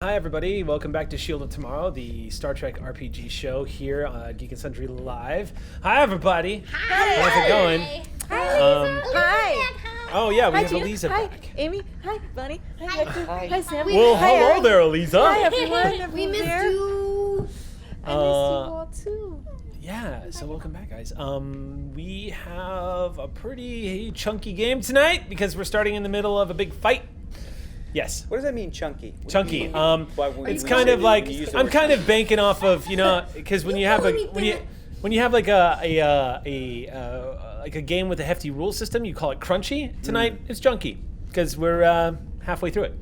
Hi everybody, welcome back to Shield of Tomorrow, the Star Trek RPG show here on Geek and Sundry Live. Hi everybody! Hi! How's it going? Hi! Hi! Oh yeah, we Hi, have Gina. Eliza Hi, back. Amy. Hi, Bunny. Hi, Hi. Hector. Hi. Hi, Sam. Well, Hi, hello Allie. there, Eliza! Hi, everyone. We missed there. you. I missed you all, too. Yeah, so welcome back guys. We have a pretty chunky game tonight because we're starting in the middle of a big fight. Yes. What does that mean, chunky? Chunky. It's when kind you of say- like when you use the I'm word kind of banking off of because when you have when you have like a game with a hefty rule system, you call it crunchy. Tonight it's junky because we're halfway through it.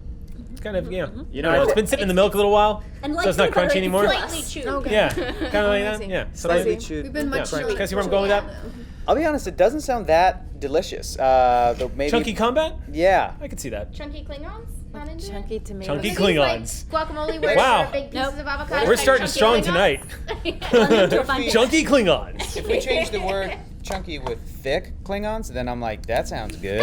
It's kind of it's been sitting in the milk a little while, so it's not crunchy anymore. Slightly chewed. Okay. Yeah, kind of like that. Yeah. So Slightly maybe- chewed. We've been much yeah. chewy. Can I see where I'm going with that? I'll be honest, it doesn't sound that delicious. Though maybe. Chunky combat? Yeah. I could see that. Chunky Klingons? Not into Chunky it? tomatoes. Chunky These, Klingons. Like, guacamole where Wow. there are big pieces of avocado. We're like starting chunky strong Klingons. tonight. Chunky Klingons. If we change the word chunky with thick Klingons, then I'm like, that sounds good.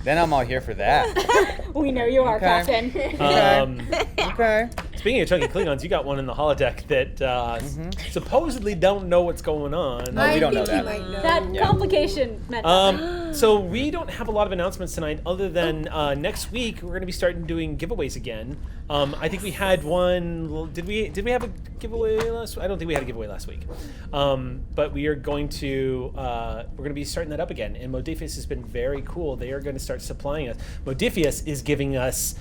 Then I'm all here for that. We know you are, Okay. Captain. Okay. Speaking of chunky Klingons, you got one in the holodeck that supposedly don't know what's going on. we don't know that. That complication meant nothing. So we don't have a lot of announcements tonight, other than next week we're going to be starting doing giveaways again. I think we had one. Did we have a giveaway last? I don't think we had a giveaway last week. But we are going to be starting that up again. And Modifius has been very cool. They are going to start supplying us. Modifius is giving us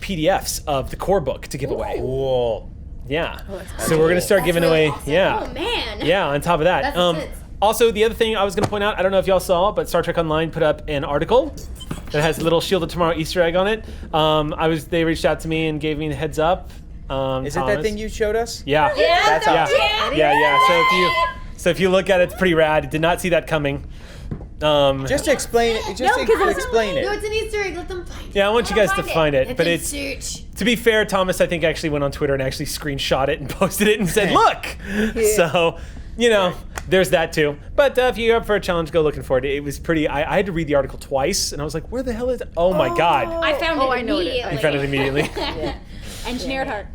PDFs of the core book to give away. Cool. Yeah. So we're going to start giving away. Yeah. Oh, man. Yeah, on top of that. That's intense. Also, the other thing I was going to point out, I don't know if y'all saw, but Star Trek Online put up an article that has a little Shield of Tomorrow Easter egg on it. They reached out to me and gave me the heads up. Is it that Thomas. thing you showed us? Yeah. That's Yeah. awesome. Yeah. So if you look at it, it's pretty rad. Did not see that coming. Just to explain it. Just to explain No, it. it's an Easter egg. Let them find it. Yeah, I want you guys to find it, but It's it's. search. To be fair, Thomas, I think actually went on Twitter and actually screenshot it and posted it and said, "Look." So, there's that too. But if you're up for a challenge, go looking for it. It was pretty. I had to read the article twice, and I was like, "Where the hell is it?" Oh my god! I found it I know it is. immediately. You found it immediately. Engineered heart.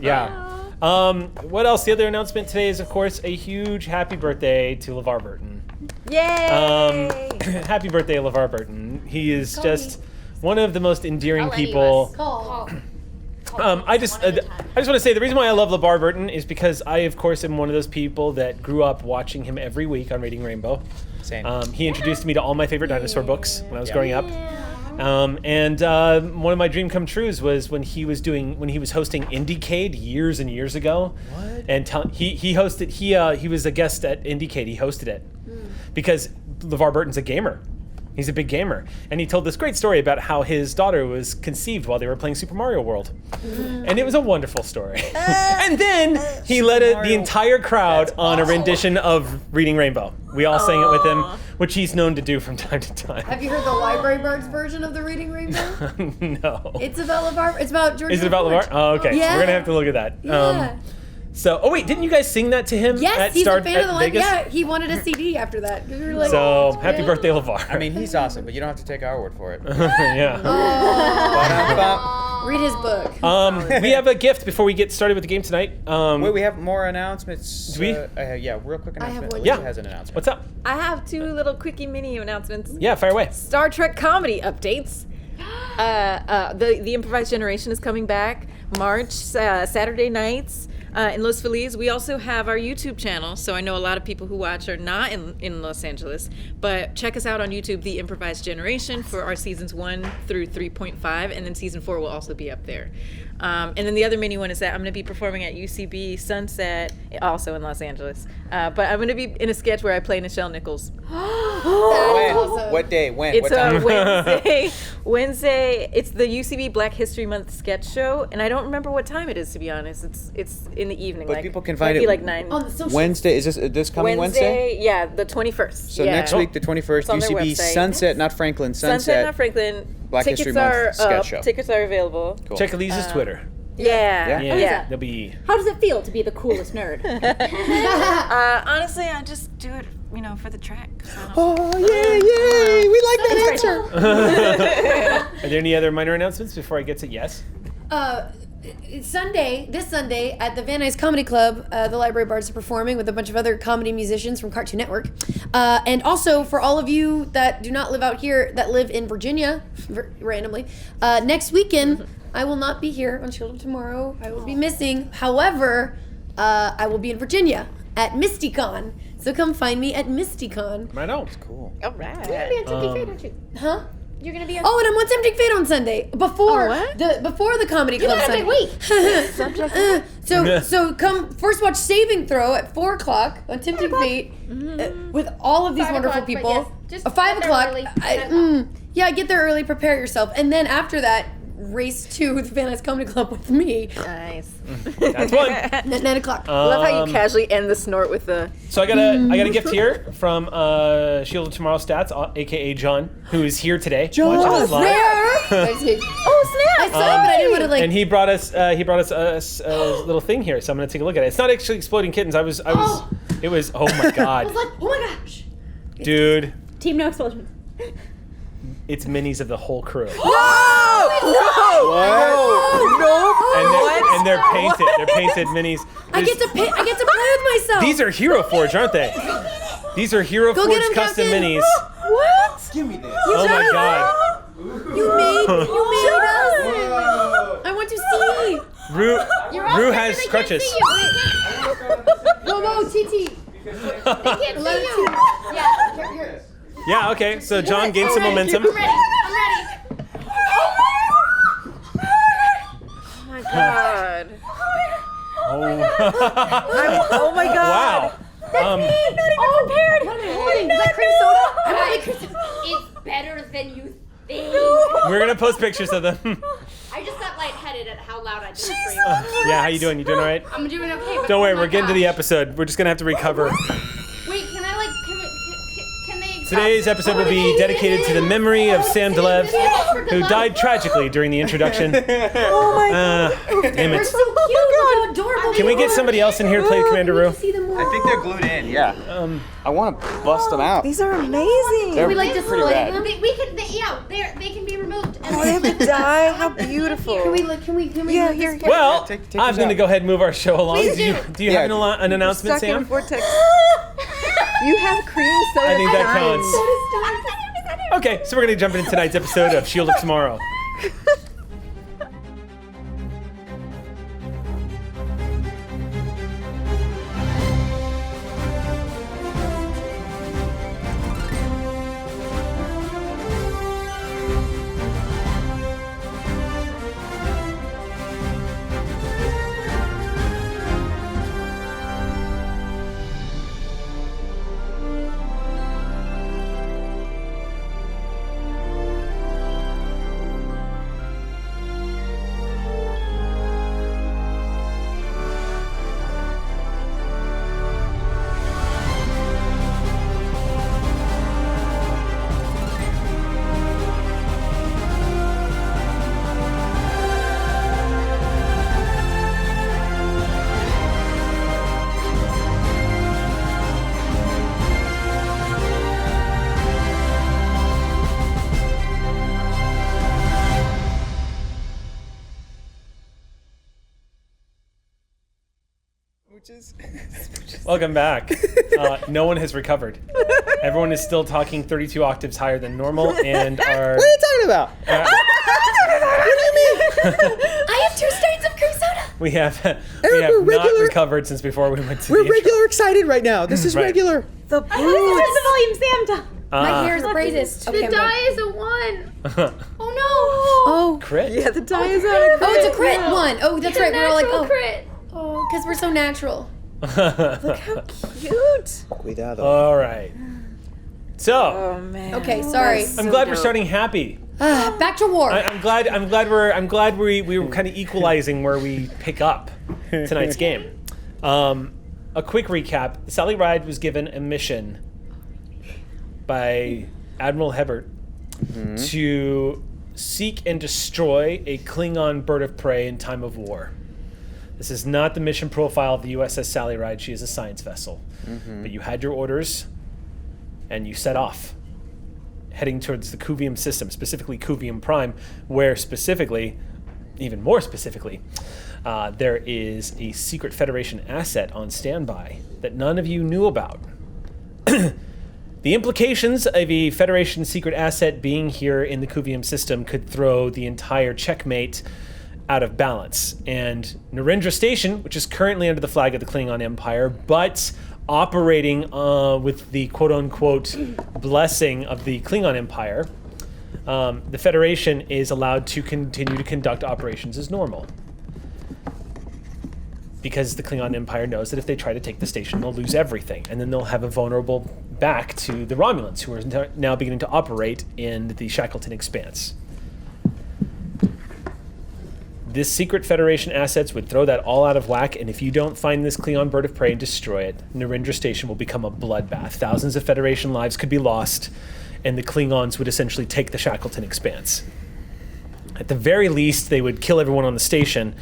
Yeah. What else? The other announcement today is, of course, a huge happy birthday to LeVar Burton. Yay! Happy birthday, LeVar Burton. He is just one of the most endearing I'll let you people. ask. Call. I just want to say the reason why I love LeVar Burton is because I, of course, am one of those people that grew up watching him every week on Reading Rainbow. Same. He introduced me to all my favorite dinosaur books when I was growing up. And one of my dream come trues was when he was hosting IndieCade years and years ago. What? And he hosted he was a guest at IndieCade. He hosted it because LeVar Burton's a gamer. He's a big gamer, and he told this great story about how his daughter was conceived while they were playing Super Mario World, and it was a wonderful story. And then he led the entire crowd on a rendition of Reading Rainbow. We all sang it with him, which he's known to do from time to time. Have you heard the Library Birds version of the Reading Rainbow? No. It's about LeVar. It's about George. Is it about LeVar? Oh, okay. Yeah. So we're gonna have to look at that. Yeah. Wait, didn't you guys sing that to him Yes, at he's Star a fan of the one. Vegas? Yeah, he wanted a CD after that. 'Cause we were like, So happy yeah. birthday, LeVar. I mean, he's awesome, but you don't have to take our word for it. Yeah. Read his book. We have a gift before we get started with the game tonight. Wait, we have more announcements. Do we? Yeah, real quick I have announcement. one. Alicia Yeah. has an announcement. What's up? I have two little quickie mini announcements. Yeah, fire away. Star Trek comedy updates. The Improvised Generation is coming back March, Saturday nights in Los Feliz. We also have our YouTube channel, so I know a lot of people who watch are not in Los Angeles, but check us out on YouTube, The Improvised Generation, for our seasons 1 through 3.5, and then season 4 will also be up there. And then the other mini one is that I'm going to be performing at UCB Sunset, also in Los Angeles. But I'm going to be in a sketch where I play Nichelle Nichols. When? awesome. What day? When? It's what time? Wednesday. It's the UCB Black History Month sketch show, and I don't remember what time it is, to be honest. It's in the evening. But like, people can might find be it like 9. On the social. Wednesday. Is this coming Wednesday? Yeah, the 21st. So yeah. next week, the 21st, It's on their UCB website. Sunset, not Franklin. Sunset, not Franklin. Black Tickets History Month are sketch up. show. Tickets are available. Cool. Check Elise's Twitter. Yeah. Yeah. Yeah. There'll be. How does it feel to be the coolest nerd? Honestly, I just do it, for the track. Oh, yay! We like that answer. Are there any other minor announcements before I get to yes? This Sunday at the Van Nuys Comedy Club, the Library Bards are performing with a bunch of other comedy musicians from Cartoon Network. And also for all of you that do not live out here, that live in Virginia, randomly, next weekend, I will not be here on Shield of Tomorrow. I will be missing. However, I will be in Virginia at MistyCon. So come find me at MistyCon. Right on. Cool. All right. You're gonna be on Tempting Fate, aren't you? Huh? You're gonna be on. Oh, and I'm on Tempting Fate on Sunday before what? the comedy club got a Sunday. big week. So come first watch Saving Throw at 4:00 on Tempting Fate with all of these 5 wonderful o'clock, but people. yes, just 5 get there o'clock. early. 10 Get there early. Prepare yourself, and then after that, race to the Van Nuys Comedy Club with me. Nice. That's one. 9 o'clock. Love how you casually end the snort with the. So I got a gift here from Shield of Tomorrow Stats, aka John, who is here today. John! watching us live. Oh, snap! I saw it, but I didn't want to like. And he brought us a little thing here, so I'm gonna take a look at it. It's not actually exploding kittens. It was. Oh my I god, was like, oh my gosh. dude! Team No Explosions. It's minis of the whole crew, What? and they're painted. They're painted minis. I get to play with myself. These are Hero Forge, aren't they? These are Hero Go Forge get 'em, custom Captain. minis. What? Give me this. Oh my god. You made us. I want to see. Rue has crutches. Whoa, TT. Can't see you. Yeah. Here. Yeah, okay. So John gained some momentum. I'm ready. I'm ready. Oh my god. Oh my god. wow. Not even prepared. Is that cream soda? I want cream soda. It's better than you think. We're gonna post pictures of them. I just got lightheaded at how loud I just screamed. Yeah, how you doing? You doing all right? I'm doing okay. But Don't worry, oh my we're getting to the gosh. episode. We're just gonna have to recover. Wait, can I can they? Today's episode will be dedicated to the memory of Sam Delev, who died tragically during the introduction. Oh my god. Damn They're it. so cute. Look how adorable. Can we get somebody else in here to play Commander Rue? See them more. I think they're glued in. Yeah. I want to bust them out. These are amazing. They're we like pretty display rad. them? We can. They can be removed. And Oh, they have a die. How beautiful. Can we Yeah, look here. this Well, take I'm these going to out. go ahead and move our show along. Please Do you have an announcement, Stuck in a Sam? vortex. You have cream soda. I think that signs. counts. Okay, so we're going to jump into tonight's episode of Shield of Tomorrow. Welcome back. No one has recovered. Everyone is still talking 32 octaves higher than normal, and are. What are you talking about? I have 2 steins of cream soda. We have we're not regular- recovered since before we went to We're the intro. regular excited right now. This is Right. regular. The Where's the volume, Sam? My hair is braided. the die is a 1. Oh no. Oh. Crit. Yeah, the die is out. Oh, it's a crit one. Oh, that's right. We're all like, oh, crit. oh, because we're so natural. Cute. Cuidado. All right. So Oh man. Okay, sorry. I'm glad we're starting happy. Back to war. I'm glad we were kind of equalizing where we pick up tonight's game. A quick recap: Sally Ride was given a mission by Admiral Hebert to seek and destroy a Klingon bird of prey in time of war. This is not the mission profile of the USS Sally Ride. She is a science vessel. But you had your orders, and you set off, heading towards the Cuvium system, specifically Cuvium Prime, where specifically, even more specifically, there is a secret Federation asset on standby that none of you knew about. The implications of a Federation secret asset being here in the Cuvium system could throw the entire checkmate out of balance. And Narendra Station, which is currently under the flag of the Klingon Empire, but operating with the quote-unquote blessing of the Klingon Empire, the Federation is allowed to continue to conduct operations as normal. Because the Klingon Empire knows that if they try to take the station, they'll lose everything. And then they'll have a vulnerable back to the Romulans, who are now beginning to operate in the Shackleton Expanse. This secret Federation assets would throw that all out of whack, and if you don't find this Klingon bird of prey and destroy it, Narendra Station will become a bloodbath. Thousands of Federation lives could be lost, and the Klingons would essentially take the Shackleton Expanse. At the very least, they would kill everyone on the station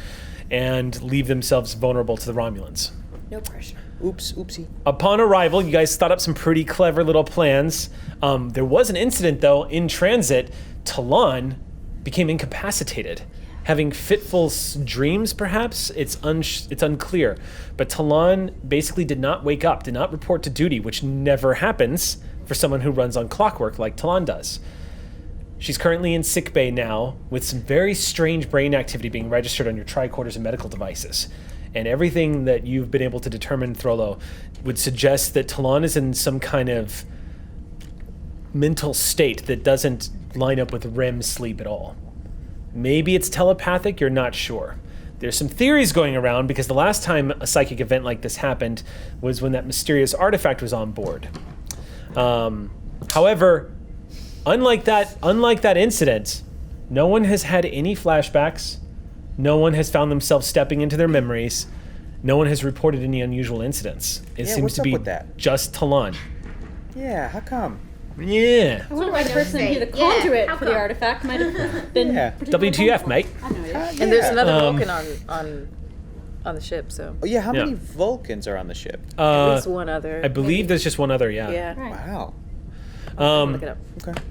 and leave themselves vulnerable to the Romulans. No pressure. Oops, oopsie. Upon arrival, you guys thought up some pretty clever little plans. There was an incident, though, in transit. Talon became incapacitated. Having fitful dreams, perhaps? It's unclear. But Talon basically did not wake up, did not report to duty, which never happens for someone who runs on clockwork like Talon does. She's currently in sickbay now with some very strange brain activity being registered on your tricorders and medical devices. And everything that you've been able to determine, Throlo, would suggest that Talon is in some kind of mental state that doesn't line up with REM sleep at all. Maybe it's telepathic, you're not sure. There's some theories going around because the last time a psychic event like this happened was when that mysterious artifact was on board. However, unlike that incident, no one has had any flashbacks. No one has found themselves stepping into their memories. No one has reported any unusual incidents. It seems what's to up be with that? just Talon. Yeah, how come? Yeah. I wonder why the person who the conduit for the artifact might have been. Yeah. WTF, mate? I know. Yeah. And there's another Um, Vulcan on the ship, so Oh yeah, how Yeah. many Vulcans are on the ship? at least one other. I believe there's just one other, yeah. Yeah. Wow. Look it up. Okay.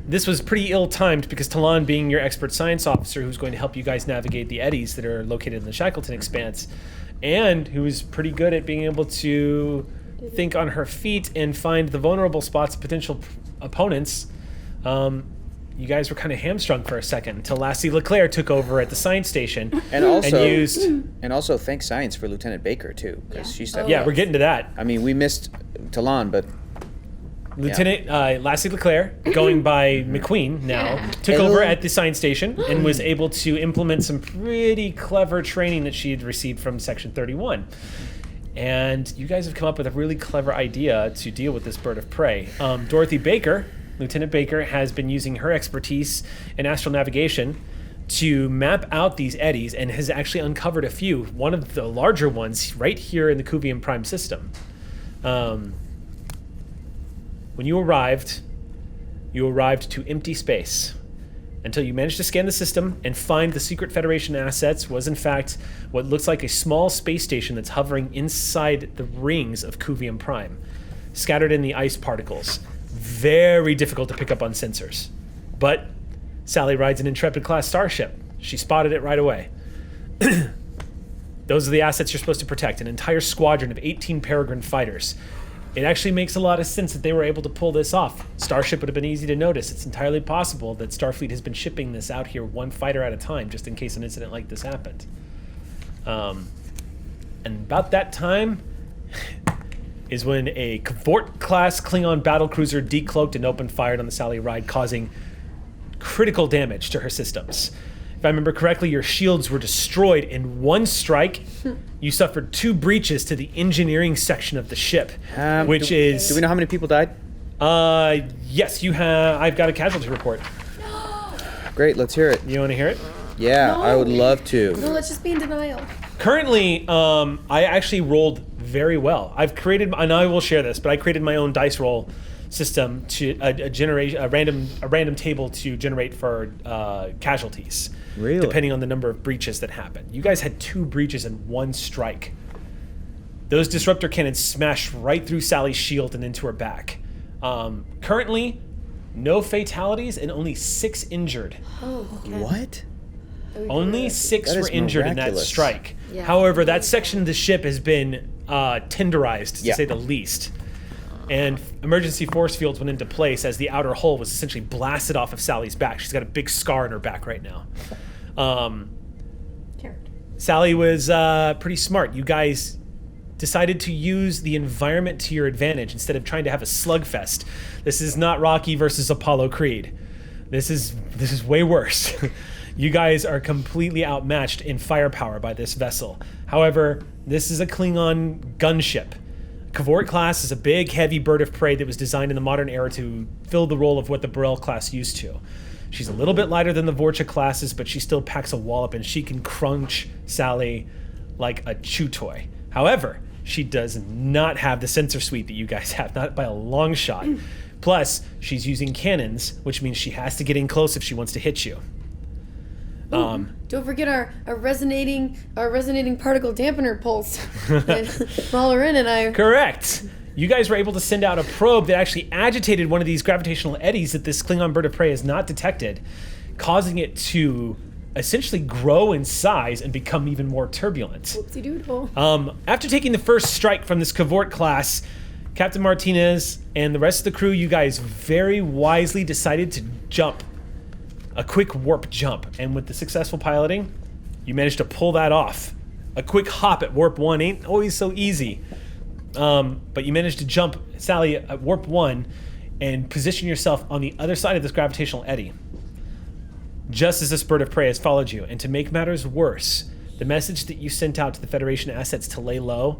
This was pretty ill-timed because Talon, being your expert science officer who's going to help you guys navigate the eddies that are located in the Shackleton Expanse, and who is pretty good at being able to think on her feet and find the vulnerable spots of potential opponents, you guys were kind of hamstrung for a second until Lassie LeClaire took over at the science station And also, used... thank science for Lieutenant Baker too, because she stepped Yeah, up. we're getting to that. I mean, we missed Talon, but Lieutenant Lassie LeClaire, going by McQueen now, took over at the science station and was able to implement some pretty clever training that she had received from Section 31. And you guys have come up with a really clever idea to deal with this bird of prey. Dorothy Baker, Lieutenant Baker, has been using her expertise in astral navigation to map out these eddies and has actually uncovered a few. One of the larger ones right here in the Cuvium Prime system. When you arrived to empty space until you managed to scan the system and find the secret Federation assets was in fact what looks like a small space station that's hovering inside the rings of Cuvium Prime, scattered in the ice particles. Very difficult to pick up on sensors. But Sally rides an Intrepid-class starship. She spotted it right away. Those are the assets you're supposed to protect, an entire squadron of 18 Peregrine fighters. It actually makes a lot of sense that they were able to pull this off. Starship would have been easy to notice. It's entirely possible that Starfleet has been shipping this out here one fighter at a time, just in case an incident like this happened. And about that time is when a Cavort-class Klingon battlecruiser decloaked and opened fire on the Sally Ride, causing critical damage to her systems. If I remember correctly, your shields were destroyed in one strike. You suffered 2 breaches to the engineering section of the ship, which is... Do we know how many people died? Yes, you have... I've got a casualty report. Great, let's hear it. You want to hear it? Yeah, I would love to. No, let's just be in denial. Currently, I actually rolled very well. I've created, and I will share this, but I created my own dice roll system to a random table to generate for casualties. Really? Depending on the number of breaches that happen. You guys had 2 breaches in one strike. Those disruptor cannons smashed right through Sally's shield and into her back. Currently, no fatalities and only 6 injured. Oh, okay. What? Only 6 That were is injured in that miraculous. strike. Yeah. However, that section of the ship has been tenderized, to say the least. And emergency force fields went into place as the outer hull was essentially blasted off of Sally's back. She's got a big scar in her back right now. Sally was pretty smart. You guys decided to use the environment to your advantage instead of trying to have a slugfest. This is not Rocky versus Apollo Creed. This is way worse. You guys are completely outmatched in firepower by this vessel. However, this is a Klingon gunship. Cavort class is a big, heavy bird of prey that was designed in the modern era to fill the role of what the Burrell class used to. She's a little bit lighter than the Vorcha classes, but she still packs a wallop and she can crunch Sally like a chew toy. However, she does not have the sensor suite that you guys have, not by a long shot. Plus, she's using cannons, which means she has to get in close if she wants to hit you. Don't forget our resonating particle dampener pulse that Mahler and I. Correct. You guys were able to send out a probe that actually agitated one of these gravitational eddies that this Klingon bird of prey has not detected, causing it to essentially grow in size and become even more turbulent. Whoopsie doodle. After taking the first strike from this Cavort class, Captain Martinez and the rest of the crew, you guys very wisely decided to jump. A quick warp jump. And with the successful piloting, you managed to pull that off. A quick hop at warp 1 ain't always so easy. But you managed to jump, Sally, at warp 1 and position yourself on the other side of this gravitational eddy. Just as this bird of prey has followed you. And to make matters worse, the message that you sent out to the Federation assets to lay low,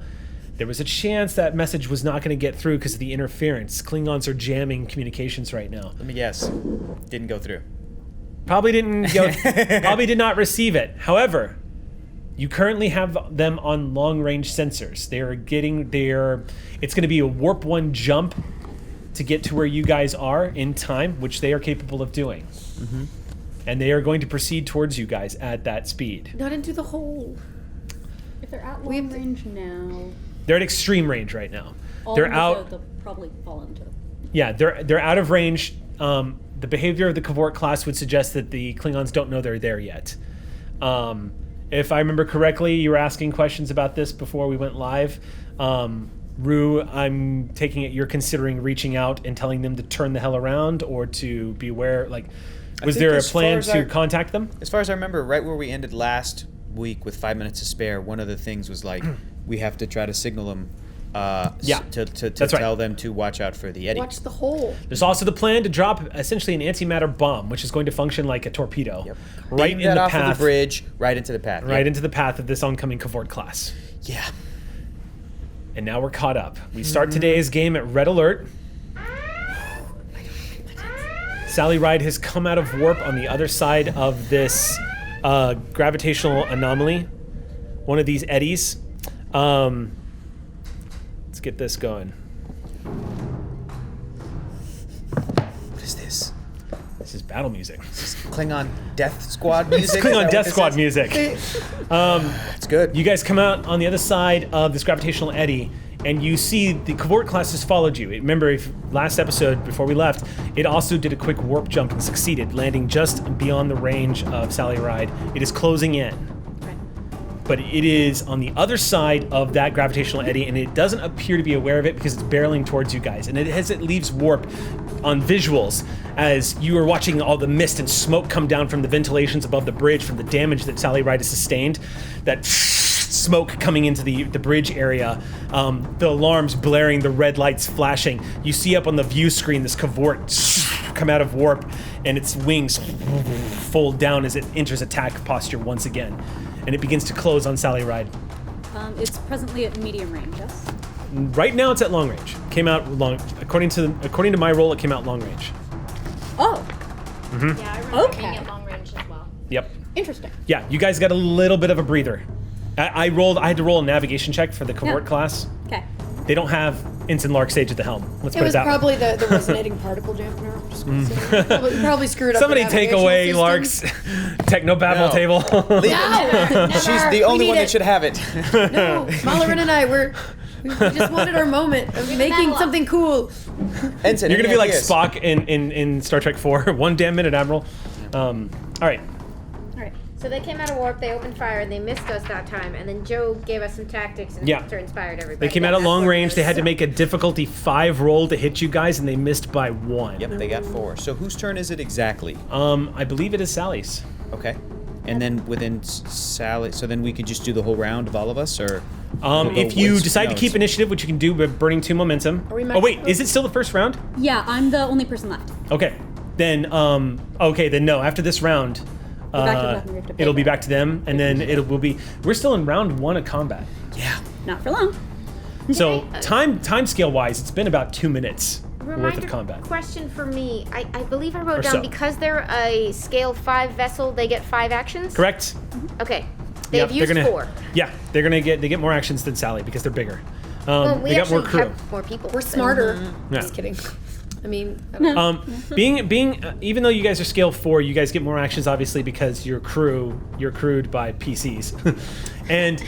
there was a chance that message was not going to get through because of the interference. Klingons are jamming communications right now. Let me guess. Didn't go through. Probably didn't go, probably did not receive it. However, you currently have them on long-range sensors. It's going to be a warp 1 jump to get to where you guys are in time, which they are capable of doing. Mm-hmm. And they are going to proceed towards you guys at that speed. Not into the hole. If they're at long range now, They're at extreme range right now. all They're of out. they'll probably fall into. Yeah, they're out of range. The behavior of the Cavort class would suggest that the Klingons don't know they're there yet. If I remember correctly, you were asking questions about this before we went live. Rue, I'm taking it you're considering reaching out and telling them to turn the hell around or to beware. Like, was there a plan to contact them? As far as I remember, right where we ended last week with 5 minutes to spare, one of the things was like, we have to try to signal them to tell them to watch out for the eddy. Watch the hole. There's also the plan to drop essentially an antimatter bomb, which is going to function like a torpedo, right Beam in that the off path, of the bridge, right into the path. right into the path of this oncoming Cavort class. Yeah. And now we're caught up. We start today's game at red alert. Sally Ride has come out of warp on the other side of this gravitational anomaly, one of these eddies. Let's get this going. What is this? This is battle music. Klingon Death Squad music? Klingon Death Squad music. It's good. You guys come out on the other side of this gravitational eddy, and you see the Cavort class has followed you. Remember, last episode, before we left, it also did a quick warp jump and succeeded, landing just beyond the range of Sally Ride. It is closing in. But it is on the other side of that gravitational eddy, and it doesn't appear to be aware of it because it's barreling towards you guys. And as it leaves warp on visuals, as you are watching all the mist and smoke come down from the ventilations above the bridge from the damage that Sally Ride has sustained, that smoke coming into the bridge area, the alarms blaring, the red lights flashing. You see up on the view screen this Cavort come out of warp, and its wings fold down as it enters attack posture once again. And it begins to close on Sally Ride. It's presently at medium range, yes? Right now it's at long range. Came out long, according to my roll, it came out long range. Oh, Yeah, I remember Okay. being at long range as well. Yep. interesting. Yeah, you guys got a little bit of a breather. I had to roll a navigation check for the Cavort Yeah. class. Okay. They don't have Ensign Lark Sage at the helm. Let's It put was it that probably the resonating particle dampener. Just gonna say. Probably screwed up. Somebody the take away navigational systems. Lark's technobabble No. table. She's the only one that should have it. No, Malarin and I we just wanted our moment of making something cool. Ensign, You're gonna any be like ideas? Spock in Star Trek 4. 1 damn minute, Admiral. All right. So they came out of warp, they opened fire, and they missed us that time. And then Joe gave us some tactics and Yeah. inspired everybody. They came out at long range. They had to make a difficulty 5 roll to hit you guys, and they missed by 1. Yep, they got 4. So whose turn is it exactly? I believe it is Sally's. Okay. And then within Sally, so then we could just do the whole round of all of us, or If you decide to keep initiative, which you can do by burning 2 momentum. we Oh wait, is it still the first round? Yeah, I'm the only person left. Okay, then then no. After this round, back to weapon, we have to pay it'll be back. back to them, and then will be. We're still in round 1 of combat. Yeah. Not for long. So time scale wise, it's been about 2 minutes worth Reminder of combat. question for me. I believe I wrote Or down so. because they're a scale 5 vessel, they get 5 actions? Correct. Okay. Yep, They've used 4. Yeah, they get more actions than Sally because they're bigger. Well, we they got more actually crew. have more people. We're smarter. Yeah. Just kidding. I mean, I don't know. Being even though you guys are scale 4, you guys get more actions obviously because you're crewed by PCs, and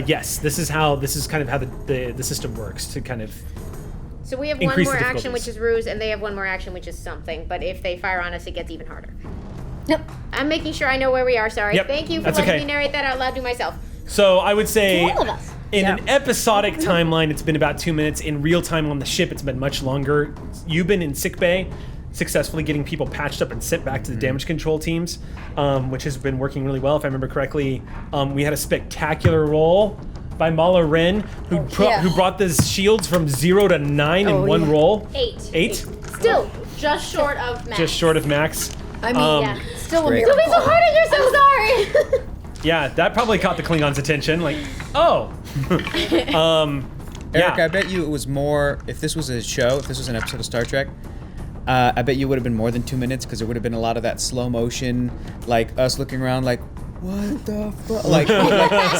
yes, this is kind of how the system works to kind of. So we have one Increase more the action, difficulties. which is ruse, and they have one more action, which is something. But if they fire on us, it gets even harder. Yep. I'm making sure I know where we are. Sorry. Yep, Thank you for that's letting okay. me narrate that out loud to myself. So I would say all of us. in an episodic timeline, it's been about 2 minutes. In real time on the ship, it's been much longer. You've been in sickbay, successfully getting people patched up and sent back to the damage control teams, which has been working really well. If I remember correctly, we had a spectacular roll by Mala Ren, who brought the shields from 0 to 9 in one roll. 8. 8? Still. Just short of max. Just short of max. I mean, still a Great. miracle. Don't be so hard on yourself, sorry. Yeah, that probably caught the Klingons' attention. Like, oh. Eric, I bet you it was more. If this was a show, if this was an episode of Star Trek, I bet you would have been more than 2 minutes because there would have been a lot of that slow motion, like us looking around, like what the fuck, like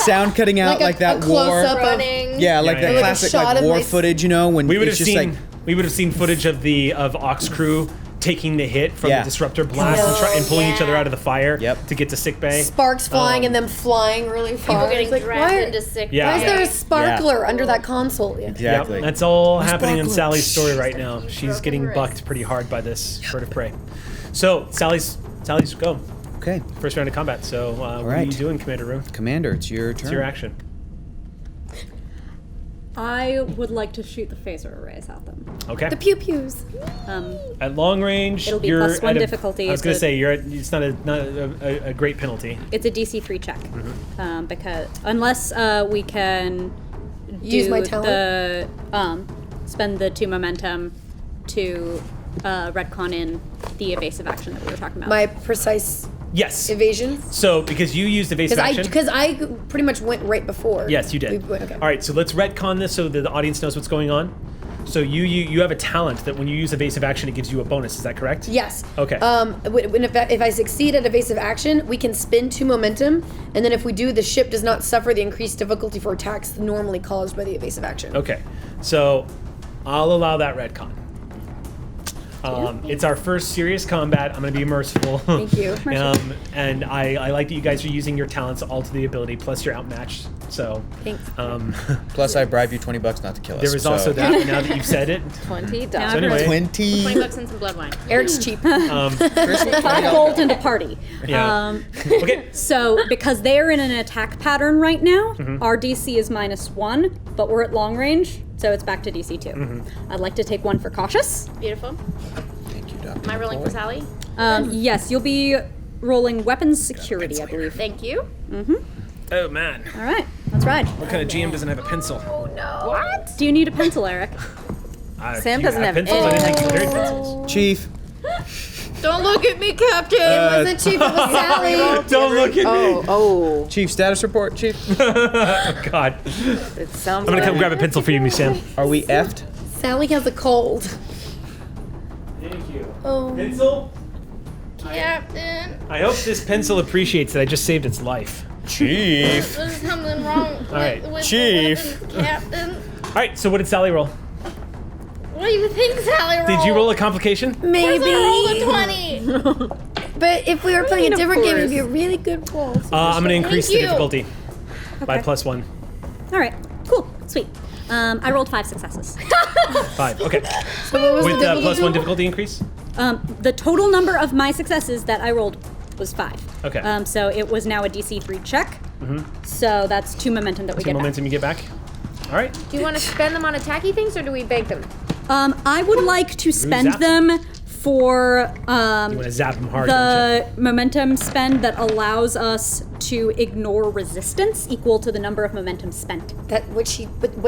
sound cutting out, like that a war. close-up of- Running. Yeah, like Yeah, that yeah. classic Like a shot like of war my- footage, you know, when We would have it's just seen like footage of Ox crew taking the hit from Yeah. the disruptor blast and pulling each other out of the fire Yep. to get to sick bay. Sparks flying and them flying really far. People getting It's like, dragged why, into sick. Yeah. why is there a Yeah. sparkler under that console? Yeah. exactly. Yep, that's all happening in sparkler. Sally's story right now. She's getting wrist. bucked pretty hard by this bird of prey. So Sally's go. Okay, First round of combat. So what are you right. doing, Commander Rue? Commander, it's your turn. It's your action. I would like to shoot the phaser arrays at them. Okay. The pew pews. At long range, It'll be you're +1 at a, difficulty. I was It's gonna a- say it's not a great penalty. It's a DC 3 check, because unless we can Use do my talent? the spend the 2 momentum to retcon in the evasive action that we were talking about. My precise Yes. evasion. So because you used evasive action. Because I pretty much went right before. Yes, you did. Okay. All right, so let's retcon this so that the audience knows what's going on. So you have a talent that when you use evasive action, it gives you a bonus. Is that correct? Yes. Okay. If I succeed at evasive action, we can spin 2 momentum, and then if we do, the ship does not suffer the increased difficulty for attacks normally caused by the evasive action. Okay. So I'll allow that retcon. It's our first serious combat. I'm going to be merciful. Thank you. And I like that you guys are using your talents all to the ability, plus you're outmatched. So Thanks. Plus, I bribe you $20 not to kill us. there was also that, now that you've said it. $20. So anyway, 20. $20 and some blood wine. Eric's cheap. 5 gold and a party. yeah. Okay. So, because they're in an attack pattern right now, our DC is -1, but we're at long range, so it's back to DC 2. I'd like to take 1 for cautious. Beautiful. Thank you, Dr. Am I rolling for Sally? Yes, you'll be rolling weapons security, I believe. Thank you. Oh man. All right, let's ride. What kind of GM doesn't have a pencil? What? Do you need a pencil, Eric? Sam You doesn't have pencils. I any. didn't think you carried pencils. Chief. Don't look at me, Captain. It wasn't cheap, it was Sally. Don't look at me. Oh, Chief, status report, Chief. Oh God. it sounds I'm gonna like come grab a pencil for you, Miss Sam. Are we effed? Sally has a cold. Thank you. Oh. Pencil. Captain, I hope this pencil appreciates that I just saved its life. Chief. there's something wrong right. with Chief. the weapons, Captain. right, so what did Sally roll? What do you think, Sally rolled? Did you roll a complication? Maybe. I rolled a 20. But if we were playing a of different game, it'd course. be a really good roll. I'm going to increase the you. difficulty by Okay. +1. All right. Cool. Sweet. I rolled 5 successes. 5. Okay. So what was With the +1 difficulty increase? The total number of my successes that I rolled was 5. Okay. So it was now a DC 3 check. So that's 2 momentum that we 2 get momentum you get back. All right. Do you want to spend them on attacky things, or do we bake them? back. I would like to spend zap them for You want to zap them hard, don't the momentum spend that allows us to ignore resistance equal to the number of momentum spent. That what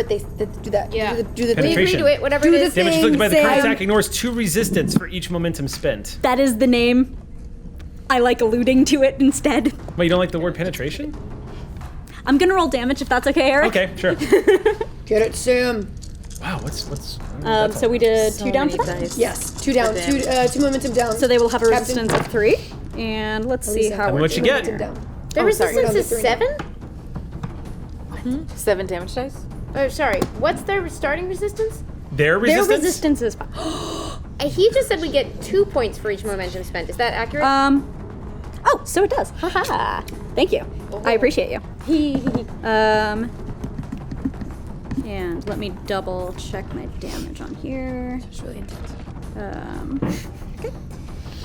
they do that. Yeah. Do the We agree Penetration. to it, whatever Do it the is. thing. Damage inflicted by the current Sam. attack ignores 2 resistance for each momentum spent. That is the name. I like alluding to it instead. Wait, you don't like the word penetration? I'm gonna roll damage if that's okay, Eric. Okay, sure. Get it, Sam. Wow, what's So we did 2 down for that. dice. Yes. 2 down. For 2 momentum down. So they will have a Captain. resistance of 3. And let's see how And we're what you doing get? here. Momentum down. The Oh, sorry. resistance is Three. 7? 7 damage dice. Oh, sorry. What's their starting resistance? Their Their resistance? resistance is 5. He just said we get 2 points for each momentum spent. Is that accurate? Oh, so it does. Haha. Thank you. I appreciate you. And let me double check my damage on here. It's really intense. Okay.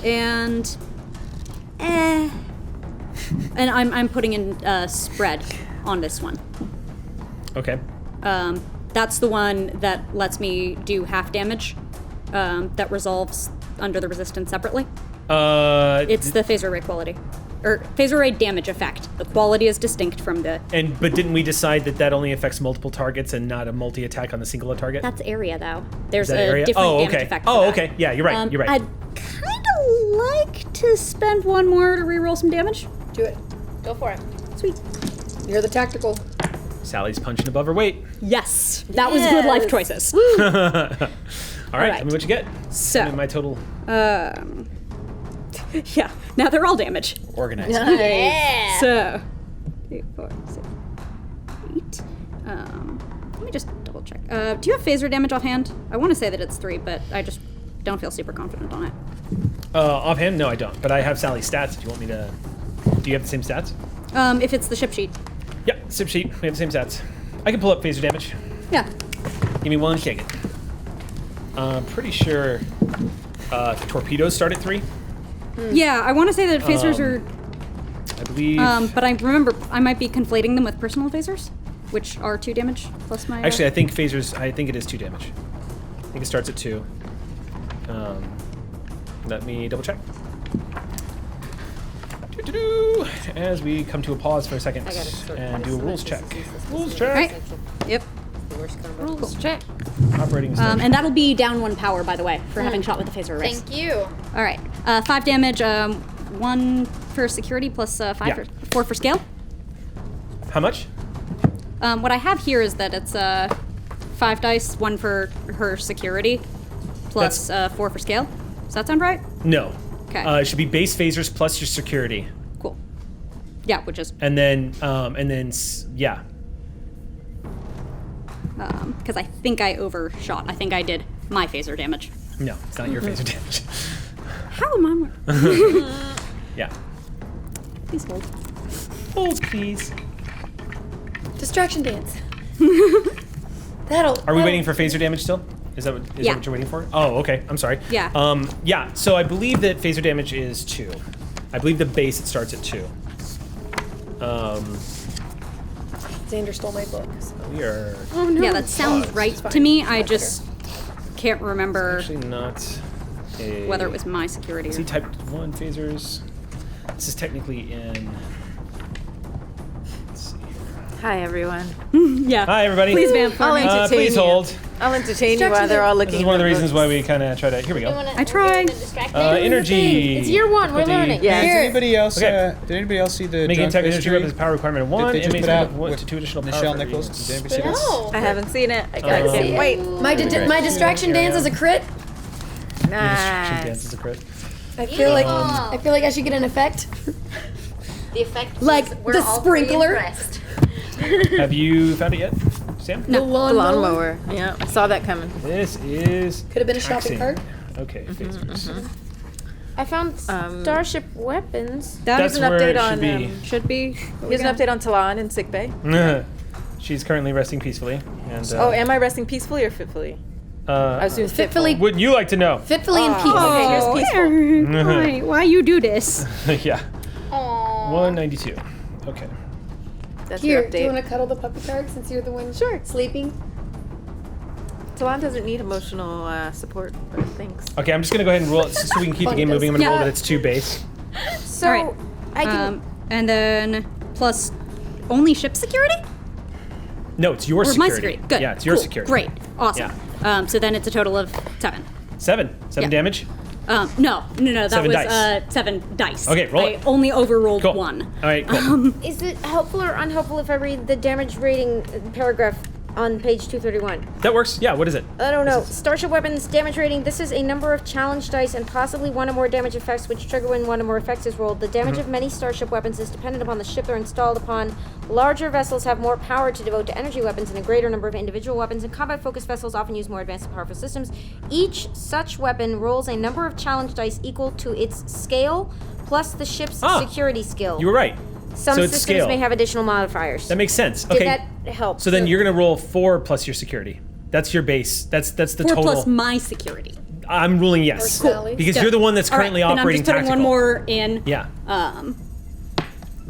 And and I'm putting in spread on this one. Okay. That's the one that lets me do half damage. That resolves under the resistance separately. It's the phaser ray quality, or phaser ray damage effect. The quality is distinct from the. but didn't we decide that only affects multiple targets and not a multi-attack on the single target? That's area though. There's Is that a area? different Oh, damage okay. effect. for Oh, that. okay. Yeah, you're right. You're right. I'd kind of like to spend 1 more to reroll some damage. Do it. Go for it. Sweet. You're the tactical. Sally's punching above her weight. Yes, that was good life choices. All right, right. tell me what you get. So, Give me my total. yeah, now they're all damage. Organized. Yeah. So, 8, 4, 6, 8. Let me just double check. Do you have phaser damage offhand? I want to say that it's 3, but I just don't feel super confident on it. Offhand, no, I don't. But I have Sally's stats. Do you want me to? Do you have the same stats? If it's the ship sheet. Yep, sip sheet. We have the same stats. I can pull up phaser damage. Yeah. Give me 1 second. I'm pretty sure torpedoes start at 3. Yeah, I want to say that phasers I believe. but I remember I might be conflating them with personal phasers, which are 2 damage plus my. Actually, I think phasers. I think it is 2 damage. I think it starts at 2. Let me double check. Doo-doo-doo. As we come to a pause for a second and do a rules check. Rules check. Right. Yep. Rules check. Operating instructions. And that'll be down 1 power, by the way, for having shot with the phaser race. Thank you. All right. 5 damage. 1 for security plus 5 Yeah. for 4 for scale. How much? What I have here is that it's 5 dice, 1 for her security, plus 4 for scale. Does that sound right? No. Okay. It should be base phasers plus your security, Cool. Yeah, which is and then yeah. because I think I overshot. I think I did my phaser damage. No, it's not your phaser damage. How am I? Yeah. Please hold. Hold, please. Distraction dance. That'll. Are we waiting for phaser damage still? Is that Yeah. what you're waiting for? Oh, okay. I'm sorry. Yeah. Yeah. So I believe that phaser damage is 2. I believe the base it starts at 2. Xander stole my book. So. We are Oh no. Yeah, that sounds right to me. I just can't remember actually not a whether it was my security or. C type 1 phasers. This is technically in. Let's see here. Hi, everyone. Yeah. Hi everybody. Please vamp for I'll me. entertain Please you. hold. I'll entertain you while they're all looking. This is one of the at reasons books. why we kind of try to. Here we go. I try. Energy. It's year 1. We're Difficulty. learning. Yeah. Did anybody else? Okay. Did anybody else see the Making drunk attack energy history weapons power requirement of 1. that they just It put makes out 1 with to 2 additional power. Michelle for Nichols? use. Did anybody see this? No. I haven't seen it. I Um, can't wait. My distraction dance is a crit. Distraction Nice. dance is a crit. I feel like I should get an effect. The effect Like is we're the all pretty sprinkler. impressed. Have you found it yet? Sam? The lawnmower. Lawnmower. Yeah, I saw that coming. This is Could have been a shopping taxing. cart. Okay, phasers. I found Starship weapons. That's Here's an where update it on. should be. Should be. Here's an update on Talon in sickbay. She's currently resting peacefully. And, Am I resting peacefully or fitfully? I was doing Fitfully, Wouldn't you like to know? fitfully and peaceful. Okay, here's peaceful. Why you do this? Yeah. Aww. 192. Okay. That's Here, your do you update. want to cuddle the puppy dog since you're the one sleeping? Talon doesn't need emotional support, but thanks. Okay, I'm just gonna go ahead and roll it so we can keep the game moving. I'm gonna roll that it's 2 base. So All right. I can. And then plus only ship security? No, it's your Or security. my security. Good. Yeah, it's your Cool. security. Great. Awesome. So then it's a total of 7. 7 Yeah. damage. No. That 7 was dice. 7 dice. Okay, roll I it. only overrolled Cool. 1. All right, cool. Is it helpful or unhelpful if I read the damage rating paragraph on page 231? That works. Yeah. What is it? I don't know. Starship weapons damage rating. This is a number of challenge dice and possibly one or more damage effects which trigger when one or more effects is rolled. The damage of many starship weapons is dependent upon the ship they're installed upon. Larger vessels have more power to devote to energy weapons, and a greater number of individual weapons. And combat-focused vessels often use more advanced and powerful systems. Each such weapon rolls a number of challenge dice equal to its scale plus the ship's security skill. You were right. Some so it's systems scale. may have additional modifiers. That makes sense. Did Okay. that help? So then you're gonna roll 4 plus your security. That's your base. That's the 4 total. plus my security. I'm ruling yes. Cool. Because you're the one that's currently All right, operating then I'm just putting tactical. one more in. Yeah. And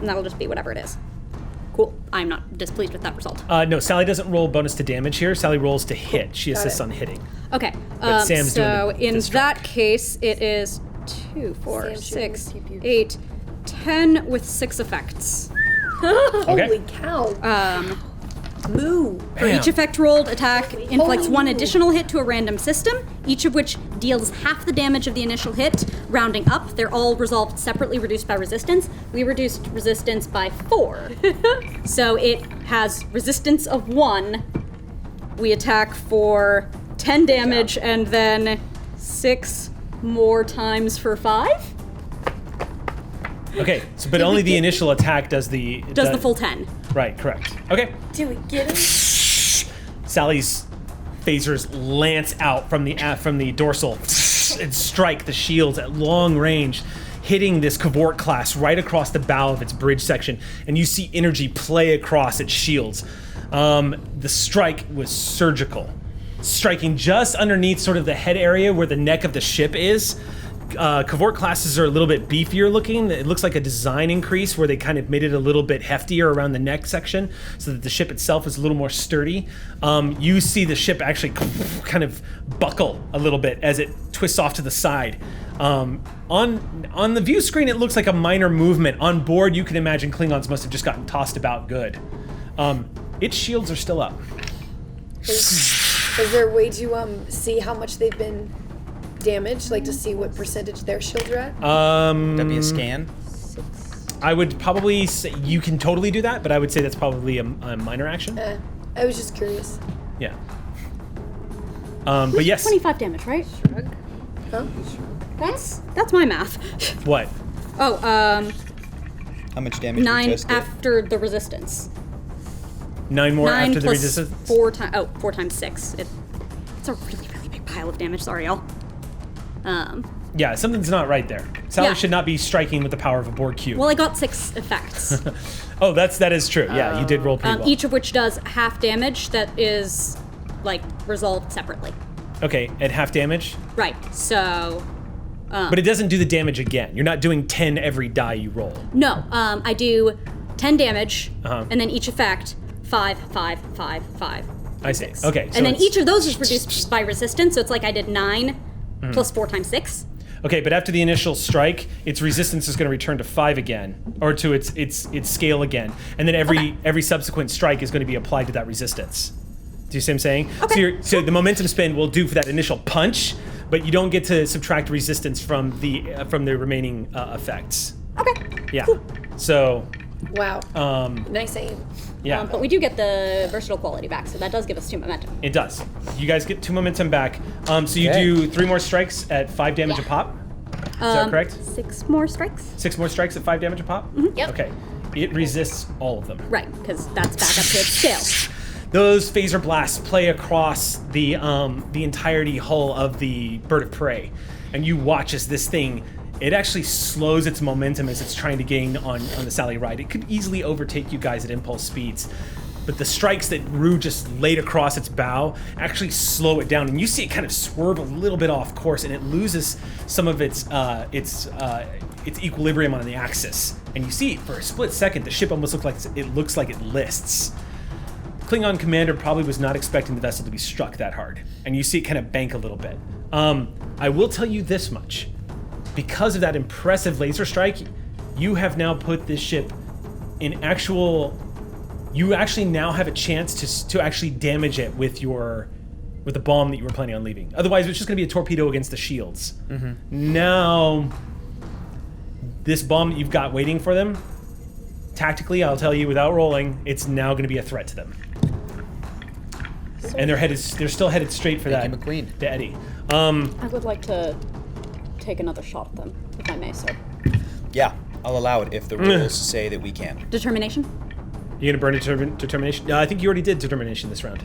that'll just be whatever it is. Cool. I'm not displeased with that result. No, Sally doesn't roll bonus to damage here. Sally rolls to hit. She assists on hitting. Okay. But Sam's doing so the in strike. that case, it is 2, 4, Sam, 6, shoot him with 8, 10 with 6 effects. Okay. Holy cow. Moo. For each effect rolled, attack inflicts 1 additional hit to a random system, each of which deals half the damage of the initial hit, rounding up. They're all resolved separately, reduced by resistance. We reduced resistance by 4. So it has resistance of 1. We attack for 10 damage and then 6 more times for 5? Okay. So, but only the initial attack does the full 10. Right. Correct. Okay. Did we get him? Sally's phasers lance out from the dorsal and strike the shields at long range, hitting this Cavort class right across the bow of its bridge section, and you see energy play across its shields. The strike was surgical, striking just underneath sort of the head area where the neck of the ship is. Cavort classes are a little bit beefier looking. It looks like a design increase where they kind of made it a little bit heftier around the neck section so that the ship itself is a little more sturdy. You see the ship actually kind of buckle a little bit as it twists off to the side. On the view screen, it looks like a minor movement. On board, you can imagine Klingons must have just gotten tossed about good. Its shields are still up. Is there a way to see how much they've been damaged, like to see what percentage their shields are at? That'd be a scan. I would probably say you can totally do that, but I would say that's probably a minor action. I was just curious. Yeah. But yes. 25 damage, right? Huh? That's my math. What? Oh, How much damage 9 we just did? after the resistance. 9 more 9 after the plus resistance? 4 times. Oh, 4 times 6. It's a really, really big pile of damage. Sorry, y'all. Yeah, something's not right there. Sally Yeah. should not be striking with the power of a Borg cube. Well, I got 6 effects. Oh, that is true. Yeah, you did roll pretty well. Each of which does half damage that is, like, resolved separately. Okay, at half damage, Right, so... but it doesn't do the damage again. You're not doing 10 every die you roll. No, I do 10 damage, Uh-huh. and then each effect, 5, 5, 5, 5. I see. 6. Okay, so and then it's- each of those is reduced by resistance, so it's like I did 9 plus 4 times 6. Okay, but after the initial strike, its resistance is going to return to 5 again, or to its scale again, and then every subsequent strike is going to be applied to that resistance. Do you see what I'm saying? Okay. So the momentum spin will do for that initial punch, but you don't get to subtract resistance from the remaining effects. Okay. Yeah. So Wow. Nice aim. yeah, But we do get the versatile quality back, so that does give us 2 momentum. it does. You guys get 2 momentum back. So you Okay. do 3 more strikes at 5 damage a pop. Is that correct? 6 more strikes? 6 more strikes at 5 damage a pop. Yep. Okay. It resists all of them. Right, because that's back up to its scale. Those phaser blasts play across the entirety hull of the bird of prey, and you watch as this thing, it actually slows its momentum as it's trying to gain on the Sally Ride. It could easily overtake you guys at impulse speeds, but the strikes that Rue just laid across its bow actually slow it down, and you see it kind of swerve a little bit off course, and it loses some of its equilibrium on the axis. And you see, for a split second, the ship almost looks like it lists. Klingon commander probably was not expecting the vessel to be struck that hard, and you see it kind of bank a little bit. I will tell you this much. Because of that impressive laser strike, you have now put this ship in actual... You actually now have a chance to actually damage it with the bomb that you were planning on leaving. Otherwise, it's just going to be a torpedo against the shields. Mm-hmm. Now, this bomb that you've got waiting for them, tactically, I'll tell you without rolling, it's now going to be a threat to them. And they're still headed straight for that. McQueen. To Eddie. I would like to take another shot at them, if I may, sir. Yeah, I'll allow it if the rules say that we can. Determination? You gonna burn determination? I think you already did determination this round.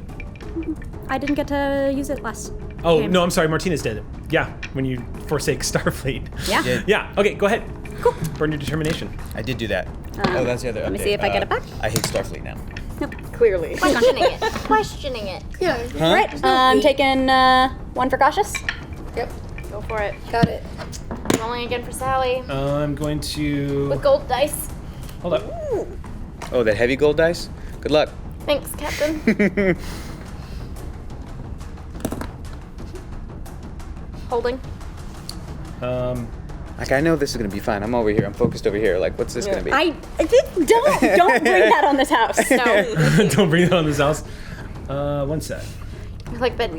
I didn't get to use it last. Oh, game. no, I'm sorry, Martinez did it. Yeah, when you forsake Starfleet. Yeah? Yeah, okay, go ahead. Cool. Burn your determination. I did do that. That's the other Let me update. see if I get it back. I hate Starfleet now. Nope. Clearly. Questioning it. Yeah. Huh? Right, I'm taking one for cautious. Yep. Go for it. Got it. Rolling again for Sally. I'm going to... With gold dice. Hold up. Oh, that heavy gold dice? Good luck. Thanks, Captain. Holding. Like, I know this is gonna be fine. I'm over here. I'm focused over here. Like, what's this gonna be? Don't bring that on this house. No. Don't bring that on this house. One sec. Like that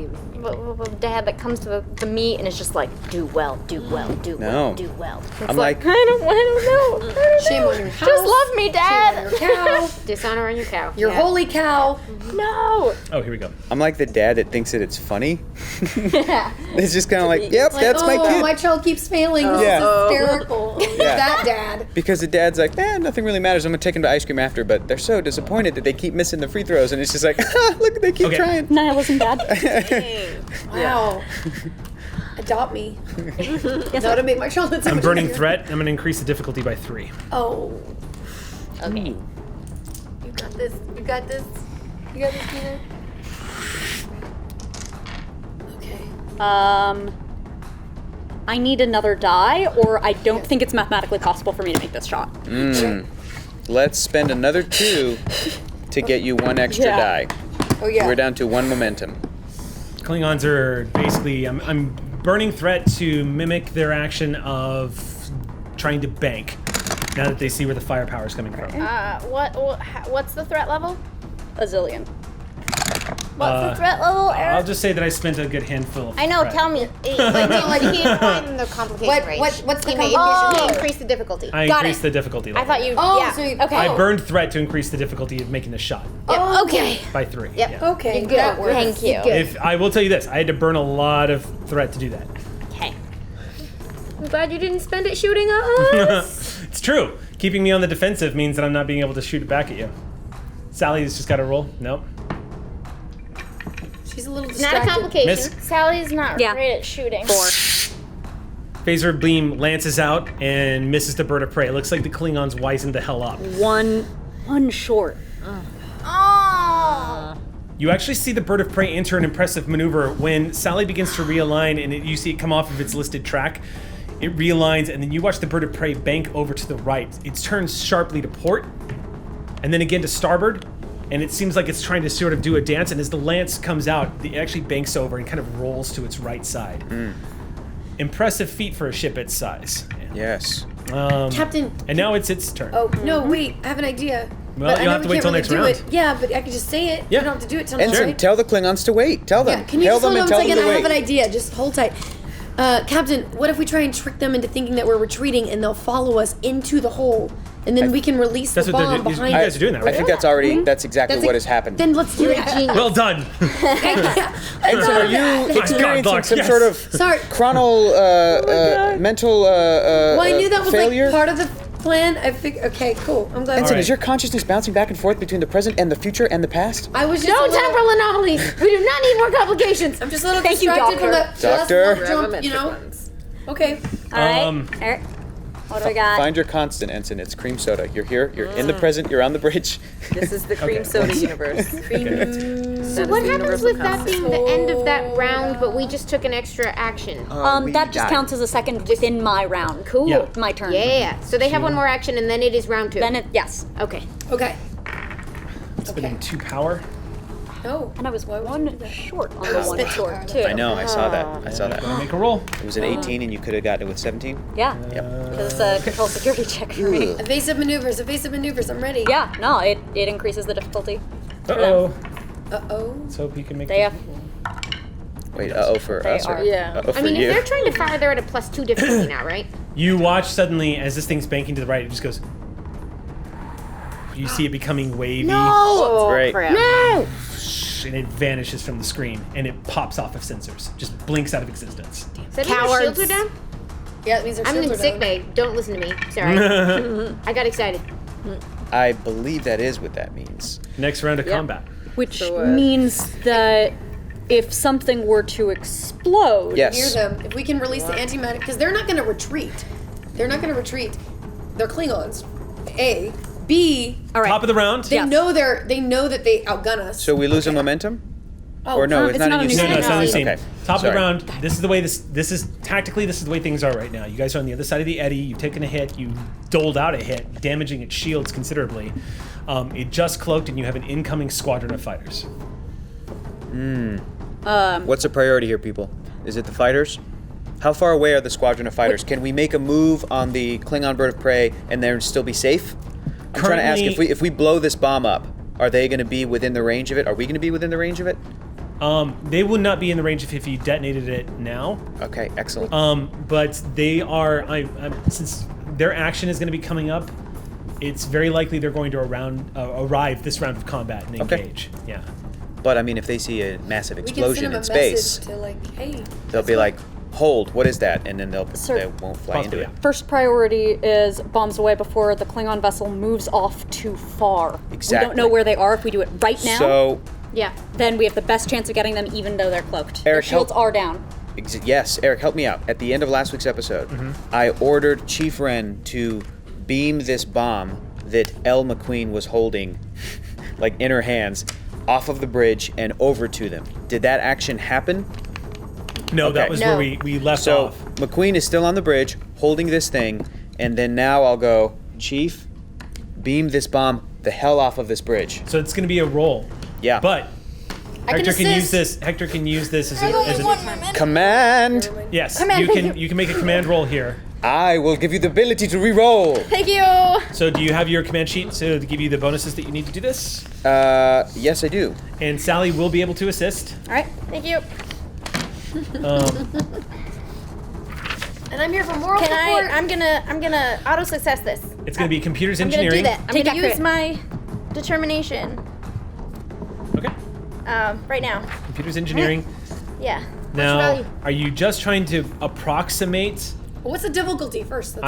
dad that comes to the meet and it's just like, do well, do well, do well, No. do well. It's I'm like, I don't know. Shame on your house. Just love me, Dad. Shame on your cow. Dishonor on your cow. Your Yeah. holy cow. No. Oh, here we go. I'm like the dad that thinks that it's funny. It's just kind of like, yep, Like, that's my kid. my child keeps failing. This Yeah. is hysterical. Yeah. That dad. Because the dad's like, nothing really matters. I'm gonna take him to ice cream after, but they're so disappointed that they keep missing the free throws, and it's just like, look, they keep Okay. trying. Nihilism bad. Wow. Adopt me. Yes, That sir. would make my childhood so I'm much burning easier. threat. I'm going to increase the difficulty by 3. Oh. Okay. You got this. You got this. You got this, Tina. Okay. I need another die, or I don't think it's mathematically possible for me to make this shot. Let's spend another 2 to get you 1 extra Yeah. die. Oh yeah. We're down to 1 momentum. Klingons are basically... I'm burning threat to mimic their action of trying to bank now that they see where the firepower is coming from. What's the threat level? A zillion. What's the threat level, Eric? I'll just say that I spent a good handful of I know. threat. Tell me. Like he didn't find the complication range. what's the He made- complication? He increased the difficulty. I Got increased it. the difficulty I level. thought you. Oh, yeah. so you- Okay. I burned threat to increase the difficulty of making the shot Yep. Okay. by 3. Yep. Yeah. Okay. Good. That works. Thank you. Good. If I will tell you this, I had to burn a lot of threat to do that. Okay. I'm glad you didn't spend it shooting at us. It's true. Keeping me on the defensive means that I'm not being able to shoot it back at you. Sally's just got to roll. Nope. She's a little Not distracted. a complication. Miss. Sally's not Yeah. great at shooting. 4. Phaser beam lances out and misses the bird of prey. It looks like the Klingons wisened the hell up. One short. Oh. You actually see the bird of prey enter an impressive maneuver when Sally begins to realign and you see it come off of its listed track. It realigns and then you watch the bird of prey bank over to the right. It turns sharply to port and then again to starboard. And it seems like it's trying to sort of do a dance, and as the lance comes out, it actually banks over and kind of rolls to its right side. Impressive feat for a ship its size. Yes. Captain. And now it's its turn. Oh no! Wait, I have an idea. Well, But I you'll know have to we wait can't till really next do round. It. Yeah, but I can just say it. Yeah. You don't have to do it till And next round. tell the Klingons to wait. Tell them. Yeah, can you tell just hold them on and a tell second? them to I have an wait. idea. Just hold tight. Captain, what if we try and trick them into thinking that we're retreating and they'll follow us into the hole? And then we can release the That's what they're bomb doing. behind You it. guys are doing that, I right? think that's already, that's exactly That's what ex- has happened. Then let's do that. Well done. Ensign, are you God, experiencing Doc, some yes. sort of Sorry. chronal, mental Well, I knew that was failure? like part of the plan. Okay, cool. I'm glad. Ensign, right. is your consciousness bouncing back and forth between the present and the future and the past? I was just No a little- temporal anomalies. We do not need more complications. I'm just a little Thank you, distracted from doctor. the last Doctor. little jump, you know. Okay. All right. Um, Eric, what do we got? Find your constant, Ensign. It's cream soda. You're here. You're in the present. You're on the bridge. This is the cream soda universe. So what happens with that being the end of that round, but we just took an extra action? That just counts as a second within my round. Cool. Yeah. My turn. Yeah. So they have one more action, and then it is round 2. Then yes. Okay. Okay. spending 2 power. No. And I was one short on the Wow. one short too. I know. I saw that. I saw Gonna that. make a roll. It was an 18, and you could have gotten it with 17. Yeah. Yep. Because it's a control security check for me. Evasive maneuvers. I'm ready. Yeah. No, it increases the difficulty. Uh-oh. Uh-oh. Let's hope he can make They it. have. Wait. For They us. Or are. Yeah. for I mean, you. if they're trying to fire, they're at a +2 difficulty now, right? You watch suddenly as this thing's banking to the right, it just goes. You see it becoming wavy. Oh, Great. crap. No! And it vanishes from the screen, and it pops off of sensors. Just blinks out of existence. Does that mean our shields are down? Yeah, it means our I'm in shields are sick down. bay. Don't listen to me. Sorry. I got excited. I believe that is what that means. Next round of combat. Which So, means that if something were to explode, Hear Yes. them. If we can release the antimatter, because they're not going to retreat. They're They're Klingons. A. B. all right. Top of the round. They know that they outgun us. So we lose a momentum? Oh, Or no, it's it's not not a a new new No, no, it's not the Nice. same. Okay. Top of Sorry. the round. This is the way this is tactically. This is the way things are right now. You guys are on the other side of the eddy. You've taken a hit. You doled out a hit, damaging its shields considerably. It just cloaked, and you have an incoming squadron of fighters. What's the priority here, people? Is it the fighters? How far away are the squadron of fighters? Can we make a move on the Klingon bird of prey and then still be safe? I'm trying to ask if we blow this bomb up, are they going to be within the range of it? Are we going to be within the range of it? They would not be in the range if you detonated it now. Okay, excellent. But they are. Since their action is going to be coming up, it's very likely they're going to arrive this round of combat and Okay. engage. Yeah. But I mean, if they see a massive we can explosion send them in a space, message to like, hey. they'll be like, "Hold, what is that?" And then they Sir. won't fly Possibly, into it. yeah. First priority is bombs away before the Klingon vessel moves off too far. We Exactly. don't know where they are. If we do it right now, So, Yeah. then we have the best chance of getting them, even though they're cloaked. Their Eric, shields help. are down. yes, Eric, help me out. At the end of last week's episode, I ordered Chief Wren to beam this bomb that Elle McQueen was holding, like in her hands, off of the bridge and over to them. Did that action happen? No, that Okay. was No. where we left So off. McQueen is still on the bridge holding this thing, and then now I'll go, Chief, beam this bomb the hell off of this bridge. So it's going to be a roll. Yeah. But I can Hector can use assist. this. Hector can use this as a Command! yes. Command, You thank can make a command roll here. I will give you the ability to re-roll. Thank you. So do you have your command sheet to give you the bonuses that you need to do this? Yes, I do. And Sally will be able to assist. All right. Thank you. And I'm here for moral Can support. I'm gonna auto success this. It's going to be computers I'm gonna engineering. do that. I'm Take gonna use accurate. my determination Okay. right now. Computers engineering. Yeah. Now, value? are you just trying to approximate? What's the difficulty first? That's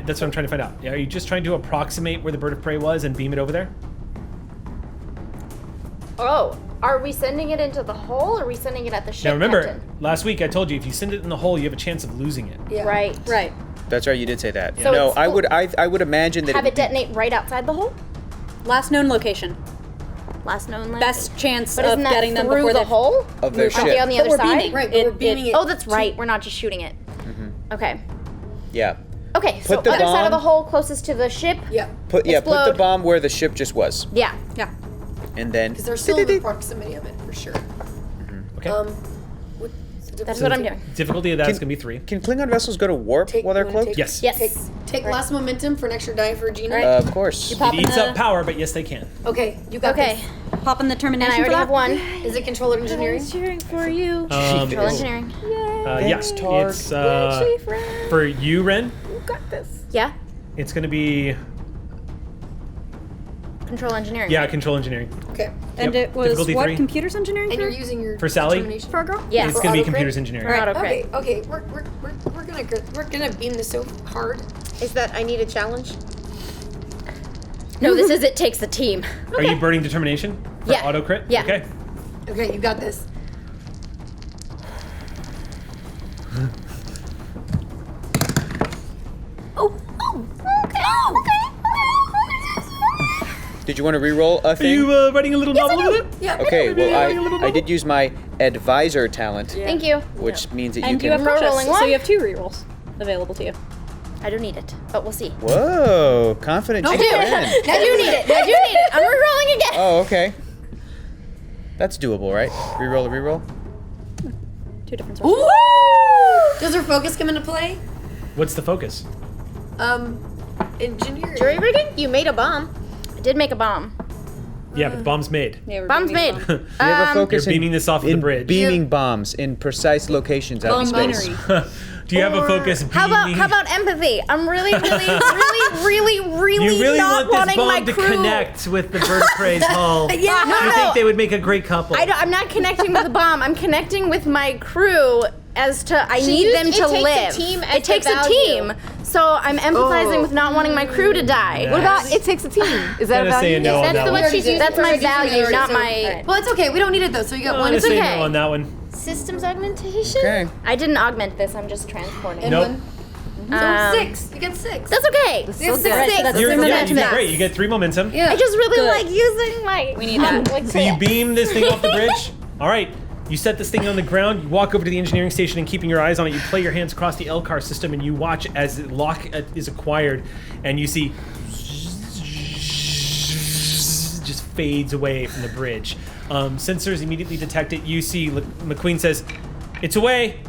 That's what I'm trying to find out. Are you just trying to approximate where the bird of prey was and beam it over there? Oh, are we sending it into the hole or are we sending it at the ship? Now remember, Captain? last week I told you if you send it in the hole, you have a chance of losing it. yeah. Right. Right. That's right, you did say that. So no, it's I full- would I would imagine that Have it it would be- detonate right outside the hole? Last known location. Last known land. Best chance But of isn't that getting them through before the they hole? of their Aren't they ship. on the But other we're side? beaming. Right, but we're beaming it. Oh, that's right. We're not just shooting it. Okay. Yeah. Okay. So Put the other side of the bomb- hole closest to the ship. Yeah. Put the Explode. bomb where the ship just was. Yeah. Yeah. And then Because they're still in the proximity of it, for sure. Okay. What's the That's what I'm doing. Difficulty of that is going to be 3. Can Klingon vessels go to warp while they're you wanna cloaked? Yes. Yes. Take last momentum for an extra die for Gina. Of course. Pop It in eats the, up power, but yes, they can. Okay, you got Okay. Pop in the And termination. I already for have that? one. Is it controller engineering? cheering for you. Um, Control engineering. yes, Targ. it's for you, Ren. You got this. Yeah. It's going to be Control engineering. yeah, control engineering. Okay. And Yep. it was Difficulty what? 3. Computers engineering? And you're using your For Sally? determination. for a girl? Yes. It's going to be autocrit? computers engineering. For autocrit. Okay, we're gonna beam this so hard. Is that I need a challenge? No, this is it takes a team. Are you burning determination for Yeah. auto crit? Yeah. Okay. Okay, you got this. Did you want to re-roll a Are thing? you writing a little novel with it? Yeah. Okay, Maybe well, writing a little I did use my advisor talent, Thank you. which means that you And you can. have cautious, rolling so one. you have 2 rerolls available to you. I don't need it, but we'll see. Whoa, confident. I chief do. friend. I do need it. I do need it. I'm re-rolling again. Oh, okay. That's doable, right? Reroll a reroll. 2 different sources. Ooh! Does her focus come into play? What's the focus? Engineering. Jury rigging? You made a bomb. I did make a bomb. Yeah, but the bomb's made. Yeah, we're Bomb's beaming made. bomb. You have a focus You're in- beaming this off of the in bridge. Beaming bombs in precise locations out in space. Bombery. Do you have a focus How beaming? about empathy? I'm really, You really not want this wanting my bomb to crew. connect with the vertebrae's hull. Yeah, no, You no. think they would make a great couple? I'm not connecting with the bomb. I'm connecting with my crew as to I need used them it to takes a live. team as It takes the a value. team. So I'm empathizing with not wanting my crew to die. What about It takes a team. Is that a Gonna say a value? no on That's that the one. one she's using. That's for my reducing value, errors, not so- my. Well, it's okay. We don't need it though, so you got I'm one. gonna It's say okay. no on that one. Systems augmentation? Okay. I didn't augment this. I'm just transporting. And Nope. one. Um, So 6. You get 6. That's okay. You get Six, 6. Right, so that's You're, three yeah, momentum. you get great. You get 3 momentum. Yeah. I just really Good. like using my. We need that. So you beam this thing off the bridge. All right. You set this thing on the ground. You walk over to the engineering station and keeping your eyes on it. You play your hands across the LCAR system and you watch as the lock is acquired, and you see just fades away from the bridge. Sensors immediately detect it. You see McQueen says, "It's away."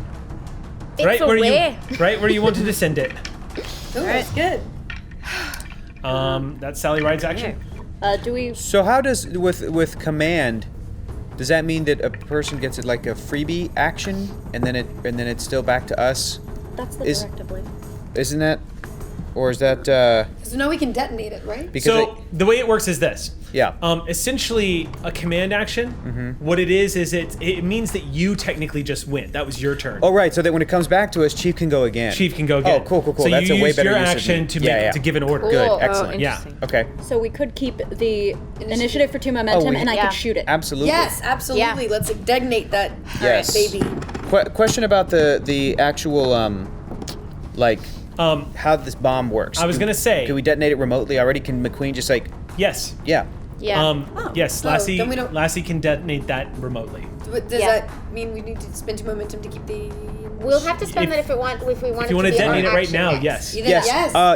It's away. Right where you wanted to send it. Ooh, that's good. That's Sally Ride's action. Do we? So how does with command? Does that mean that a person gets it like a freebie action, and then it's still back to us? That's the Is- directive lead. Isn't that, or is that So now we can detonate it, right? because So the way it works is this. yeah? Essentially, a command action. What it is it means that you technically just win. That was your turn. Oh right, so that when it comes back to us, Chief can go again. Chief can go again. Oh, cool. So That's you a way used better your use action of to me. make to give an order. Good, Cool. excellent. Yeah. Okay, So we could keep the initiative for 2 momentum, we- and I Yeah. could shoot it. absolutely. Yes, absolutely. Yeah. Let's detonate that Yes. baby. Question about the actual like how this bomb works. I was gonna say- Can we detonate it remotely already? Can McQueen just like Yes. yeah? Yeah. Yes. Oh, Lassie. then we don't- Lassie can detonate that remotely. Does Yeah. that mean we need to spend 2 momentum to keep the? We'll have to spend If- that if we want If you want to to be our detonate it right action now, next. yes. You did- Yes.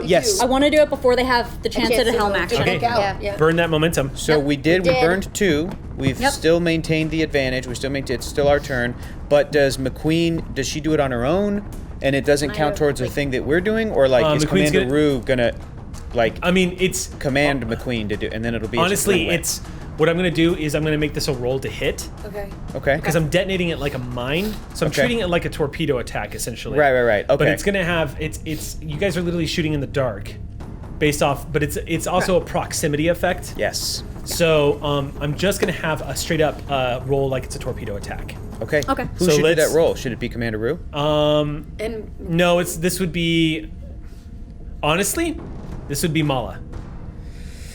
you Yes. do. I want to do it before they have the chance at a helm to action. Okay. look out. Yeah. Yeah. Burn that momentum. So we did. we We did. burned 2. We've Yep. still maintained the advantage. We still maintain. It's still our turn. But does McQueen? Does she do it on her own? And it doesn't count towards the thing that we're doing, or like is McQueen's Commander gonna- Rue gonna like I mean, it's command McQueen to do, and then it'll be a honestly, win-win. it's what I'm gonna do is I'm gonna make this a roll to hit Okay. okay. because I'm detonating it like a mine. So I'm Okay. treating it like a torpedo attack essentially. Right. But Okay. it's gonna have it's you guys are literally shooting in the dark, based off. But it's also a proximity effect. Yes. So I'm just gonna have a straight up roll like it's a torpedo attack. Okay. Okay. Who So should do let's- that roll? Should it be Commander Rue? And No, this would be honestly, this would be Mala.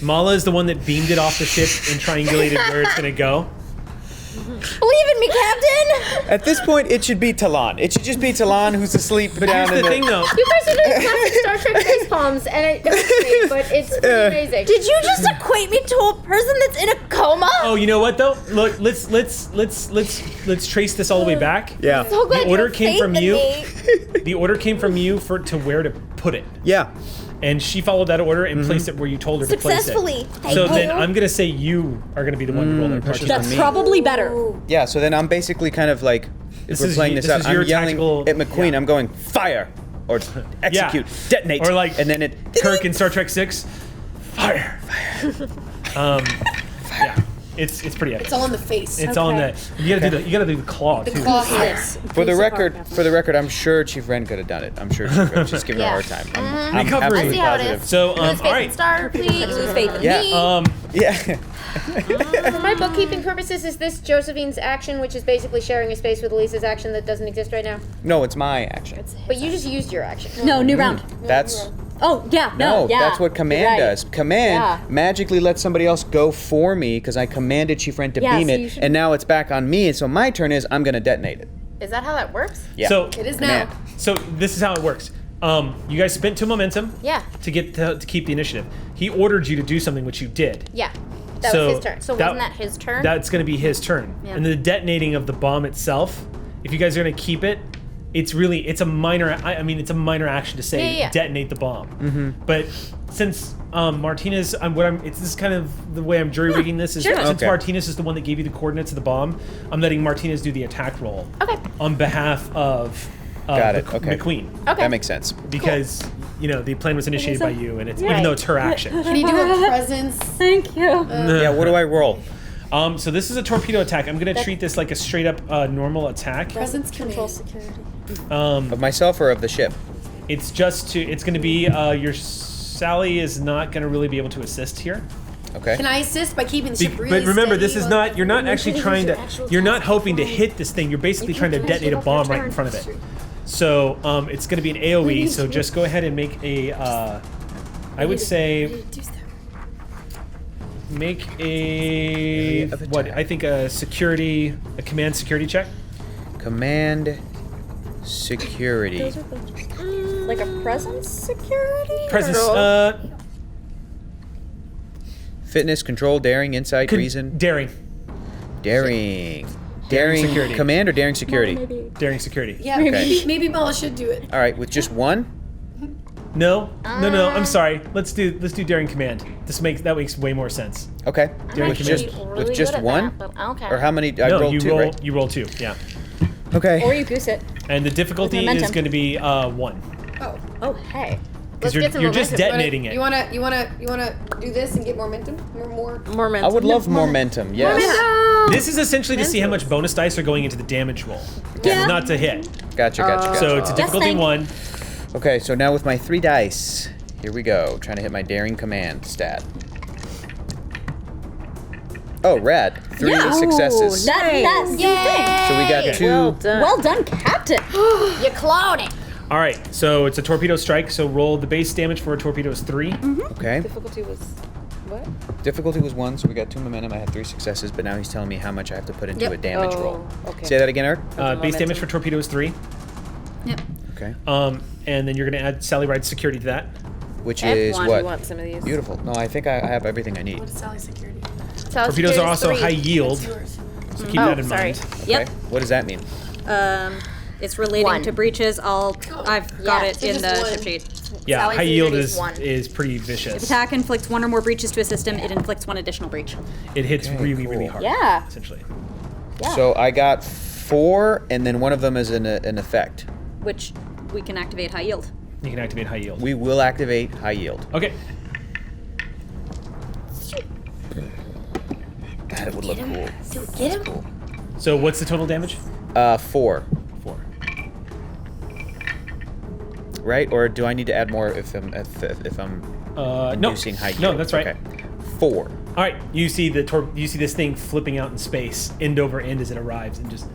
Mala is the one that beamed it off the ship and triangulated where it's gonna go. Believe in me, Captain. At this point, it should be Talon. It should just be Talon who's asleep down Here's in the thing though. You guys are doing classic Star Trek face palms, and it hurts me, but it's pretty amazing. Did you just equate me to a person that's in a coma? Oh, you know what though? Look, let's trace this all the way back. Yeah. So glad The order you have came faith from in you. me. The order came from you to where to put it, Yeah. and she followed that order and placed it where you told her to place it. Successfully. So Thank then you. I'm gonna say you are gonna be the one to roll that pushing part. on That's me. probably better. Yeah. So then I'm basically kind of like, if This we're is playing y- this this out, is I'm your yelling tactical- at McQueen. yeah. I'm going fire or execute, detonate, Or like and then it. Kirk in Star Trek 6. Fire. Yeah. It's pretty epic. it's all in the face. It's all in that. You gotta do the claw the too. claw hits. For the record, I'm sure Chief Ren could have done it. I'm sure she's just giving her a hard time. I'm Recovery. absolutely I see how it positive. is. So Lose all faith in right. Star, please. Lose faith in Yeah. me. Yeah. For my bookkeeping purposes, is this Josephine's action, which is basically sharing a space with Elisa's action that doesn't exist right now? No, it's my action. But you just used your action. No, new round. That's Oh, yeah. No, yeah. that's what command You're right. does. Command Yeah. magically lets somebody else go for me because I commanded Chief Ren to Yeah, beam so it, you should- and now it's back on me. And so my turn is I'm gonna detonate it. Is that how that works? Yeah. So It is Command. now. So this is how it works. You guys spent 2 momentum. Yeah. To keep the initiative. He ordered you to do something which you did. Yeah. That So was his turn. So wasn't that his turn? That's going to be his turn. Yeah. And the detonating of the bomb itself, if you guys are going to keep it, it's a minor. I mean, it's a minor action to say Yeah. detonate the bomb. Mm-hmm. But since Martinez, this is kind of the way I'm jury rigging this. Is Sure. since Okay. Martinez is the one that gave you the coordinates of the bomb, I'm letting Martinez do the attack roll. Okay. On behalf of Got it, okay. McQueen, Okay. That makes sense. because the plan was initiated by you, and it's even Right. though it's her action. Can you do a presence? Thank you. Yeah. What do I roll? So this is a torpedo attack. I'm gonna treat this like a straight up normal attack. Presence Control command. security. Of myself or of the ship? It's gonna be your Sally is not gonna really be able to assist here. Okay. Can I assist by keeping the ship really But remember, steady this is while- not. You're not actually trying to. You're not hoping to hit this thing. You're basically trying to detonate a bomb right in front of it. So it's going to be an AOE. So just go ahead and make a. I would say make a what I think a command security check. Command security. Like a presence security? Presence. Fitness, control, daring, insight, reason. Daring. Daring. Daring Daring security. command or daring security? Daring security. Yeah, Okay. maybe Mala should do it. All right, with just one? No. I'm sorry. Let's do daring command. That makes way more sense. Okay. Daring I'm command. actually With really just good at one? that, but okay. Or how many? I No, rolled you 2, roll. right? You roll 2. Yeah. Okay. Or you goose it. And the difficulty With is momentum. going to be 1 Oh. Oh, hey. because Let's get some you're just momentum. detonating it. You wanna do this and get momentum? More. Momentum. I would love momentum, yes. This is essentially to see how much bonus dice are going into the damage roll, Yeah. not to hit. Gotcha, gotcha. So it's a difficulty thank- 1. Okay, so now with my 3 dice, here we go. Trying to hit my daring command stat. Oh, rad. 3 successes. That's the thing. So we got 2. Well done. Well done, Captain. You cloned it. All right, so it's a torpedo strike. So roll the base damage for a torpedo is 3. Okay. Difficulty was what? Difficulty was 1, so we got 2 momentum. I had 3 successes, but now he's telling me how much I have to put into Yep. a damage roll. Okay. Say that again, Eric. Base momentum. damage for torpedo is 3. Yep. Okay. And then you're going to add Sally Ride's security to that. Which Add is one. what? You want some of these? Beautiful. No, I think I have everything I need. What is Sally's security? Torpedoes are also high yield, That's yours. so keep that in sorry. mind. Yep. Okay. What does that mean? It's relating 1. to breaches. I've got Yeah, it so in just the 1. ship sheet. Yeah, Sally's high yield security is 1. is pretty vicious. Attack inflicts 1 or more breaches to a system. It inflicts 1 additional breach. It hits Okay, really, cool. really hard. Yeah. Essentially. So I got 4, and then one of them is an effect. Which we can activate high yield. You can activate high yield. We will activate high yield. Okay. God, it would look cool. Get him. So what's the total damage? 4. 4. Right? Or do I need to add more if I'm No. inducing high yield? No, that's right. Okay. 4. All right, you see you see this thing flipping out in space, end over end as it arrives, and just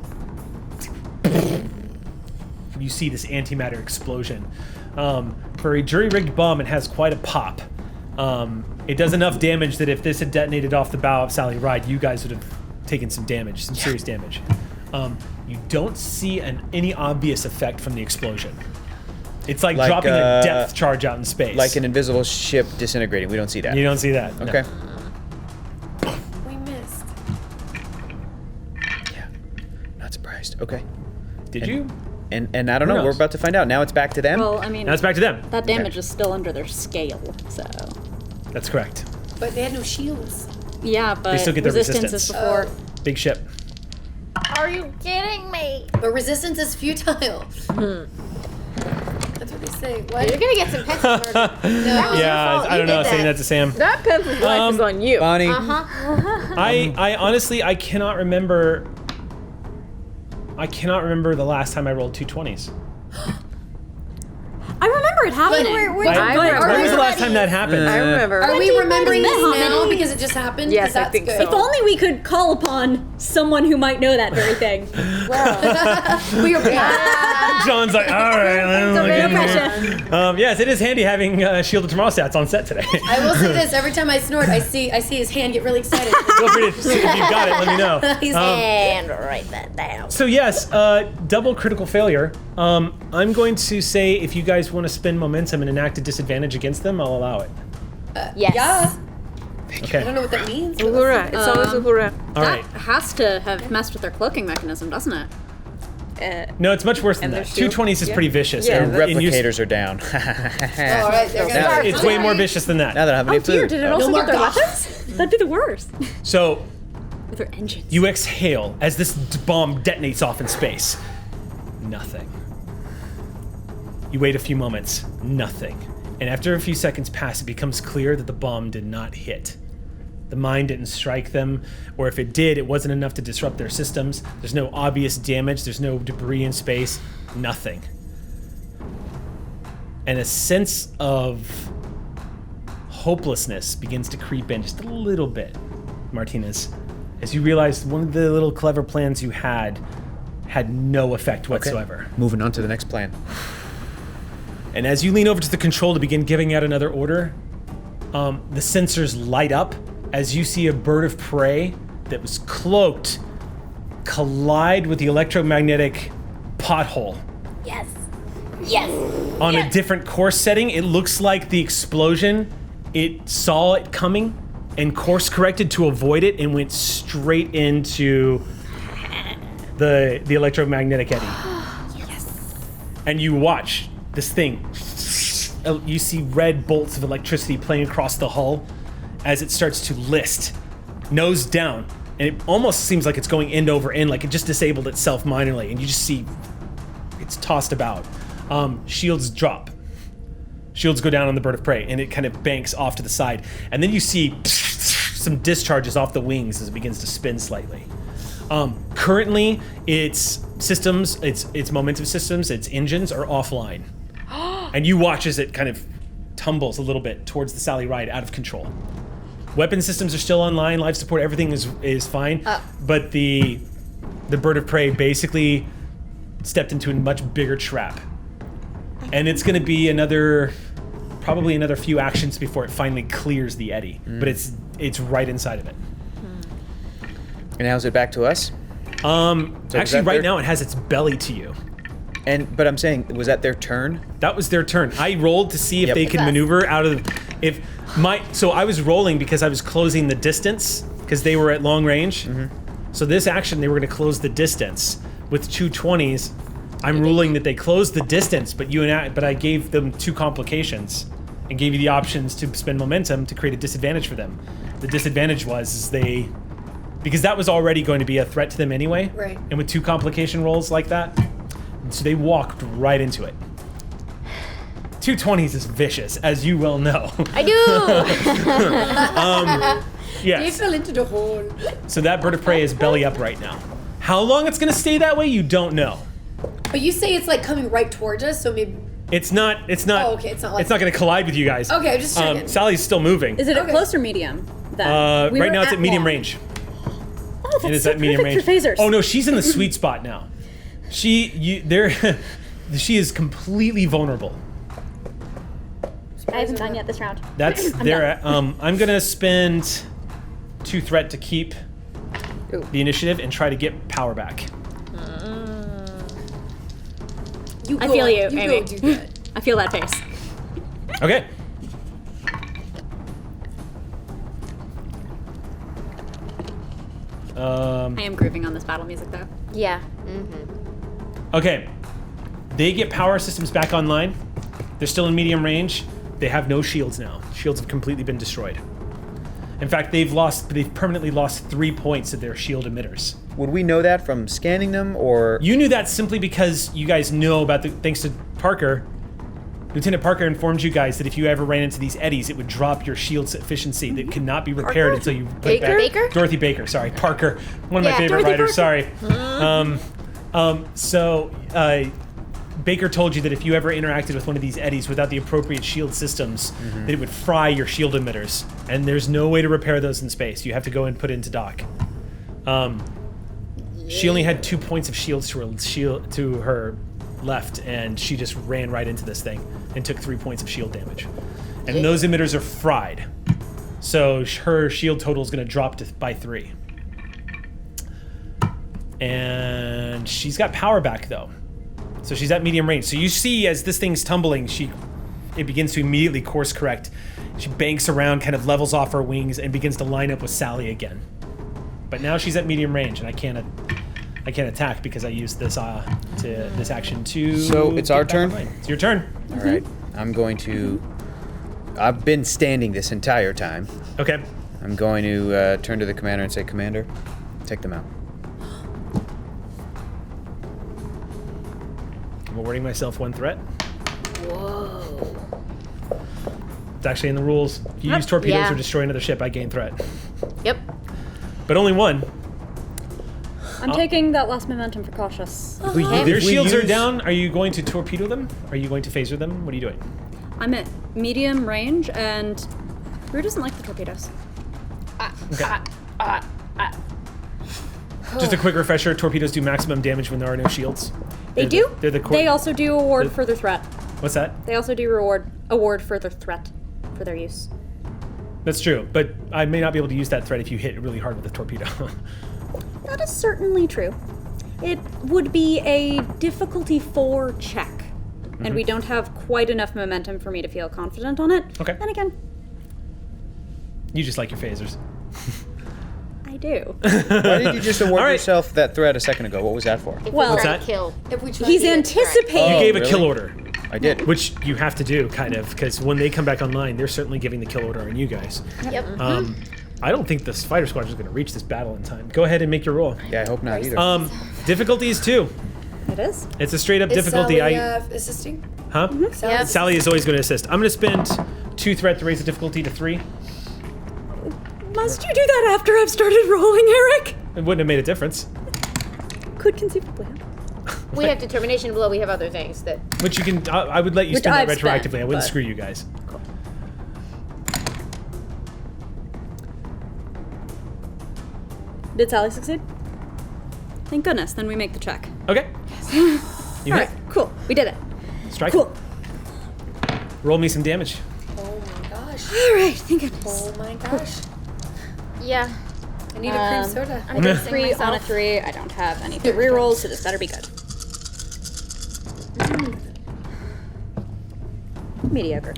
you see this antimatter explosion. For a jury-rigged bomb, it has quite a pop. It does enough damage that if this had detonated off the bow of Sally Ride, you guys would have taken some damage, some serious damage. You don't see any obvious effect from the explosion. It's like dropping a depth charge out in space. Like an invisible ship disintegrating. We don't see that. You don't see that. no. Okay. We missed. Yeah. Not surprised. Okay. Did you? And I don't Who know. We're knows? about to find out. Now it's back to them. Well, I mean, Now it's back to them. that damage is still under their scale, so. That's correct. But they had no shields. Yeah, but still get the resistance resistance. is before. Big ship. Are you kidding me? But resistance is futile. That's what they say. What? You're gonna get some pencil murder. No. Yeah, fault. I don't You know. did Saying that. that to Sam. That pencil's life is on you. Bonnie. I honestly I cannot remember. I cannot remember the last time I rolled 220s. I remember it happening. But- Wait, I remember. When was the last time that happened? I remember. Are we remembering this now How many because it just happened? Yes, 'Cause that's I think good. so. If only we could call upon someone who might know that very thing. We are John's like, all right. Then No look in pressure. here." Yes, it is handy having Shield of Tomorrow stats on set today. I will say this: every time I snort, I see his hand get really excited. Feel free to, if you've got it, let me know. He's And write that down. So yes, double critical failure. I'm going to say if you guys want to spend momentum and enact a disadvantage against them, I'll allow it. Yes. yeah. I don't Okay. know what that means. but Uhura. It's always Uhura. All That right. has to have messed with their cloaking mechanism, doesn't it? No, it's much worse than And that. their shield? 220s is Yeah. pretty vicious. Yeah, and- The and you- replicators are down. Oh, all right, they're gonna Now start it's way flying. more vicious than that. Now that I don't have any Oh dear, food. did it Oh. also No get their more weapons? That'd be the worst. So With their engines. you exhale as this bomb detonates off in space. Nothing. You wait a few moments. Nothing. And after a few seconds pass, it becomes clear that the bomb did not hit. The mine didn't strike them, or if it did, it wasn't enough to disrupt their systems. There's no obvious damage, there's no debris in space, nothing. And a sense of hopelessness begins to creep in just a little bit, Martinez, as you realize one of the little clever plans you had no effect whatsoever. Moving on to the next plan. And as you lean over to the control to begin giving out another order, the sensors light up as you see a bird of prey that was cloaked collide with the electromagnetic pothole. Yes. Yes. On a different course setting, it looks like the explosion, it saw it coming and course corrected to avoid it and went straight into the electromagnetic eddy. Yes. And you watch this thing. You see red bolts of electricity playing across the hull as it starts to list, nose down, and it almost seems like it's going end over end, like it just disabled itself minorly, and you just see it's tossed about. Shields drop. Shields go down on the bird of prey, and it kind of banks off to the side, and then you see some discharges off the wings as it begins to spin slightly. Currently, its systems, its momentum systems, its engines are offline. And you watch as it kind of tumbles a little bit towards the Sally Ride, out of control. Weapon systems are still online, life support, everything is fine. But the bird of prey basically stepped into a much bigger trap. And it's gonna be probably another few actions before it finally clears the eddy. But it's right inside of it. And now is it back to us? Actually, that right their- now it has its belly to you. But I'm saying, was that their turn? That was their turn. I rolled to see if Yep. they could maneuver out of so I was rolling because I was closing the distance because they were at long range. So this action, they were going to close the distance with 220s. I'm ruling that they closed the distance, but I gave them 2 complications and gave you the options to spend momentum to create a disadvantage for them. The disadvantage was because that was already going to be a threat to them anyway. Right. And with 2 complication rolls like that, so they walked right into it. 220s is vicious, as you well know. I do. They Yes. fell into the hole. So that bird of prey is belly up right now. How long it's gonna stay that way, you don't know. But you say it's like coming right towards us, so maybe. It's not. Oh, okay, it's not like- It's not gonna collide with you guys. Okay, just checking. Sally's still moving. Is it at Okay. close or medium? Then? We Right were now it's at medium long. range. Oh, that's It is so at medium range. perfect for phasers. Oh no, she's in the sweet spot now. She is completely vulnerable. I haven't done yet this round. That's there. I'm gonna spend 2 threat to keep the initiative and try to get power back. I feel you, You Amy. go do that. I feel that face. Okay. I am grooving on this battle music though. Yeah. Okay. They get power systems back online. They're still in medium range. They have no shields now. Shields have completely been destroyed. In fact, they've permanently lost 3 points of their shield emitters. Would we know that from scanning them, or You knew that simply because you guys know about thanks to Parker. Lieutenant Parker informed you guys that if you ever ran into these eddies, it would drop your shield's efficiency that could not be repaired until you put Baker? back. Baker? Dorothy Baker, sorry. Parker. One of my Yeah, favorite Dorothy writers, Parker. sorry. So Baker told you that if you ever interacted with one of these eddies without the appropriate shield systems, that it would fry your shield emitters, and there's no way to repair those in space. You have to go and put into dock. She only had 2 points of shields to her left, and she just ran right into this thing and took 3 points of shield damage. And those emitters are fried, so her shield total is going to drop by 3. And she's got power back though. So she's at medium range. So you see as this thing's tumbling, it begins to immediately course correct. She banks around, kind of levels off her wings, and begins to line up with Sally again. But now she's at medium range, and I can't attack because I used this this action to. So it's our turn? It's your turn. All right. I'm going to. I've been standing this entire time. Okay. I'm going to turn to the commander and say, Commander, take them out. I'm awarding myself 1 threat. Whoa. It's actually in the rules. If you use torpedoes or destroy another ship, I gain threat. Yep. But only 1. I'm taking that last momentum for cautious. Their shields are down. Are you going to torpedo them? Are you going to phaser them? What are you doing? I'm at medium range, and Rue doesn't like the torpedoes. Just a quick refresher, torpedoes do maximum damage when there are no shields. They do? They also do award further threat. What's that? They also do award further threat for their use. That's true, but I may not be able to use that threat if you hit really hard with a torpedo. That is certainly true. It would be a difficulty 4 check, and we don't have quite enough momentum for me to feel confident on it. Okay. Then again, You just like your phasers. I do. Why did you just award All right. yourself that threat a second ago? What was that for? Well, What's that? Kill. If we try he's to get anticipating. You gave a really? kill order, I did. which you have to do, kind of, because when they come back online, they're certainly giving the kill order on you guys. Yep. I don't think this fighter squadron is going to reach this battle in time. Go ahead and make your roll. Yeah, I hope not either. Difficulty is 2. It is. It's a straight up Is difficulty. Sally, assisting? Huh? Yep. Sally is always going to assist. I'm going to spend 2 threat to raise the difficulty to 3. Must you do that after I've started rolling, Eric? It wouldn't have made a difference. Could conceivably. We have determination below. We have other things that. Which you can. I would let you Which spend that I've spent, retroactively. I wouldn't but- screw you guys. Did Sally succeed? Thank goodness. Then we make the check. Okay. You All hit. right. Cool. We did it. Strike. Cool. Roll me some damage. Oh my gosh. All right. Thank goodness. Oh my gosh. Yeah. I need a cream soda. I'm bracing 3 on a myself. 3. I don't have any rerolls, so this better be good. Mediocre.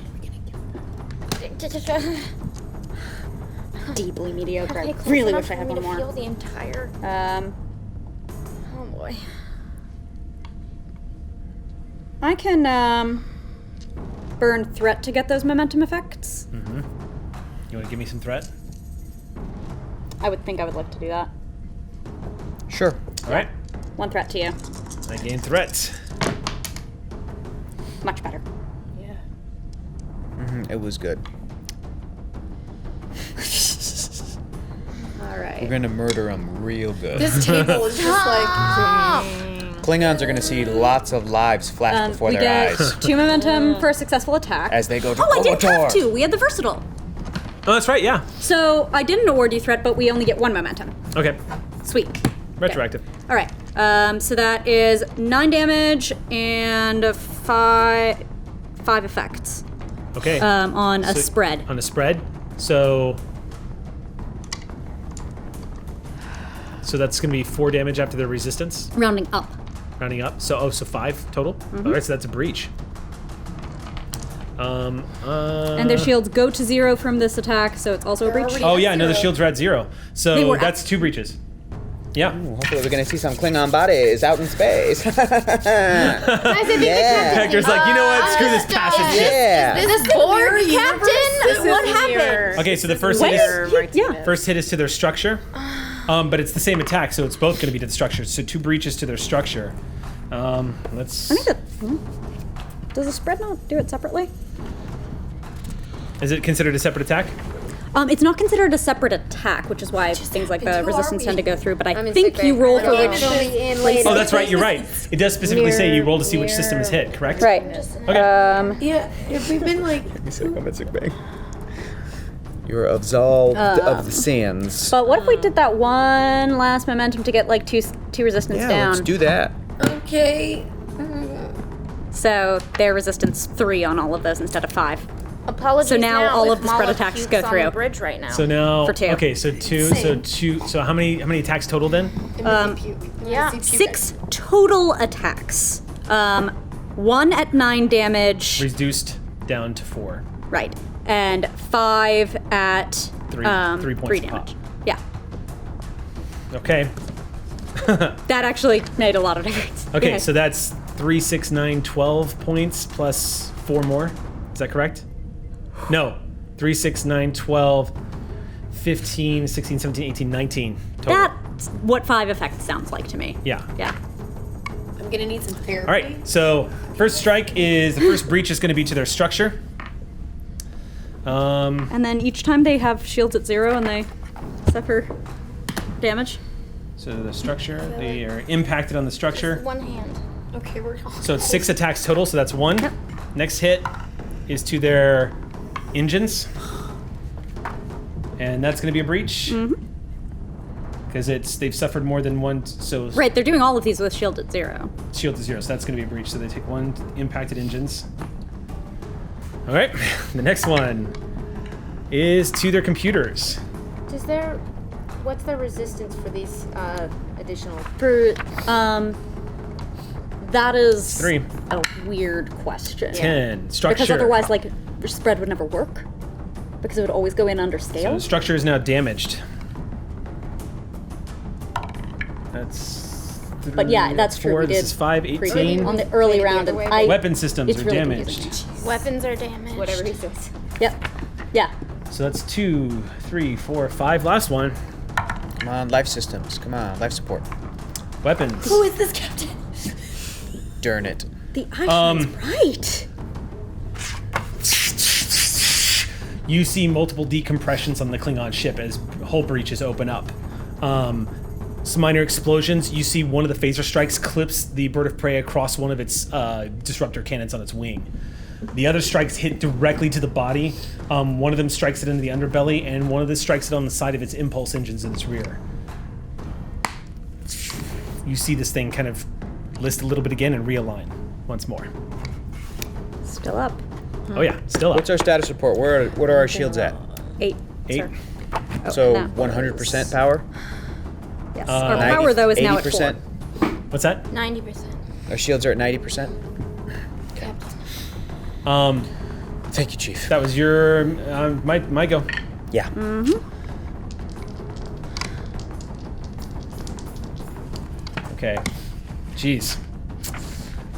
Deeply mediocre. I really wish I had one more. Feel the entire. Oh boy. I can burn threat to get those momentum effects. You want to give me some threat? I would think I would like to do that. Sure. All right. 1 threat to you. I gain threat. Much better. It was good. All right. We're gonna murder them real good. This table is just like. Klingons are gonna see lots of lives flash before we their get eyes 2 momentum for a successful attack. as they go to I did have Kovator. 2. We had the versatile. Oh, that's right. Yeah. So I didn't award you threat, but we only get 1 momentum. Okay. Sweet. Retroactive. All right. So that is 9 damage and 5 effects Okay. on a So- spread. On a spread. So that's going to be 4 damage after their resistance, Rounding up. rounding up. So 5 total. All right. So that's a breach. And their shields go to 0 from this attack, so it's also a breach. already- Oh yeah, no, the shields are at 0. They So were that's 2 breaches. Yeah. Hopefully we're gonna see some Klingon bodies out in space. Guys, I think Yeah. Hector's like, you know what? Screw this passive shit. Yeah. This is board, Captain. What happened? Okay, so the first hit is, Yeah. first hit is to their structure, but it's the same attack, so it's both going to be to the structure. So 2 breaches to their structure. Let's. I think that. Does the spread not do it separately? Is it considered a separate attack? It's not considered a separate attack, which is why things like the who resistance are tend to we? go through, but I I'm in think sick you bay. roll I for don't which... know. Oh, that's right. You're right. It does specifically say you roll to see which system is hit, correct? Right. Okay. Yeah, if we've been like, I'm at sick bay. You're absolved of the sands. But what if we did that one last momentum to get like two resistance Yeah, down? let's do that. okay. So they're resistance 3 on all of those instead of 5. Apologies. So now all if of the spread Mala attacks pukes go on through. the bridge right now. So now, For 2. okay, so 2, so 2, so how many attacks total then? Yeah. 6 total attacks. 1 at 9 damage. Reduced down to 4. Right. And 5 at 3 3 points damage. pop. Yeah. Okay. That actually made a lot of difference. Okay, Yeah. so that's 3, 6, 9, 12 points plus 4 more. Is that correct? No. 3, 6, 9, 12, 15, 16, 17, 18, 19 total. That's what 5 effects sounds like to me. Yeah. Yeah. I'm gonna need some therapy. All right, so first strike is, the first breach is going to be to their structure. And then each time they have shields at 0 and they suffer damage. So the structure, they are impacted on the structure. One hand. Okay, we're. So it's 6 attacks total, so that's 1. Next hit is to their engines. And that's going to be a breach. Because they've suffered more than one, so Right, they're doing all of these with shield at 0. shield to 0, so that's going to be a breach. So they take 1 impacted engines. All right, the next one is to their computers. What's their resistance for these additional? For that is 3, a weird question. 10, structure. Because otherwise, like, spread would never work. Because it would always go in under So scale. the structure is now damaged. That's. But yeah, that's true. 4, We this did is 5, preview 18. on the early round, and I Weapon systems it's are really damaged. confusing. Weapons are damaged. Whatever he says. Yep. Yeah. So that's 2, 3, 4, 5. Last one. Come on, life systems. Come on, life support. Weapons. Who is this captain? Darn it. The Irishman's right. You see multiple decompressions on the Klingon ship as hull breaches open up. Some minor explosions. You see one of the phaser strikes clips the bird of prey across one of its disruptor cannons on its wing. The other strikes hit directly to the body. One of them strikes it into the underbelly, and one of them strikes it on the side of its impulse engines in its rear. You see this thing kind of list a little bit again and realign once more. Still up. Oh yeah, still up. What's our status report? What are our shields at? 8. 8. Sir. So no. 100% power? Yes. Our power, though, is now at 4. 80%? What's that? 90%. Our shields are at 90%? Thank you, Chief. That was your my go. Yeah. Okay. Jeez.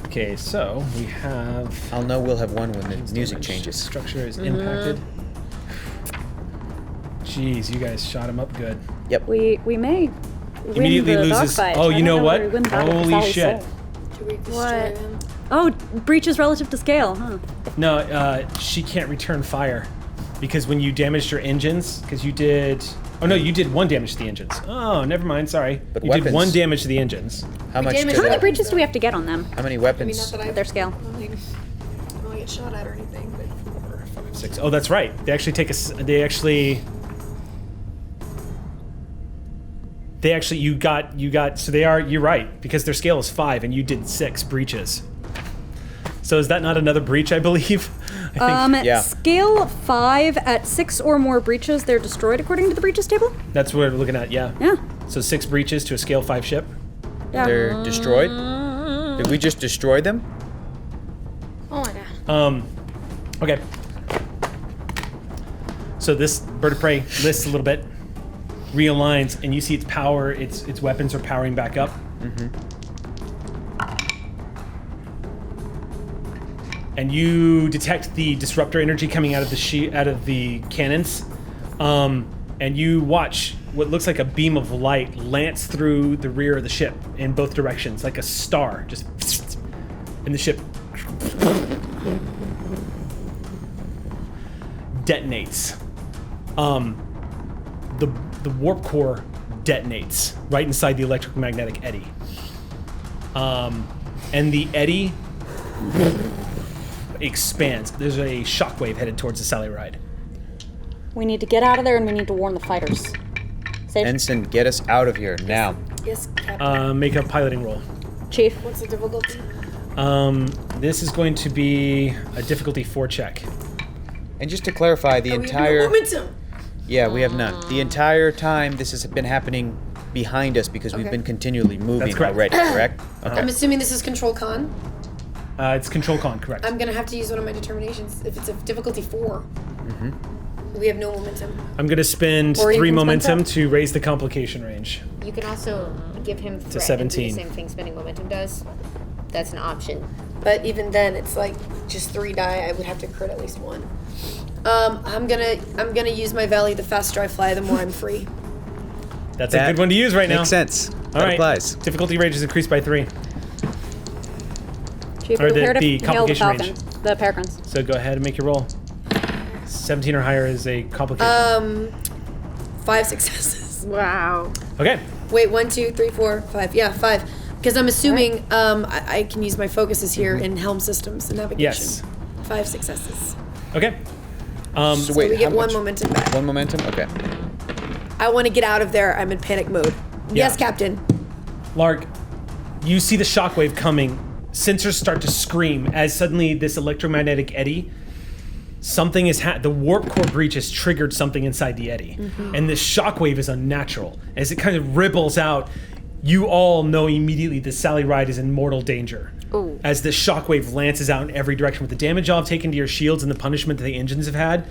Okay, so we have I'll know we'll have one when the music changes. Structure is impacted. Jeez, you guys shot him up good. Yep. We may win Immediately the loses. dogfight. Oh, I you don't know what? whether we win the battle with Holy Sally's shit! soul. Do we destroy What? them? Oh, breach is relative to scale, huh? No, she can't return fire because when you damaged her engines, because you did. Oh no, you did 1 damage to the engines. Oh, never mind. Sorry. But you did weapons- 1 damage to the engines. How much damaged to How many the, breaches do we have to get on them How many I mean, weapons? not that I at their scale? don't get shot at or anything, but 4, 5, 6. Oh, that's right. They actually take a. They actually. You got. So they are. You're right because their scale is 5 and you did 6 breaches. So is that not another breach? I believe. I think Yeah. Scale 5 at 6 or more breaches, they're destroyed according to the breaches table. that's what we're looking at. Yeah. Yeah. So 6 breaches to a scale 5 ship. Yeah. They're destroyed? Did we just destroy them? Oh my god. Okay. So this bird of prey lists a little bit, realigns, and you see its power. Its weapons are powering back up. And you detect the disruptor energy coming out of the cannons, and you watch what looks like a beam of light lance through the rear of the ship in both directions, like a star, just, and the ship detonates. the warp core detonates right inside the electromagnetic eddy. And the eddy expands. There's a shockwave headed towards the Sally Ride. We need to get out of there and we need to warn the fighters. Sage? Ensign, get us out of here now. Yes, Captain. Make a piloting roll. Chief? What's the difficulty? This is going to be a difficulty 4 check. And just to clarify, the We have no entire... momentum. Yeah, we have none. The entire time this has been happening behind us because we've Okay. been continually moving That's correct. already, correct? Okay. I'm assuming this is Control Con. It's Control Con, correct. I'm gonna have to use one of my determinations if it's a difficulty 4. We have no momentum. I'm going to spend Or you 3 can spend momentum that. to raise the complication range. You can also give him threat and do 17. the same thing spending momentum does. That's an option. But even then, it's like just 3 die. I would have to crit at least 1. I'm gonna use my Valley. The faster I fly, the more I'm free. That's That a good one to use right now. Makes sense. All That right. applies. Difficulty range is increased by 3. Chief, Or the- prepare to the hail the complication Falcon. The Peregrines. So go ahead and make your roll. 17 or higher is a complication. 5 successes. Wow. Okay. Wait, 1, 2, 3, 4, 5. Yeah, 5. Because I'm assuming I can use my focuses here in helm systems and navigation. Yes. 5 successes. Okay. So wait, we get how 1 much? momentum back. 1 momentum? Okay. I want to get out of there. I'm in panic mode. Yeah. Yes, Captain. Lark, you see the shockwave coming. Sensors start to scream as suddenly this electromagnetic eddy, something is the warp core breach has triggered something inside the eddy. And this shockwave is unnatural. As it kind of ripples out, you all know immediately that Sally Ride is in mortal danger. Ooh. As the shockwave lances out in every direction with the damage y'all have taken to your shields and the punishment that the engines have had,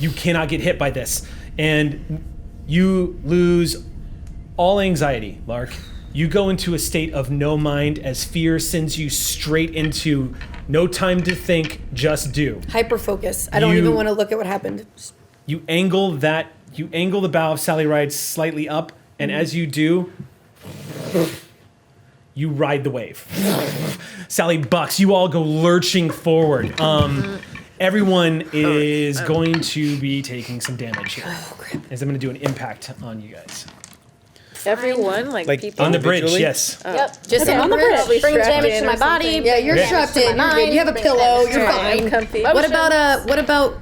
you cannot get hit by this. And you lose all anxiety, Lark. You go into a state of no mind as fear sends you straight into no time to think, just do. Hyper focus. I don't You- even want to look at what happened. You angle the bow of Sally Ride slightly up, and as you do, you ride the wave. Sally bucks. You all go lurching forward. Everyone is going to be taking some damage here. As I'm going to do an impact on you guys. Everyone, like people. On the bridge, Individually? yes. Yep. Just Okay, on the bridge. Brings strapped damage in to my or body. something. Yeah, you're Yeah. strapped To my in. You're good. mind, You have a brings pillow. damage to You're my fine. I'm comfy. What about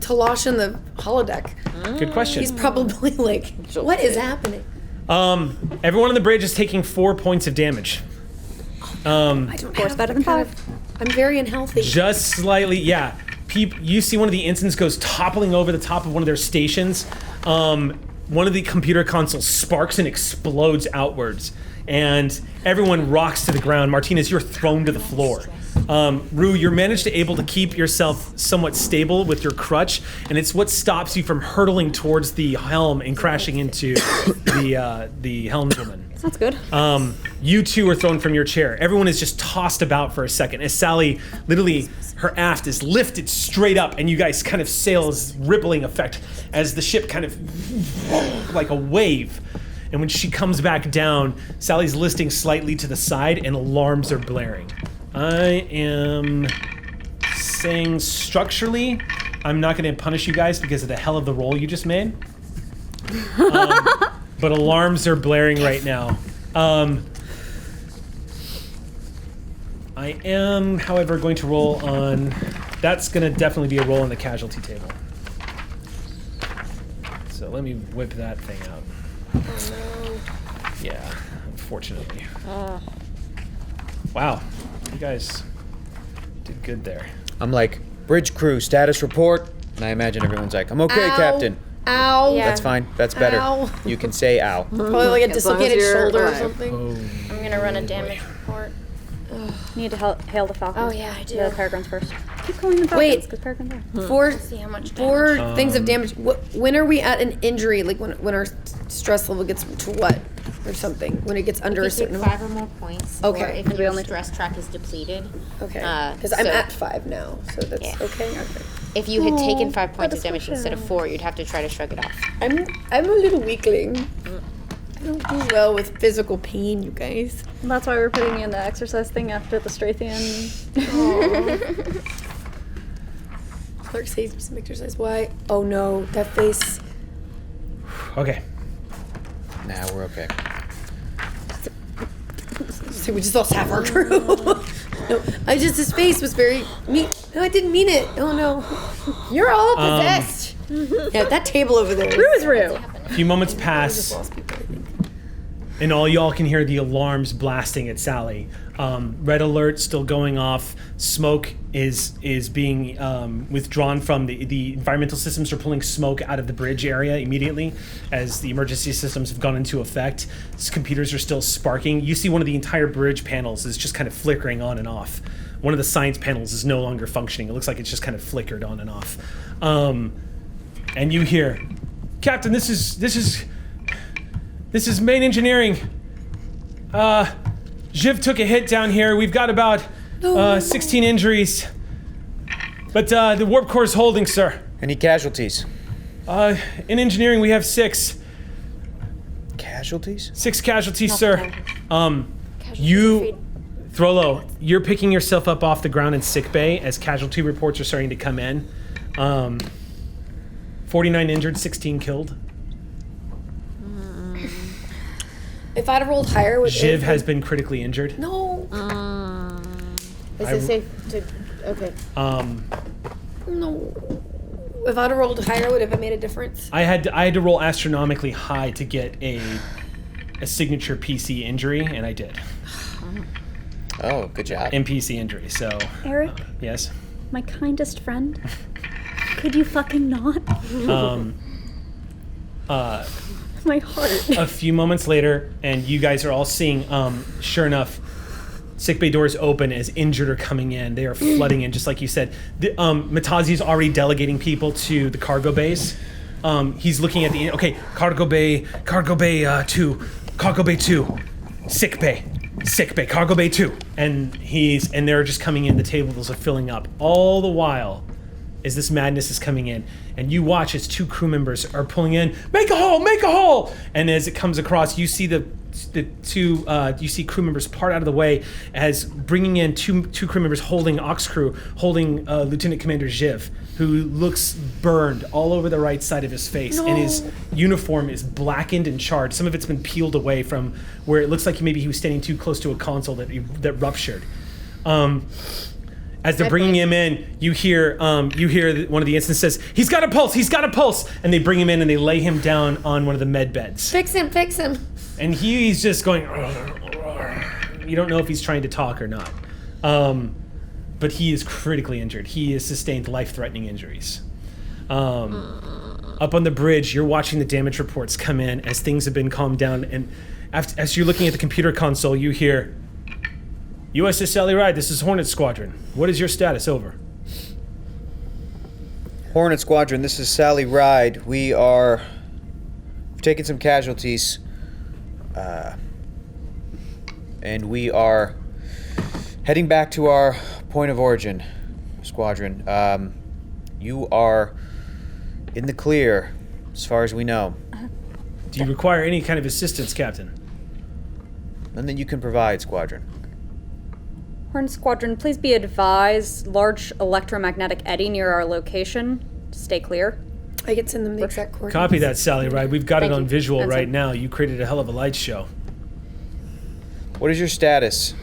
Talash in the holodeck? Good question. He's probably like, what is happening? Everyone on the bridge is taking 4 points of damage. I don't Four's have better the than kind 5. I'm very unhealthy. Just slightly, yeah. You see one of the ensigns goes toppling over the top of one of their stations. One of the computer consoles sparks and explodes outwards, and everyone rocks to the ground. Martinez, you're thrown to the floor. Rue, you're managed to able to keep yourself somewhat stable with your crutch, and it's what stops you from hurtling towards the helm and crashing into the helmswoman. That's good. You two are thrown from your chair. Everyone is just tossed about for a second as Sally, literally, her aft is lifted straight up, and you guys kind of sail as rippling effect as the ship kind of like a wave. And when she comes back down, Sally's listing slightly to the side, and alarms are blaring. I am saying structurally, I'm not going to punish you guys because of the hell of the roll you just made. But alarms are blaring right now. I am, however, going to roll on... That's going to definitely be a roll on the casualty table. So let me whip that thing out. Oh, no. Yeah, unfortunately. Wow, you guys did good there. I'm like, bridge crew, status report. And I imagine everyone's like, I'm okay, Ow. Captain. Ow. Yeah. That's fine. That's better. Ow. You can say ow. Probably like a As long as dislocated you're shoulder or alive. something. I'm gonna run a damage report. Need to hail the Falcons. Oh, yeah, I do. The Peregrines first. Keep calling them Falcons Wait. because Peregrines are. Four See how much things of damage. When are we at an injury? Like when our stress level gets to what? Or something. When it gets under a You take certain 5 or more points. Okay. Or if And we your only- stress track is depleted. Okay. Uh, Because I'm so- at 5 now, so that's Yeah. okay. If you had taken 5 points that of is damage so instead of sad. 4, you'd have to try to shrug it off. I'm a little weakling. I don't do well with physical pain, you guys. And that's why we're putting you in the exercise thing after the Strathian. Clerk says do some exercise. Why? Oh no, that face. Okay. Nah, we're okay. So we just lost half our crew. No, his face was very mean. No, I didn't mean it. Oh no. You're all possessed. Yeah, that table over there. Rue. A few moments pass, Lost people, I think. and all y'all can hear the alarms blasting at Sally. Red alert still going off. Smoke is being withdrawn from the environmental systems are pulling smoke out of the bridge area immediately as the emergency systems have gone into effect. Computers are still sparking. You see one of the entire bridge panels is just kind of flickering on and off. One of the science panels is no longer functioning. It looks like it's just kind of flickered on and off. And you hear, Captain, this is main engineering. Jiv took a hit down here. We've got about 16 injuries. But the warp core is holding, sir. Any casualties? In engineering, we have 6. Casualties? 6 casualties, sir. Throlo, you're picking yourself up off the ground in sickbay as casualty reports are starting to come in. 49 injured, 16 killed. If I'd have rolled higher, would Jiv has been critically injured. No. Is it safe to? Okay. No. If I'd have rolled higher, would it have made a difference? I had to roll astronomically high to get a signature PC injury, and I did. Oh, good job. NPC injury, so... Eric, Yes? my kindest friend. Could you fucking not? My heart. A few moments later, and you guys are all seeing, sure enough, sickbay doors open as injured are coming in. They are flooding in, just like you said. Matazi's already delegating people to the cargo bays. He's looking at the... Okay, cargo bay 2, sick bay, cargo bay 2. And they're just coming in, the tables are filling up. All the while, as this madness is coming in, and you watch as 2 crew members are pulling in, make a hole! And as it comes across, you see the you see crew members part out of the way as bringing in two crew members holding Ox crew, holding Lieutenant Commander Jiv, who looks burned all over the right side of his face, and his uniform is blackened and charred. Some of it's been peeled away from where it looks like maybe he was standing too close to a console that ruptured. As they're bringing him in, you hear one of the instances says, he's got a pulse, and they bring him in and they lay him down on one of the med beds. Fix him. And he's just going, you don't know if he's trying to talk or not. But he is critically injured. He has sustained life-threatening injuries. Up on the bridge, you're watching the damage reports come in as things have been calmed down, and as you're looking at the computer console, you hear, USS Sally Ride, this is Hornet Squadron. What is your status? Over. Hornet Squadron, this is Sally Ride. We've taken some casualties. And we are heading back to our point of origin, Squadron. You are in the clear, as far as we know. Do you require any kind of assistance, Captain? None that you can provide, Squadron. Horn Squadron, please be advised, large electromagnetic eddy near our location. Stay clear. I could send them the exact coordinates. Copy that, Sally Ride. We've got it on visual That's right it. now. You created a hell of a light show. What is your status,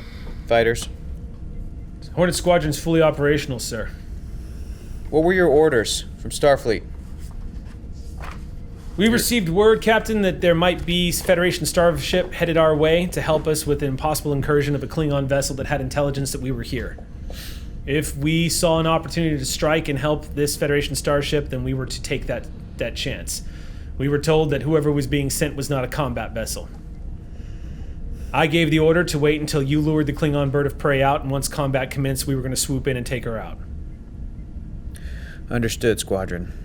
fighters? Hornet Squadron's fully operational, sir. What were your orders from Starfleet? We received word, Captain, that there might be Federation starship headed our way to help us with the impossible incursion of a Klingon vessel that had intelligence that we were here. If we saw an opportunity to strike and help this Federation starship, then we were to take that chance. We were told that whoever was being sent was not a combat vessel. I gave the order to wait until you lured the Klingon bird of prey out, and once combat commenced, we were going to swoop in and take her out. Understood, Squadron.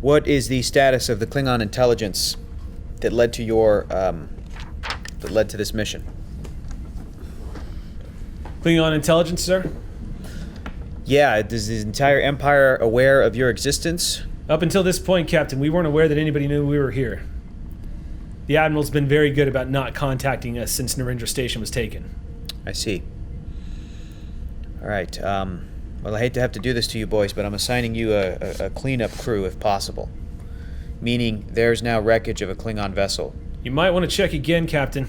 What is the status of the Klingon intelligence that led to this mission? Klingon intelligence, sir? Yeah, is the entire Empire aware of your existence? Up until this point, Captain, we weren't aware that anybody knew we were here. The Admiral's been very good about not contacting us since Narendra Station was taken. I see. All right. Well, I hate to have to do this to you boys, but I'm assigning you a cleanup crew if possible. Meaning there's now wreckage of a Klingon vessel. You might want to check again, Captain.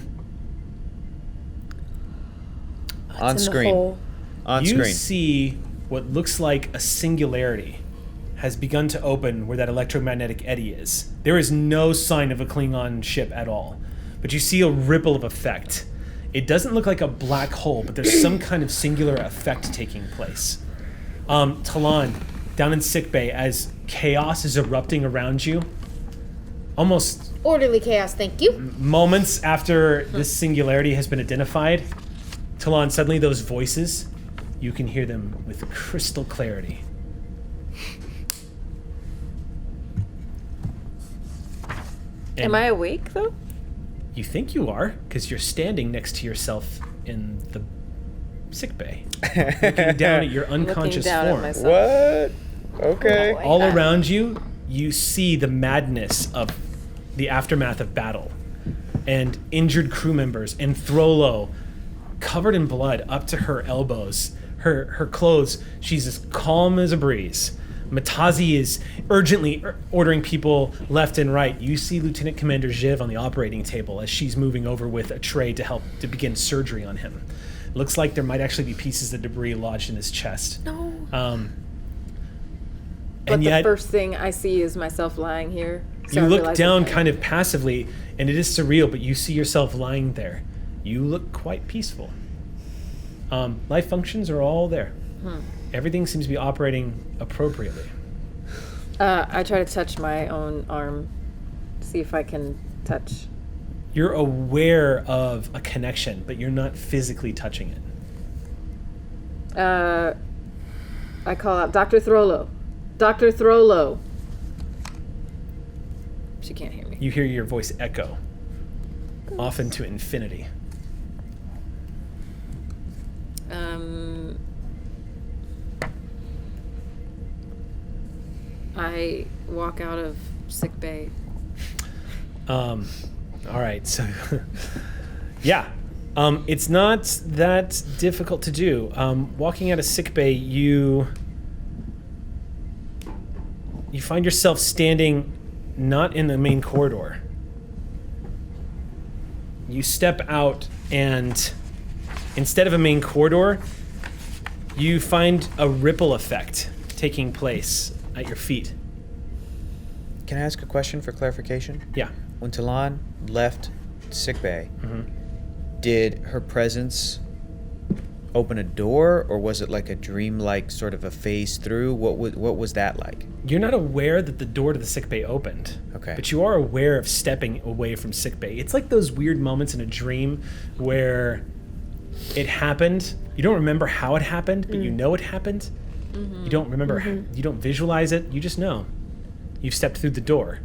On screen. On You screen. see what looks like a singularity has begun to open where that electromagnetic eddy is. There is no sign of a Klingon ship at all, but you see a ripple of effect. It doesn't look like a black hole, but there's some kind of singular effect taking place. Talon, down in sickbay, as chaos is erupting around you, almost Orderly chaos, thank you. moments after this singularity has been identified, Talon, suddenly those voices, you can hear them with crystal clarity. Am I awake though? You think you are, because you're standing next to yourself in the sickbay, looking down at your unconscious down at form. myself. What? Okay. All around you, you see the madness of the aftermath of battle, and injured crew members, and Throlo, covered in blood up to her elbows. Her clothes, she's as calm as a breeze. Matazi is urgently ordering people left and right. You see Lieutenant Commander Ziv on the operating table as she's moving over with a tray to help to begin surgery on him. Looks like there might actually be pieces of debris lodged in his chest. No. And But yet, the first thing I see is myself lying here. So you I look realize down okay. kind of passively, and it is surreal, but you see yourself lying there. You look quite peaceful. Life functions are all there. Everything seems to be operating appropriately. I try to touch my own arm, see if I can touch. You're aware of a connection, but you're not physically touching it. I call out Dr. Throlo. Dr. Throlo. She can't hear me. You hear your voice echo, often to infinity. I walk out of sickbay. All right, so yeah, it's not that difficult to do. Walking out of sickbay, you find yourself standing not in the main corridor. You step out, and instead of a main corridor, you find a ripple effect taking place at your feet. Can I ask a question for clarification? Yeah. When Talon left sickbay, did her presence open a door, or was it like a dream-like sort of a phase through? What was that like? You're not aware that the door to the sickbay opened. Okay. But you are aware of stepping away from sickbay. It's like those weird moments in a dream where it happened. You don't remember how it happened, but you know it happened. You don't remember, you don't visualize it, you just know. You've stepped through the door.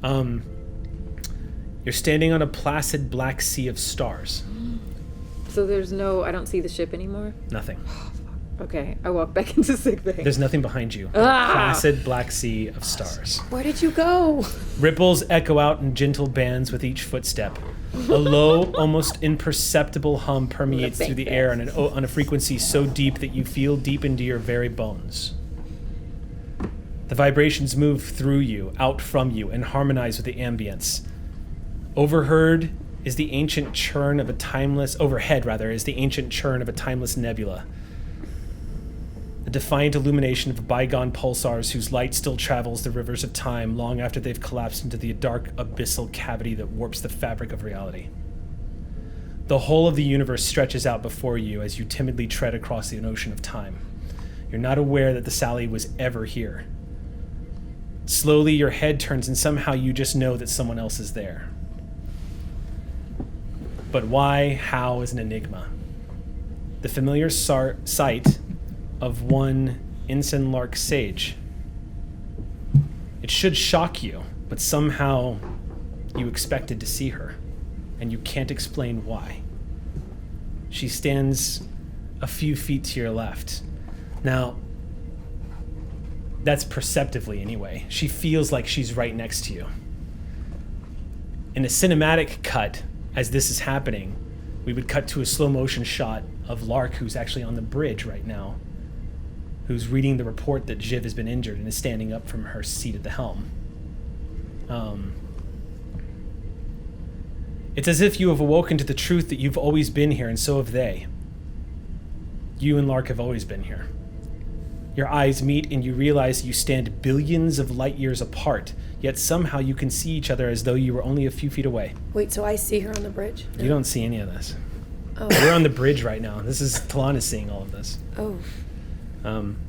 You're standing on a placid black sea of stars. So I don't see the ship anymore? Nothing. Okay, I walk back into sickbay. There's nothing behind you. Placid black sea of stars. Where did you go? Ripples echo out in gentle bands with each footstep. A low, almost imperceptible hum permeates through the air on a frequency so deep that you feel deep into your very bones. The vibrations move through you, out from you, and harmonize with the ambience. Overhead is the ancient churn of a timeless nebula. A defiant illumination of bygone pulsars whose light still travels the rivers of time long after they've collapsed into the dark abyssal cavity that warps the fabric of reality. The whole of the universe stretches out before you as you timidly tread across the ocean of time. You're not aware that the Sally was ever here. Slowly your head turns and somehow you just know that someone else is there. But why, how is an enigma. The familiar sight of one Ensign Lark Sage. It should shock you, but somehow you expected to see her, and you can't explain why. She stands a few feet to your left. Now, that's perceptively anyway. She feels like she's right next to you. In a cinematic cut, as this is happening, we would cut to a slow motion shot of Lark, who's actually on the bridge right now, who's reading the report that Jiv has been injured and is standing up from her seat at the helm. It's as if you have awoken to the truth that you've always been here, and so have they. You and Lark have always been here. Your eyes meet and you realize you stand billions of light years apart, yet somehow you can see each other as though you were only a few feet away. Wait, so I see her on the bridge? You don't see any of this. Oh. We're on the bridge right now. This is Talon is seeing all of this. Oh. I'm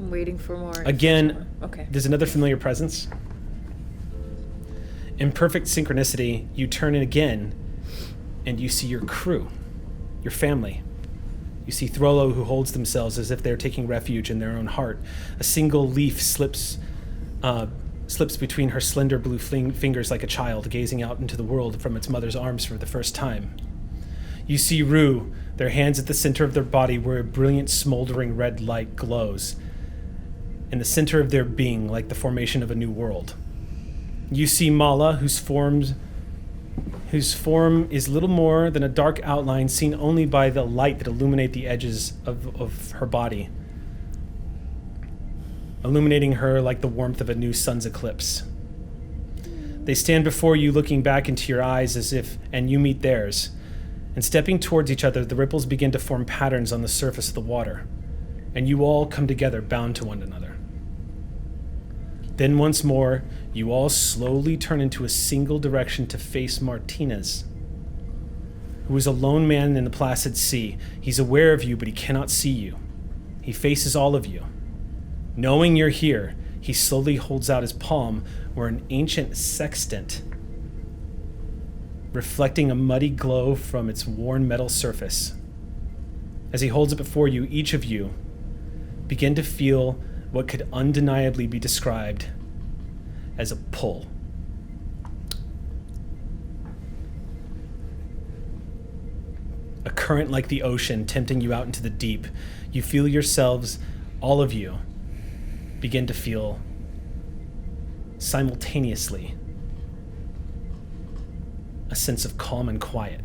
waiting for more. Again, Okay. there's another familiar presence. In perfect synchronicity, you turn in again, and you see your crew, your family. You see Throlo, who holds themselves as if they're taking refuge in their own heart. A single leaf slips between her slender blue fingers like a child gazing out into the world from its mother's arms for the first time. You see Rue, their hands at the center of their body where a brilliant smoldering red light glows, in the center of their being like the formation of a new world. You see Mala, whose form is little more than a dark outline seen only by the light that illuminate the edges of her body, illuminating her like the warmth of a new sun's eclipse. They stand before you looking back into your eyes and you meet theirs. And stepping towards each other, the ripples begin to form patterns on the surface of the water, and you all come together bound to one another. Then once more, you all slowly turn into a single direction to face Martinez, who is a lone man in the placid sea. He's aware of you, but he cannot see you. He faces all of you. Knowing you're here, he slowly holds out his palm where an ancient sextant, reflecting a muddy glow from its worn metal surface. As he holds it before you, each of you begin to feel what could undeniably be described as a pull. A current like the ocean tempting you out into the deep. You feel yourselves, all of you, begin to feel simultaneously a sense of calm and quiet.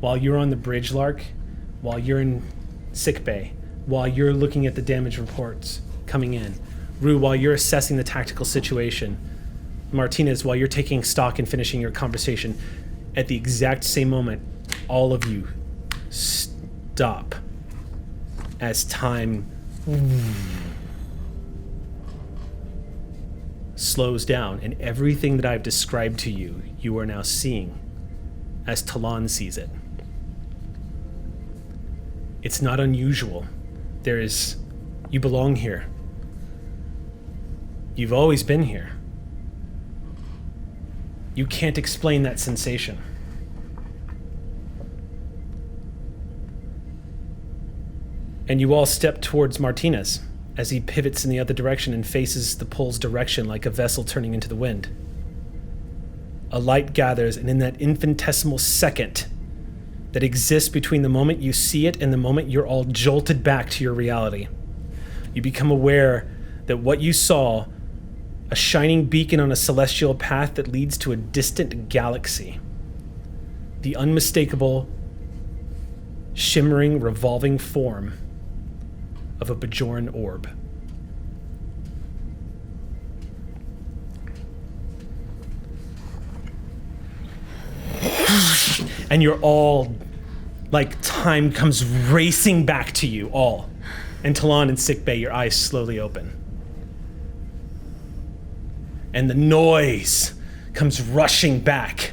While you're on the bridge, Lark, while you're in sickbay, while you're looking at the damage reports coming in, Rue, while you're assessing the tactical situation, Martinez, while you're taking stock and finishing your conversation, at the exact same moment, all of you stop as time slows down, and everything that I've described to you, you are now seeing as Talon sees it. It's not unusual. You belong here. You've always been here. You can't explain that sensation. And you all step towards Martinez as he pivots in the other direction and faces the pull's direction like a vessel turning into the wind. A light gathers, and in that infinitesimal second that exists between the moment you see it and the moment you're all jolted back to your reality, you become aware that what you saw, a shining beacon on a celestial path that leads to a distant galaxy, the unmistakable, shimmering, revolving form of a Bajoran orb. And you're all, like, time comes racing back to you all. And Talon in sickbay, your eyes slowly open. And the noise comes rushing back.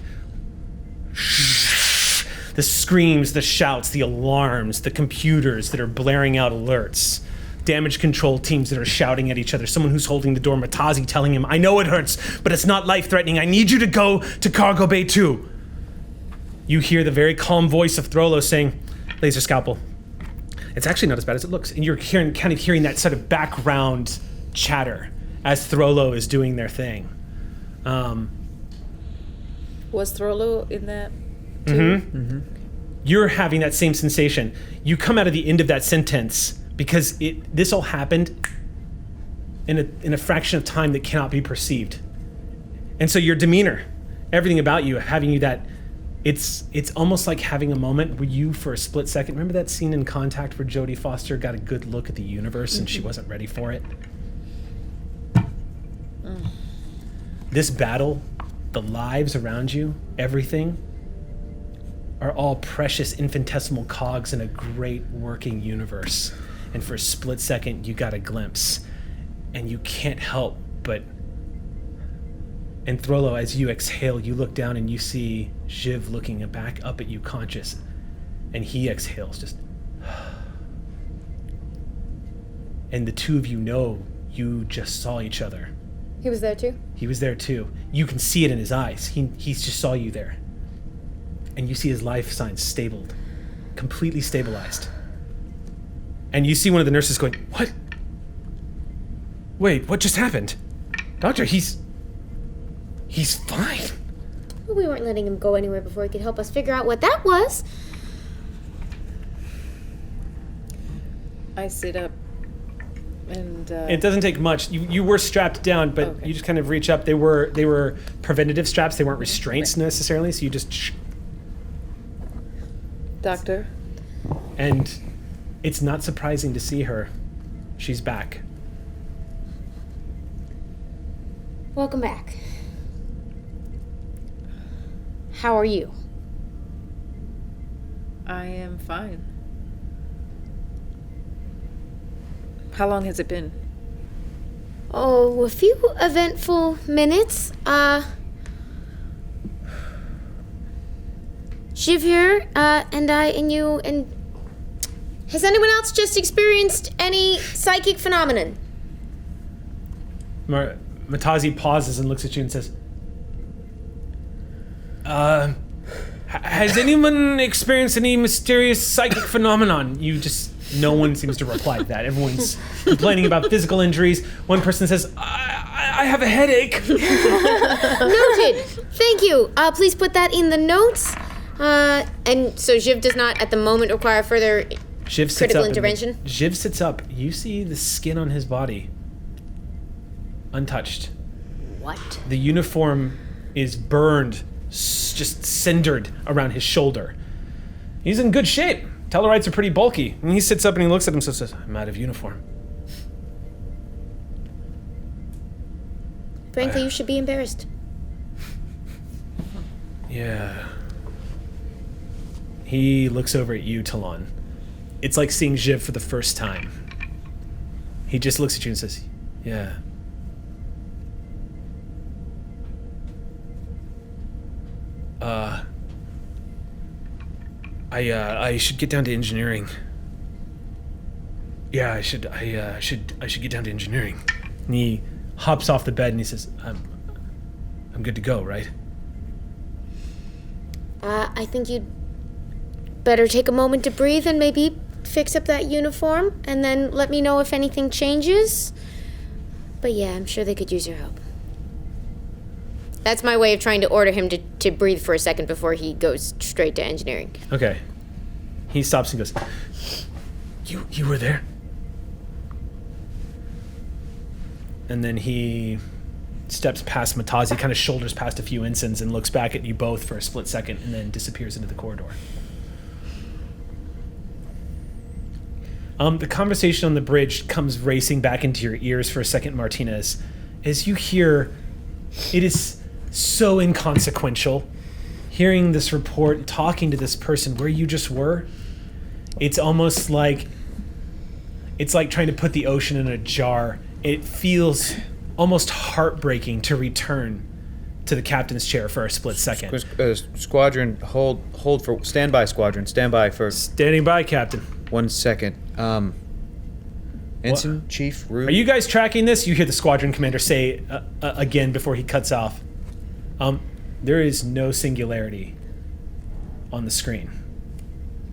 The screams, the shouts, the alarms, the computers that are blaring out alerts. Damage control teams that are shouting at each other. Someone who's holding the door, Matazi, telling him, I know it hurts, but it's not life-threatening. I need you to go to Cargo Bay 2. You hear the very calm voice of Throlo saying, laser scalpel. It's actually not as bad as it looks. And you're kind of hearing that sort of background chatter as Throlo is doing their thing. Was Throlo in that? You're having that same sensation. You come out of the end of that sentence because this all happened in a fraction of time that cannot be perceived. And so your demeanor, everything about you, having you that It's almost like having a moment where you, for a split second, remember that scene in Contact where Jodie Foster got a good look at the universe and she wasn't ready for it? This battle, the lives around you, everything, are all precious infinitesimal cogs in a great working universe. And for a split second, you got a glimpse. And you can't help but... And Throlo, as you exhale, you look down and you see Jiv looking back up at you conscious. And he exhales, just... And the two of you know you just saw each other. He was there too? He was there too. You can see it in his eyes. He just saw you there. And you see his life signs stabled. Completely stabilized. And you see one of the nurses going, "What? Wait, what just happened? Doctor, he's fine." Well, we weren't letting him go anywhere before he could help us figure out what that was. I sit up and It doesn't take much. You were strapped down, but Okay. you just kind of reach up. They were preventative straps. They weren't restraints necessarily, so you just... Doctor. And it's not surprising to see her. She's back. Welcome back. How are you? I am fine. How long has it been? Oh, a few eventful minutes. Shiv here, and I, and you, and... Has anyone else just experienced any psychic phenomenon? Matazi pauses and looks at you and says, has anyone experienced any mysterious psychic phenomenon? No one seems to reply to that. Everyone's complaining about physical injuries. One person says, I have a headache. Noted. Thank you. Please put that in the notes. And so Jiv does not, at the moment, require further critical intervention? Jiv sits up. You see the skin on his body. Untouched. What? The uniform is burned, just cindered around his shoulder. He's in good shape. Tellarites are pretty bulky. And he sits up and he looks at himself and says, I'm out of uniform. Frankly, you should be embarrassed. Yeah. He looks over at you, Talon. It's like seeing Jiv for the first time. He just looks at you and says, yeah. I should get down to engineering. Yeah, I should get down to engineering. And he hops off the bed and he says, I'm good to go, right? I think you'd better take a moment to breathe and maybe fix up that uniform, and then let me know if anything changes. But yeah, I'm sure they could use your help. That's my way of trying to order him to breathe for a second before he goes straight to engineering. Okay. He stops and goes, You were there? And then he steps past Matazi, kind of shoulders past a few ensigns and looks back at you both for a split second and then disappears into the corridor. The conversation on the bridge comes racing back into your ears for a second, Martinez, as you hear, it is so inconsequential, hearing this report, talking to this person where you just were. It's almost like, it's like trying to put the ocean in a jar. It feels almost heartbreaking to return to the captain's chair for a split second. Squadron, hold for, stand by, Squadron, stand by for... Standing by, Captain. 1 second. Ensign, What? Chief, Rue. Are you guys tracking this? You hear the squadron commander say again before he cuts off. There is no singularity on the screen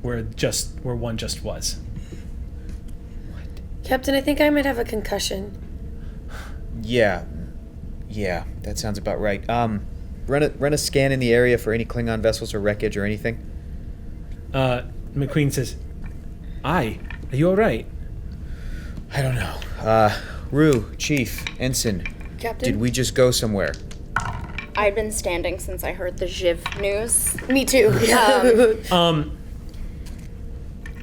where one just was. Captain, I think I might have a concussion. Yeah, that sounds about right. Run a scan in the area for any Klingon vessels or wreckage or anything. McQueen says, are you all right? I don't know. Rue, Chief, Ensign. Captain? Did we just go somewhere? I've been standing since I heard the Jiv news. Me too.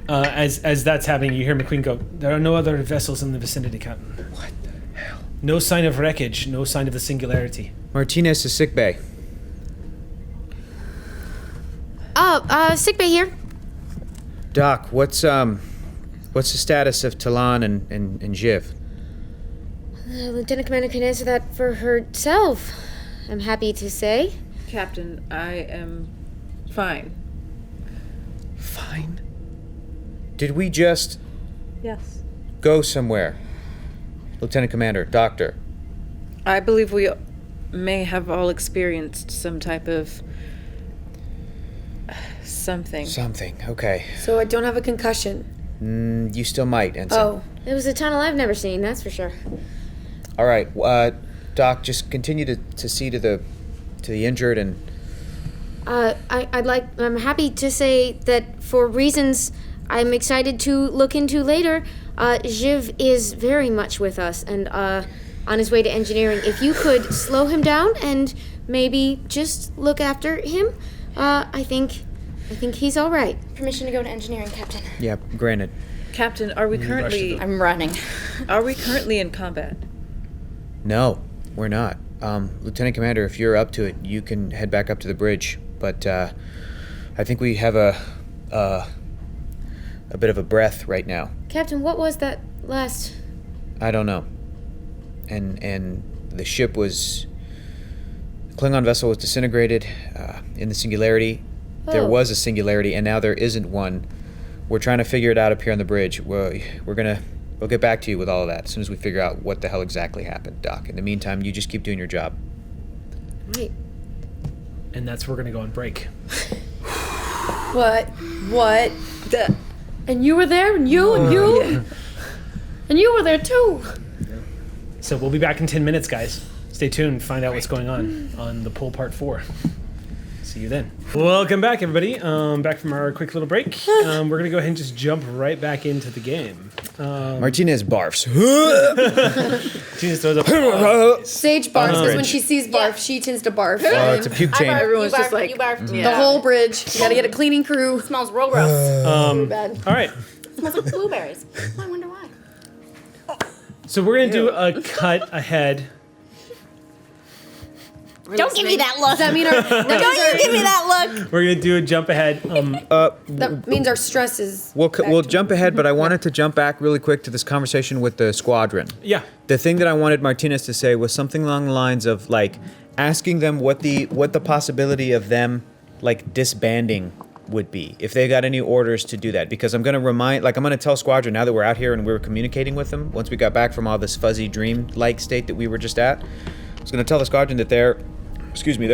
As that's happening, you hear McQueen go, "There are no other vessels in the vicinity, Captain. What the hell? No sign of wreckage, no sign of the singularity." Martinez to sickbay. Sickbay here. Doc, what's the status of Talon and Jiv? Lieutenant Commander can answer that for herself, I'm happy to say. Captain, I am fine. Fine. Did we just Yes. go somewhere? Lieutenant Commander, Doctor. I believe we may have all experienced some type of something. Something, okay. So I don't have a concussion. You still might, Ensign. Oh. It was a tunnel I've never seen, that's for sure. All right, Doc, just continue to see to the injured and... I'm happy to say that for reasons I'm excited to look into later, Jiv is very much with us and on his way to engineering. If you could slow him down and maybe just look after him, I think he's all right. Permission to go to engineering, Captain. Yeah, granted. Captain, are we currently I'm running. are we currently in combat? No, we're not. Lieutenant Commander, if you're up to it, you can head back up to the bridge. But I think we have a bit of a breath right now. Captain, what was that last? I don't know. And the ship was... The Klingon vessel was disintegrated in the singularity. There Oh. was a singularity, and now there isn't one. We're trying to figure it out up here on the bridge. We'll get back to you with all of that as soon as we figure out what the hell exactly happened, Doc. In the meantime, you just keep doing your job. Right. And that's where we're going to go on break. What? And you were there, and you, and you were there too. So we'll be back in 10 minutes, guys. Stay tuned, find out what's going on the poll part 4. See you then. Welcome back, everybody. Back from our quick little break. We're going to go ahead and just jump right back into the game. Martinez barfs. Martinez throws up. Sage barfs because when she sees barf, she tends to barf. It's a puke chain. Everyone's you just barfed, like, you barfed. The whole bridge. You gotta get a cleaning crew. It smells real gross. Bad. All right. It smells like blueberries. I wonder why. So we're going to do a cut ahead. Don't give me that look. Does that mean our Give me that look. We're going to do a jump ahead. that means our stress is We'll jump ahead, but I wanted to jump back really quick to this conversation with the squadron. Yeah. The thing that I wanted Martinez to say was something along the lines of like asking them what the possibility of them like disbanding would be if they got any orders to do that, because I'm going to tell Squadron now that we're out here and we're communicating with them once we got back from all this fuzzy dream like state that we were just at. I was going to tell the Squadron that their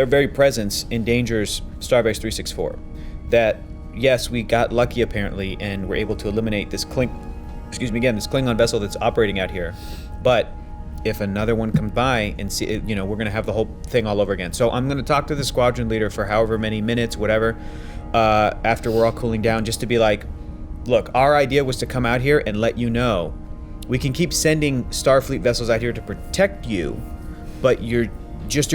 very presence endangers Starbase 364. That yes, we got lucky apparently and we're able to eliminate this Klingon vessel that's operating out here, but if another one comes by and see, we're going to have the whole thing all over again. So I'm going to talk to the squadron leader for however many minutes, whatever, after we're all cooling down, just to be like, look, our idea was to come out here and let you know we can keep sending Starfleet vessels out here to protect you, but your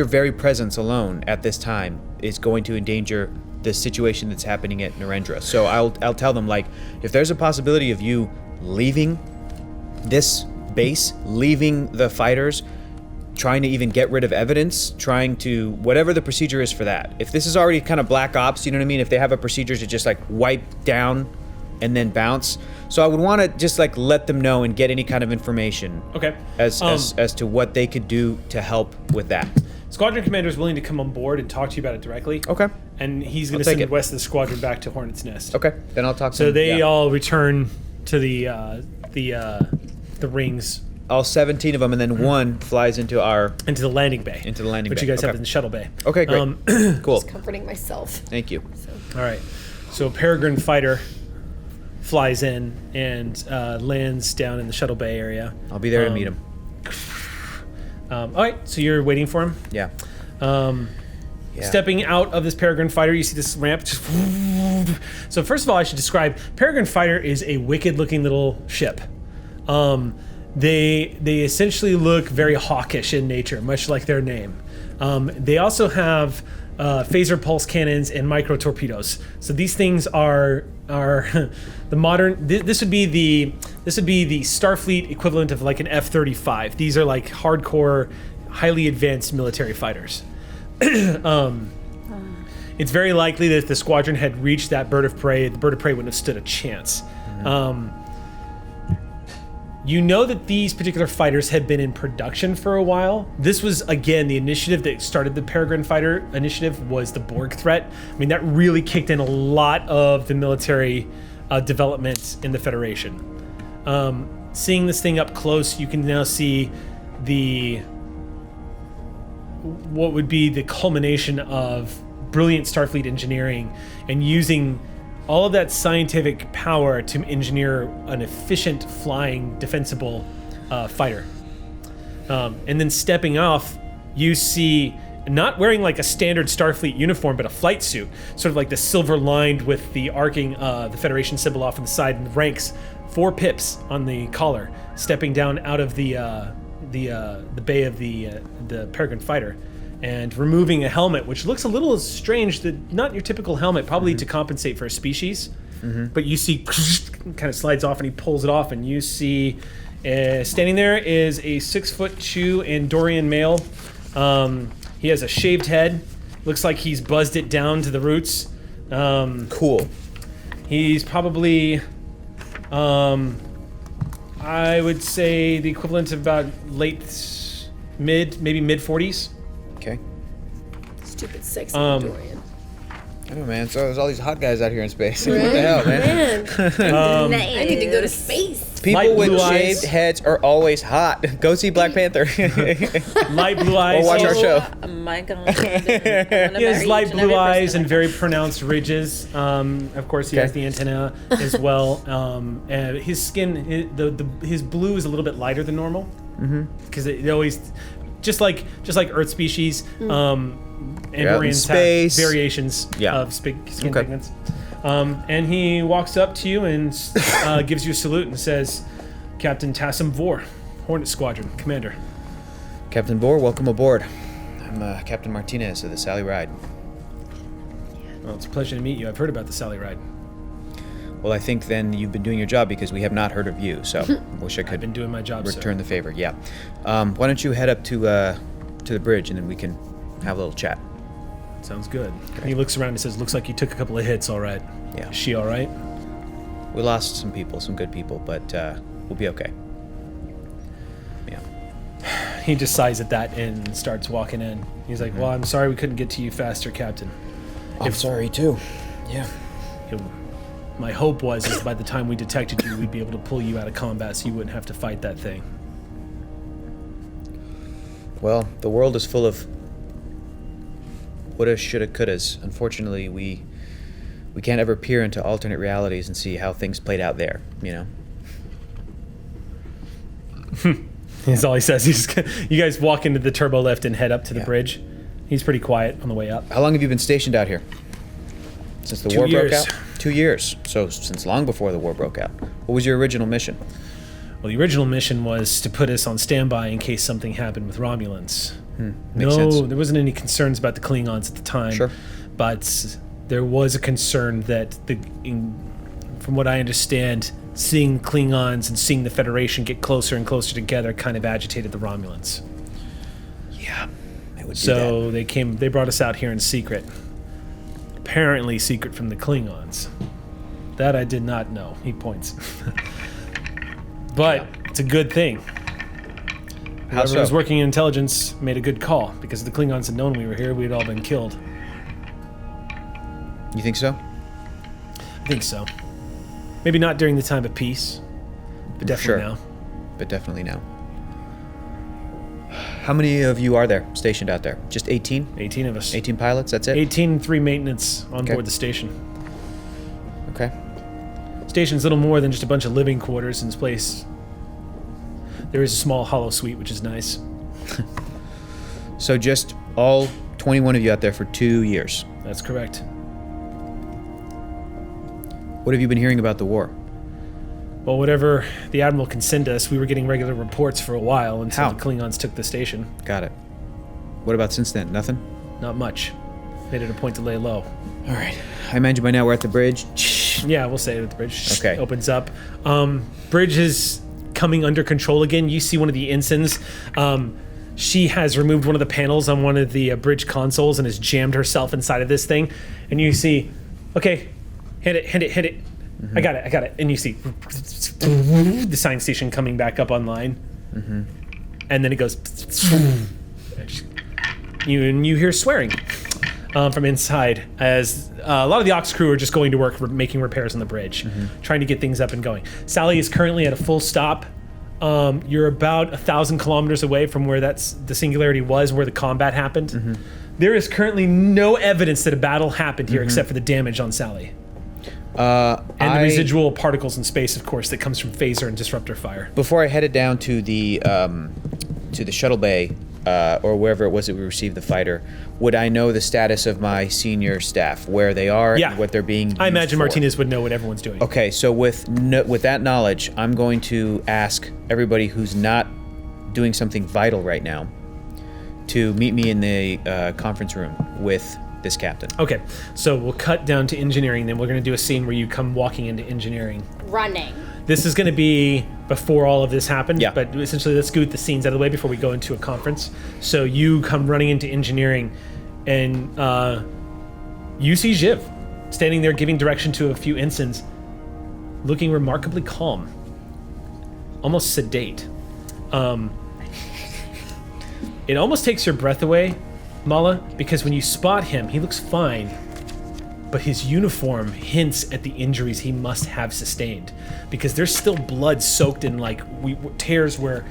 very presence alone at this time is going to endanger the situation that's happening at Narendra. So I'll tell them, like, if there's a possibility of you leaving this base, leaving the fighters, trying to even get rid of evidence, trying to whatever the procedure is for that. If this is already kind of black ops, you know what I mean? If they have a procedure to just like wipe down and then bounce. So I would want to just like let them know and get any kind of information. Okay. As to what they could do to help with that. Squadron commander is willing to come on board and talk to you about it directly. Okay. And he's going to I'll send take the rest of the squadron back to Hornet's Nest. Okay. Then I'll talk to So them. they yeah. all return to the rings. All 17 of them, and then one flies into into the landing bay. Which you guys have Okay. in the shuttle bay. Okay, great. Cool. just comforting myself. Thank you. All right. So a Peregrine fighter flies in and lands down in the shuttle bay area. I'll be there to meet him. All right. So you're waiting for him. Yeah. Stepping out of this Peregrine fighter, you see this ramp. So first of all, I should describe Peregrine fighter is a wicked-looking little ship. They essentially look very hawkish in nature, much like their name. They also have phaser pulse cannons and micro torpedoes. So these things are the modern. This would be the Starfleet equivalent of like an F-35. These are like hardcore, highly advanced military fighters. It's very likely that if the squadron had reached that bird of prey, the bird of prey wouldn't have stood a chance. You know that these particular fighters had been in production for a while. This was, again, the initiative that started the Peregrine Fighter initiative was the Borg threat. I mean, that really kicked in a lot of the military development in the Federation. Seeing this thing up close, you can now see what would be the culmination of brilliant Starfleet engineering and using all of that scientific power to engineer an efficient flying defensible fighter. And then stepping off, you see not wearing like a standard Starfleet uniform, but a flight suit, sort of like the silver lined with the arcing the Federation symbol off on the side and the ranks, 4 pips on the collar, stepping down out of the bay of the Peregrine Fighter, and removing a helmet, which looks a little strange, not your typical helmet, probably to compensate for a species. But you see, kind of slides off, and he pulls it off, and you see, standing there is a 6'2" Andorian male. He has a shaved head. Looks like he's buzzed it down to the roots. Cool. He's probably, I would say the equivalent of about maybe mid 40s. Okay. Stupid sexy Dorian. I don't know, man. So there's all these hot guys out here in space. What the hell, man? I need to go to space. People Light with blue shaved eyes. heads are always hot. Go see Black Panther. Light blue eyes. Or watch our show. My God. He has light blue eyes and very pronounced ridges. Of course, he has the antenna as well. And his skin, his blue is a little bit lighter than normal. Because it always, just like Earth species, Andorians have variations of skin pigments. And he walks up to you and gives you a salute and says, "Captain Tassim Vor, Hornet Squadron, Commander." Captain Bohr, welcome aboard. I'm Captain Martinez of the Sally Ride. Well, it's a pleasure to meet you. I've heard about the Sally Ride. Well, I think then you've been doing your job because we have not heard of you, so wish I could I've been doing my job, return the favor. Yeah. Why don't you head up to the bridge and then we can have a little chat. Sounds good. He looks around and says, "Looks like you took a couple of hits, all right." Yeah. Is she all right? We lost some people, some good people, but we'll be okay. Yeah. He just sighs at that and starts walking in. He's like, "Well, I'm sorry we couldn't get to you faster, Captain. I'm sorry too. Yeah. My hope was is by the time we detected you, we'd be able to pull you out of combat so you wouldn't have to fight that thing." Well, the world is full of woulda, shoulda, couldas. Unfortunately, we can't ever peer into alternate realities and see how things played out there, you know? That's all he says. You guys walk into the turbo lift and head up to the bridge. He's pretty quiet on the way up. How long have you been stationed out here? Since the 2 war broke years. out? 2 years. So since long before the war broke out. What was your original mission? Well, the original mission was to put us on standby in case something happened with Romulans. Makes sense. There wasn't any concerns about the Klingons at the time. Sure. But there was a concern that, from what I understand, seeing Klingons and seeing the Federation get closer and closer together kind of agitated the Romulans. Yeah, it would do So they brought us out here in secret. Apparently secret from the Klingons. That I did not know, he points. But it's a good thing. How Whoever so? was working in intelligence made a good call, because if the Klingons had known we were here, we'd all been killed. You think so? I think so. Maybe not during the time of peace, but definitely Sure. now. But definitely now. How many of you are there stationed out there? Just 18? 18 of us. 18 pilots, that's it? 18 and 3 maintenance on Okay. board the station. Okay. Station's little more than just a bunch of living quarters in this place. There is a small hollow suite, which is nice. So just all 21 of you out there for 2 years. That's correct. What have you been hearing about the war? Well, whatever the Admiral can send us, we were getting regular reports for a while until How? the Klingons took the station. Got it. What about since then? Nothing? Not much. Made it a point to lay low. All right. I imagine by now we're at the bridge. Yeah, we'll say it at the bridge. Okay. Opens up. Bridge is coming under control again. You see one of the ensigns. She has removed one of the panels on one of the bridge consoles and has jammed herself inside of this thing. And you see, okay, hit it. Mm-hmm. I got it. And you see the science station coming back up online. Mm-hmm. And then it goes. You hear swearing from inside as a lot of the Ox crew are just going to work making repairs on the bridge, trying to get things up and going. Sally is currently at a full stop. You're about 1,000 kilometers away from where the singularity was, where the combat happened. Mm-hmm. There is currently no evidence that a battle happened here except for the damage on Sally. And the residual particles in space, of course, that comes from phaser and disruptor fire. Before I headed down to the shuttle bay, or wherever it was that we received the fighter, would I know the status of my senior staff, where they are, and what they're being used I imagine for? Martinez would know what everyone's doing. Okay, so with that knowledge, I'm going to ask everybody who's not doing something vital right now to meet me in the conference room with this captain. Okay, so we'll cut down to engineering, then we're going to do a scene where you come walking into engineering. Running. This is going to be before all of this happened, Yeah. but essentially let's get the scenes out of the way before we go into a conference. So you come running into engineering, and you see Jiv standing there giving direction to a few ensigns, looking remarkably calm, almost sedate. It almost takes your breath away, Mala, because when you spot him, he looks fine, but his uniform hints at the injuries he must have sustained, because there's still blood soaked in tears where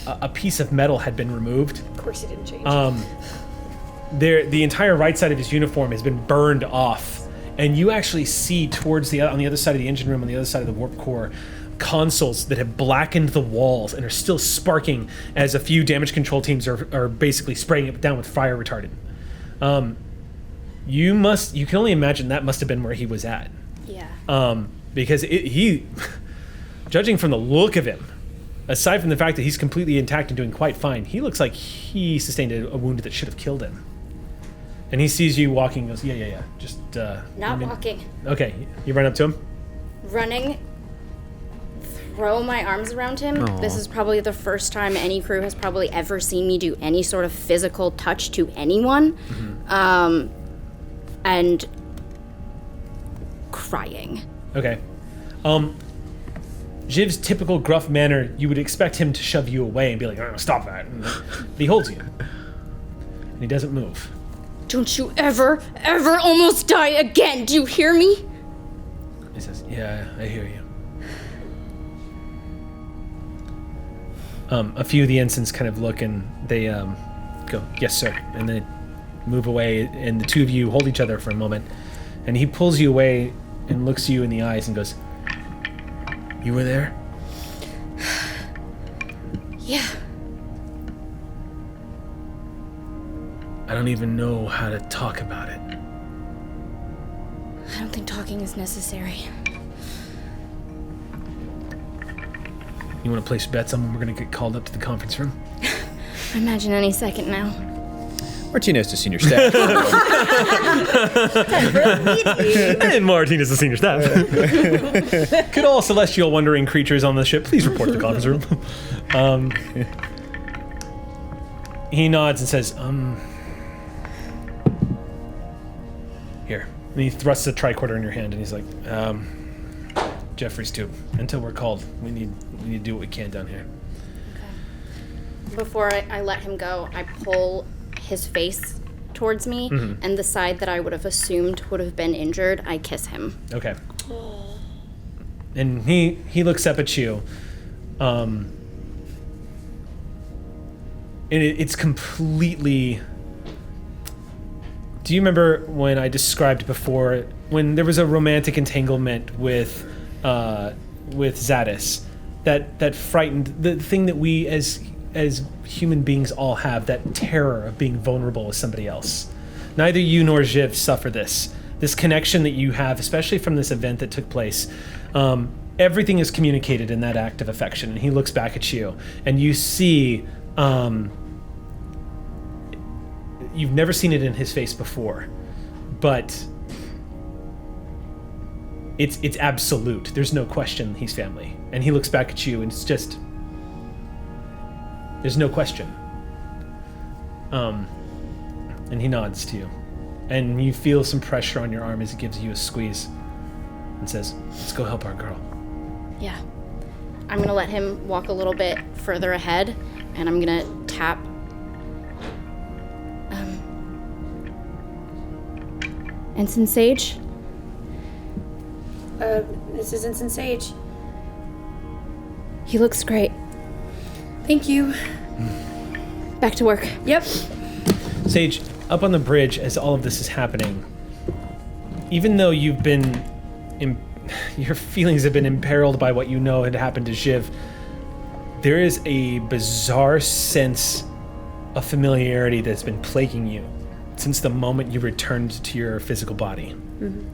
a piece of metal had been removed. Of course, it didn't change. The entire right side of his uniform has been burned off, and you actually see towards on the other side of the engine room, on the other side of the warp core, consoles that have blackened the walls and are still sparking as a few damage control teams are basically spraying it down with fire retardant. You can only imagine that must have been where he was at. Yeah. Because he, judging from the look of him, aside from the fact that he's completely intact and doing quite fine, he looks like he sustained a wound that should have killed him. And he sees you walking and goes, yeah, just... Not walking. Okay, you run up to him? Running. Throw my arms around him. Aww. This is probably the first time any crew has probably ever seen me do any sort of physical touch to anyone. Mm-hmm. And crying. Okay. Jiv's typical gruff manner, you would expect him to shove you away and be like, stop that. But he holds you. And he doesn't move. Don't you ever almost die again. Do you hear me? He says, yeah, I hear you. A few of the ensigns kind of look and they go, yes, sir. And they move away, and the two of you hold each other for a moment. And he pulls you away and looks you in the eyes and goes, you were there? Yeah. I don't even know how to talk about it. I don't think talking is necessary. You want to place bets on when we're going to get called up to the conference room? I imagine any second now. Martinez to senior staff. And Martinez, the senior staff. Could all celestial wandering creatures on the ship please report to the conference room? He nods and says, here. And he thrusts a tricorder in your hand, and he's like, Jeffrey's tube. Until we're called, we need to do what we can down here. Okay. Before I let him go, I pull his face towards me, and the side that I would have assumed would have been injured, I kiss him. Okay. And he looks up at you. And it's completely... Do you remember when I described before, when there was a romantic entanglement with Zadis, that frightened, the thing that we as human beings all have, that terror of being vulnerable with somebody else. Neither you nor Jiv suffer this connection that you have, especially from this event that took place. Everything is communicated in that act of affection. And he looks back at you, and you see you've never seen it in his face before, but it's absolute. There's no question he's family. And he looks back at you, and it's just, there's no question. And he nods to you, and you feel some pressure on your arm as he gives you a squeeze and says, "Let's go help our girl." Yeah. I'm gonna let him walk a little bit further ahead, and I'm gonna tap. Ensign Sage? This is Ensign Sage. He looks great. Thank you. Back to work. Yep. Sage, up on the bridge as all of this is happening, even though you've been, your feelings have been imperiled by what you know had happened to Shiv, there is a bizarre sense of familiarity that's been plaguing you since the moment you returned to your physical body. Mm-hmm.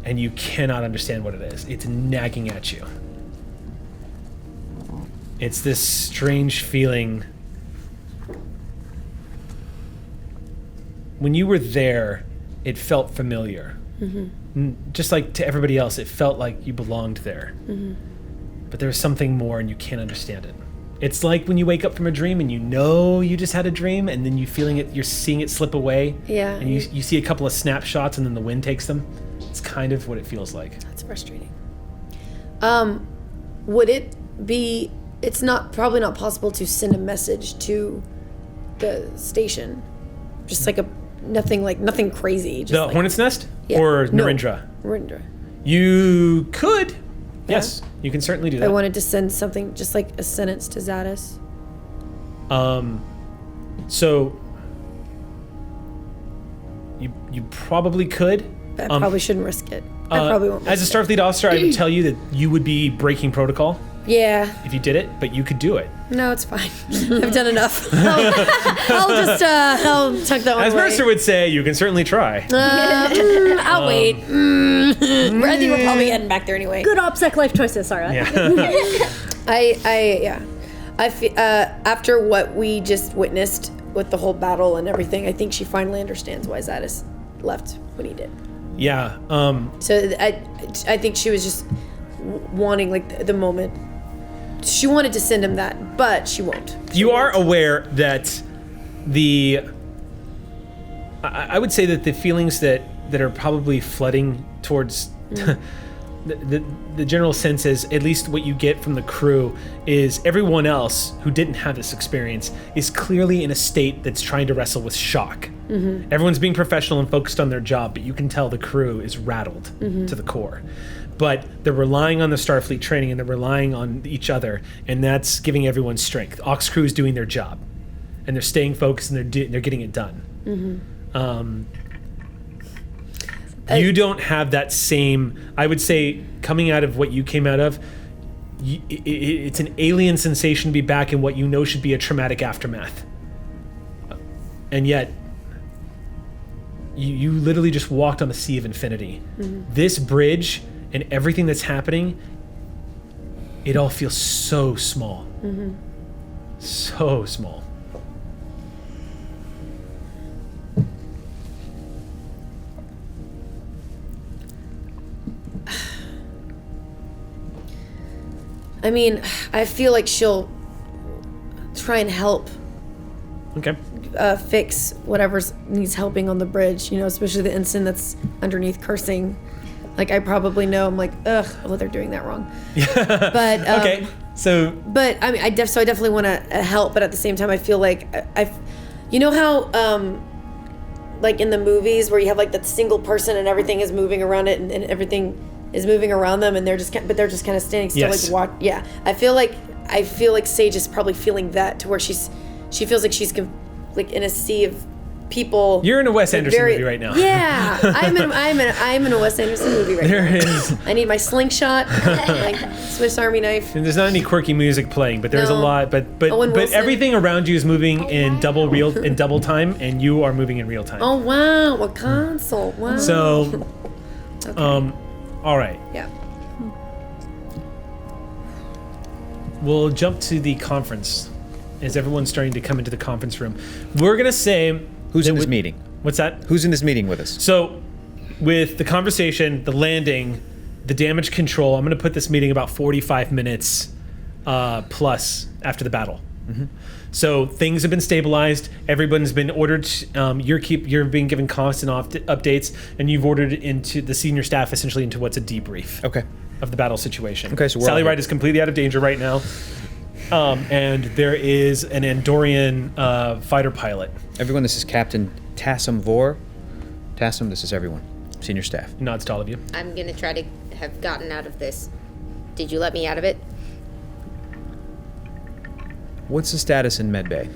And you cannot understand what it is. It's nagging at you. It's this strange feeling. When you were there, it felt familiar. Mm-hmm. Just like to everybody else, it felt like you belonged there. Mm-hmm. But there's something more and you can't understand it. It's like when you wake up from a dream and you know you just had a dream, and then you're seeing it slip away. Yeah. And you see a couple of snapshots and then the wind takes them. It's kind of what it feels like. That's frustrating. Would it be, it's probably not possible to send a message to the station. Just like nothing crazy. Just the Hornet's Nest? Yeah. Or Narendra? No, Narendra. You could. Yeah. Yes, you can certainly do that. I wanted to send something, just like a sentence to Zadis. So you probably could. But I probably shouldn't risk it. I probably won't. As a Starfleet officer, I would tell you that you would be breaking protocol. Yeah. If you did it, but you could do it. No, it's fine. I've done enough. I'll tuck that one away. As Mercer would say, you can certainly try. I'll wait. I think we're probably heading back there anyway. Good OPSEC life choices, Sarah. Yeah. I feel, after what we just witnessed with the whole battle and everything, I think she finally understands why Zadis left when he did. Yeah. So I think she was just wanting like the moment. She wanted to send him that, but she won't. You are aware that I would say that the feelings that are probably flooding towards the general sense is, at least what you get from the crew, is everyone else who didn't have this experience is clearly in a state that's trying to wrestle with shock. Mm-hmm. Everyone's being professional and focused on their job, but you can tell the crew is rattled to the core. But they're relying on the Starfleet training, and they're relying on each other, and that's giving everyone strength. Aux crew is doing their job, and they're staying focused, and they're getting it done. Mm-hmm. You don't have that same, I would say, coming out of what you came out of, it's an alien sensation to be back in what you know should be a traumatic aftermath. And yet, you literally just walked on the sea of infinity. Mm-hmm. This bridge and everything that's happening, it all feels so small. Mm-hmm. So small. I mean, I feel like she'll try and help. Okay. Fix whatever needs helping on the bridge, especially the ensign that's underneath cursing. Like, I probably know, I'm like, ugh, well, they're doing that wrong. But, okay, so. But, I mean, I definitely want to help, but at the same time, I feel like, you know how, like in the movies where you have like that single person and everything is moving around it and everything is moving around them and they're just kind of standing still, yes. Like, yeah. I feel like Sage is probably feeling that, to where she feels like she's like in a sea of people. You're in a Wes Anderson movie right now. Yeah, I'm in a Wes Anderson movie right now. There is. I need my slingshot, like Swiss Army knife. And there's not any quirky music playing, but there's a lot. But everything around you is moving in double time, and you are moving in real time. Oh wow, what console? Wow. So, okay. All right. Yeah. We'll jump to the conference as everyone's starting to come into the conference room. We're gonna say Who's in this meeting? What's that? Who's in this meeting with us? So, with the conversation, the landing, the damage control, I'm going to put this meeting about 45 minutes plus after the battle. So things have been stabilized. Everyone's been ordered. You're being given constant updates, and you've ordered into the senior staff essentially into what's a debrief. Okay. Of the battle situation. Okay, so we're Sally all Ride is completely out of danger right now, and there is an Andorian fighter pilot. Everyone, this is Captain Tassim Vor. Tassim, this is everyone. Senior staff. Nods to all of you. I'm gonna try to have gotten out of this. Did you let me out of it? What's the status in medbay?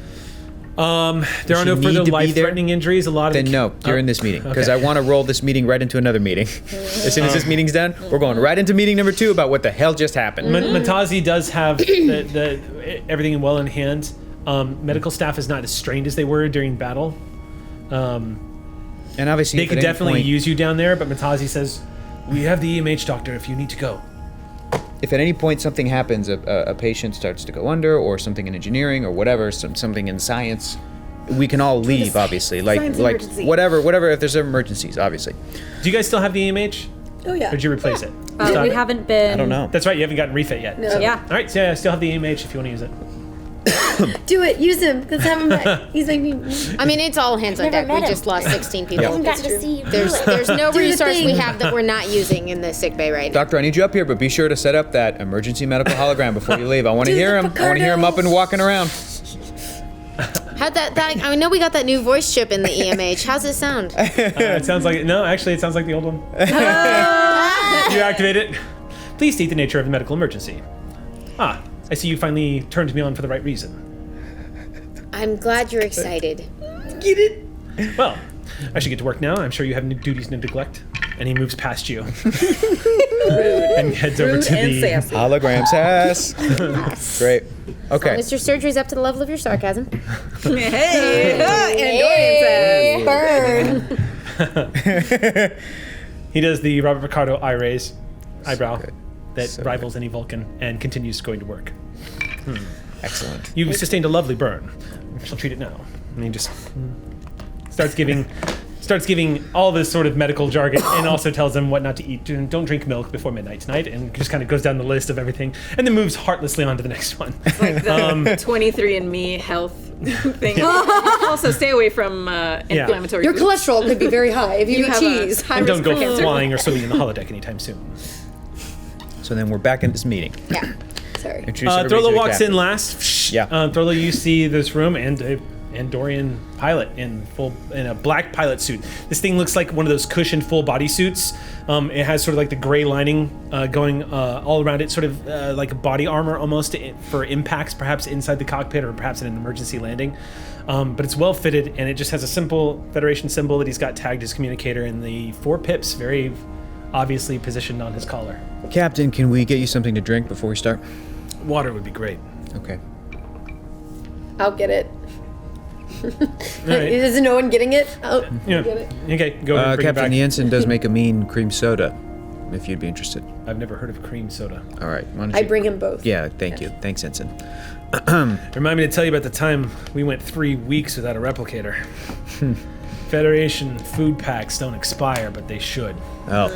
There are she no need further to be life-threatening injuries. A lot of Then no, you're in this meeting because I want to roll this meeting right into another meeting. As soon as this meeting's done, we're going right into meeting number 2 about what the hell just happened. Matazi does have everything well in hand. Medical staff is not as strained as they were during battle. And obviously, They if could at any definitely point- use you down there, but Matazi says, we have the EMH doctor if you need to go. If at any point something happens, a patient starts to go under, or something in engineering, or whatever, something in science, we can all leave. Obviously, like emergency. whatever. If there's emergencies, obviously. Do you guys still have the EMH? Oh yeah. Or did you replace it? We haven't been. I don't know. That's right, you haven't gotten refit yet. No. So- Yeah. All right, so yeah, I still have the EMH if you want to use it. Do it. Use him. Let's have him back. He's like, I mean, it's all hands on Never deck. We met him. just lost 16 people. I've gotten to see you. There's no Do the resource we thing. have that we're not using in the sick bay right now. Doctor, I need you up here, but be sure to set up that emergency medical hologram before you leave. I want to Do hear the him. I want to hear him up and walking around. How'd that I know we got that new voice chip in the EMH. How's it sound? It sounds like no, actually, it sounds like the old one. You activate it. Please state the nature of the medical emergency. I see you finally turned me on for the right reason. I'm glad you're excited. Well, I should get to work now. I'm sure you have new duties to neglect. And he moves past you and heads over Rude to and the sassy. Hologram sass. Great. Okay. Mr. Surgery's up to the level of your sarcasm. Hey, Andorian says. Burn. He does the Robert Picardo eye raise, eyebrow, good. that So rivals any Vulcan, and continues going to work. Excellent. You sustained a lovely burn. She'll treat it now. And he just starts giving all this sort of medical jargon, and also tells them what not to eat. Don't drink milk before midnight tonight, and just kind of goes down the list of everything, and then moves heartlessly on to the next one. Like the 23andMe health thing. Also, stay away from inflammatory your foods. cholesterol could be very high if you eat have cheese. a high And don't risk go for cancer. flying or swimming in the holodeck anytime soon. So then we're back in this meeting. Yeah. Sorry. Introduce everybody to Throlo the walks captain. in last. Yeah. Throlo, you see this room and a Andorian pilot in a black pilot suit. This thing looks like one of those cushioned full body suits. It has sort of like the gray lining going all around it, sort of like a body armor almost for impacts, perhaps inside the cockpit or perhaps in an emergency landing. But it's well fitted, and it just has a simple Federation symbol that he's got tagged as communicator, and the 4 pips very obviously positioned on his collar. Captain, can we get you something to drink before we start? Water would be great. Okay. I'll get it. All right. Is no one getting it? I'll Yeah. get it. Okay, go ahead and bring it Captain, back. the ensign does make a mean cream soda, if you'd be interested. I've never heard of cream soda. All right. Why don't I you- bring him both. Yeah, thank you. Thanks, ensign. Remind me to tell you about the time we went 3 weeks without a replicator. Federation food packs don't expire, but they should. Oh.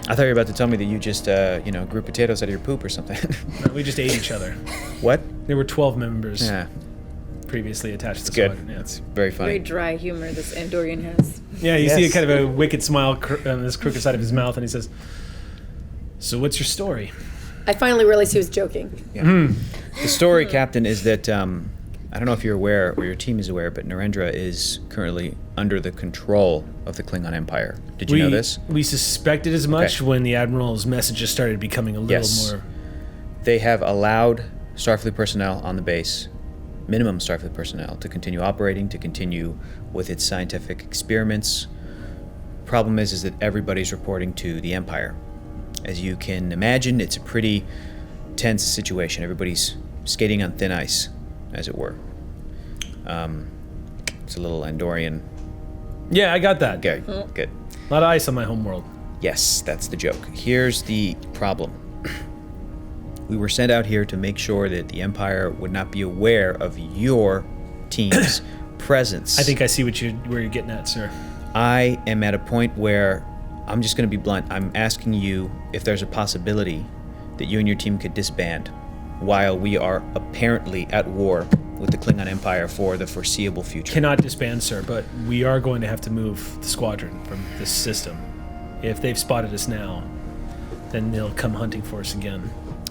I thought you were about to tell me that you just, grew potatoes out of your poop or something. We just ate each other. What? There were 12 members Yeah, previously attached to the good. squadron. Yeah, It's very Very funny. dry humor this Andorian has. yeah, you see Yes. a kind of a wicked smile on this crooked side of his mouth, and he says, "So what's your story?" I finally realized he was joking. The story, Captain, is that, I don't know if you're aware, or your team is aware, but Narendra is currently under the control of the Klingon Empire. Did you know this? We suspected as much Okay. when the Admiral's messages started becoming a little Yes. more... They have allowed Starfleet personnel on the base, minimum Starfleet personnel, to continue operating, to continue with its scientific experiments. Problem is that everybody's reporting to the Empire. As you can imagine, it's a pretty tense situation. Everybody's skating on thin ice, as it were. It's a little Andorian. Yeah, I got that. Okay, good. A lot of ice on my home world. Yes, that's the joke. Here's the problem. We were sent out here to make sure that the Empire would not be aware of your team's presence. I think I see where you're getting at, sir. I am at a point where I'm just going to be blunt. I'm asking you if there's a possibility that you and your team could disband while we are apparently at war with the Klingon Empire for the foreseeable future. Cannot disband, sir, but we are going to have to move the squadron from this system. If they've spotted us now, then they'll come hunting for us again.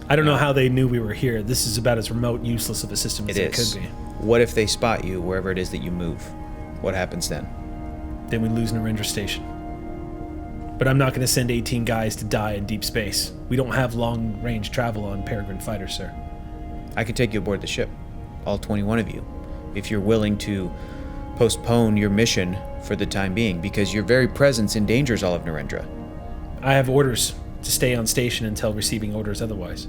I don't know how they knew we were here. This is about as remote and useless of a system as it could be. What if they spot you wherever it is that you move? What happens then? Then we lose Narendra Station. But I'm not going to send 18 guys to die in deep space. We don't have long-range travel on Peregrine fighters, sir. I can take you aboard the ship, all 21 of you, if you're willing to postpone your mission for the time being, because your very presence endangers all of Narendra. I have orders to stay on station until receiving orders otherwise.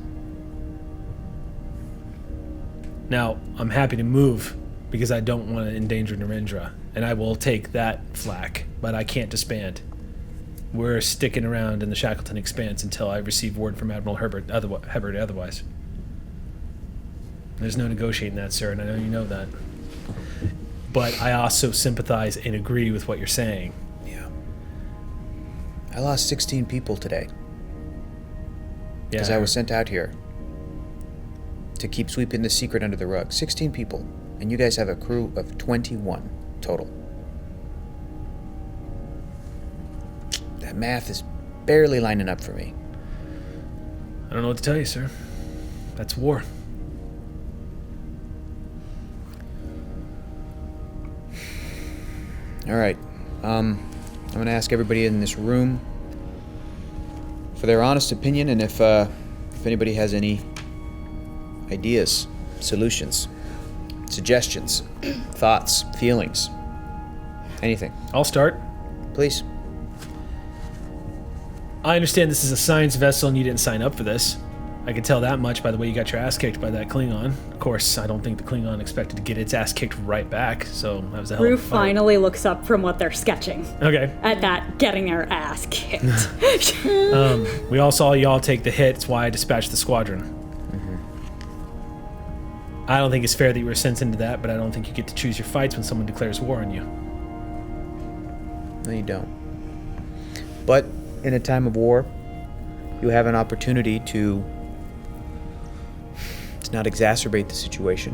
Now, I'm happy to move because I don't want to endanger Narendra, and I will take that flak, but I can't disband. We're sticking around in the Shackleton Expanse until I receive word from Admiral Herbert otherwise. There's no negotiating that, sir, and I know you know that. But I also sympathize and agree with what you're saying. Yeah. I lost 16 people today. Because Yeah. I was sent out here to keep sweeping the secret under the rug. 16 people. And you guys have a crew of 21 total. That math is barely lining up for me. I don't know what to tell you, sir. That's war. All right. I'm going to ask everybody in this room for their honest opinion, and if anybody has any ideas, solutions, suggestions, thoughts, feelings, anything, I'll start. please. I understand this is a science vessel and you didn't sign up for this. I can tell that much by the way you got your ass kicked by that Klingon. Of course, I don't think the Klingon expected to get its ass kicked right back, so that was a hell of a Rue fight. finally looks up from what they're sketching Okay. at that getting their ass kicked. We all saw y'all take the hit. It's why I dispatched the squadron. I don't think it's fair that you were sent into that, but I don't think you get to choose your fights when someone declares war on you. No, you don't. But in a time of war, you have an opportunity to not exacerbate the situation.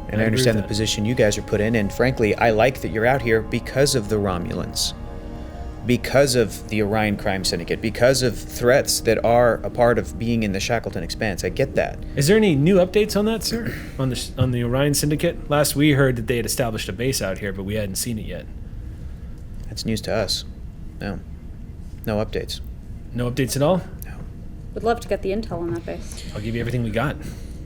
And I agree understand with the that. position you guys are put in, and frankly, I like that you're out here because of the Romulans, because of the Orion Crime Syndicate, because of threats that are a part of being in the Shackleton Expanse. I get that. Is there any new updates on that, sir? On the Orion Syndicate? Last we heard that they had established a base out here, but we hadn't seen it yet. That's news to us. No updates. No updates at all? Would love to get the intel on that base. I'll give you everything we got.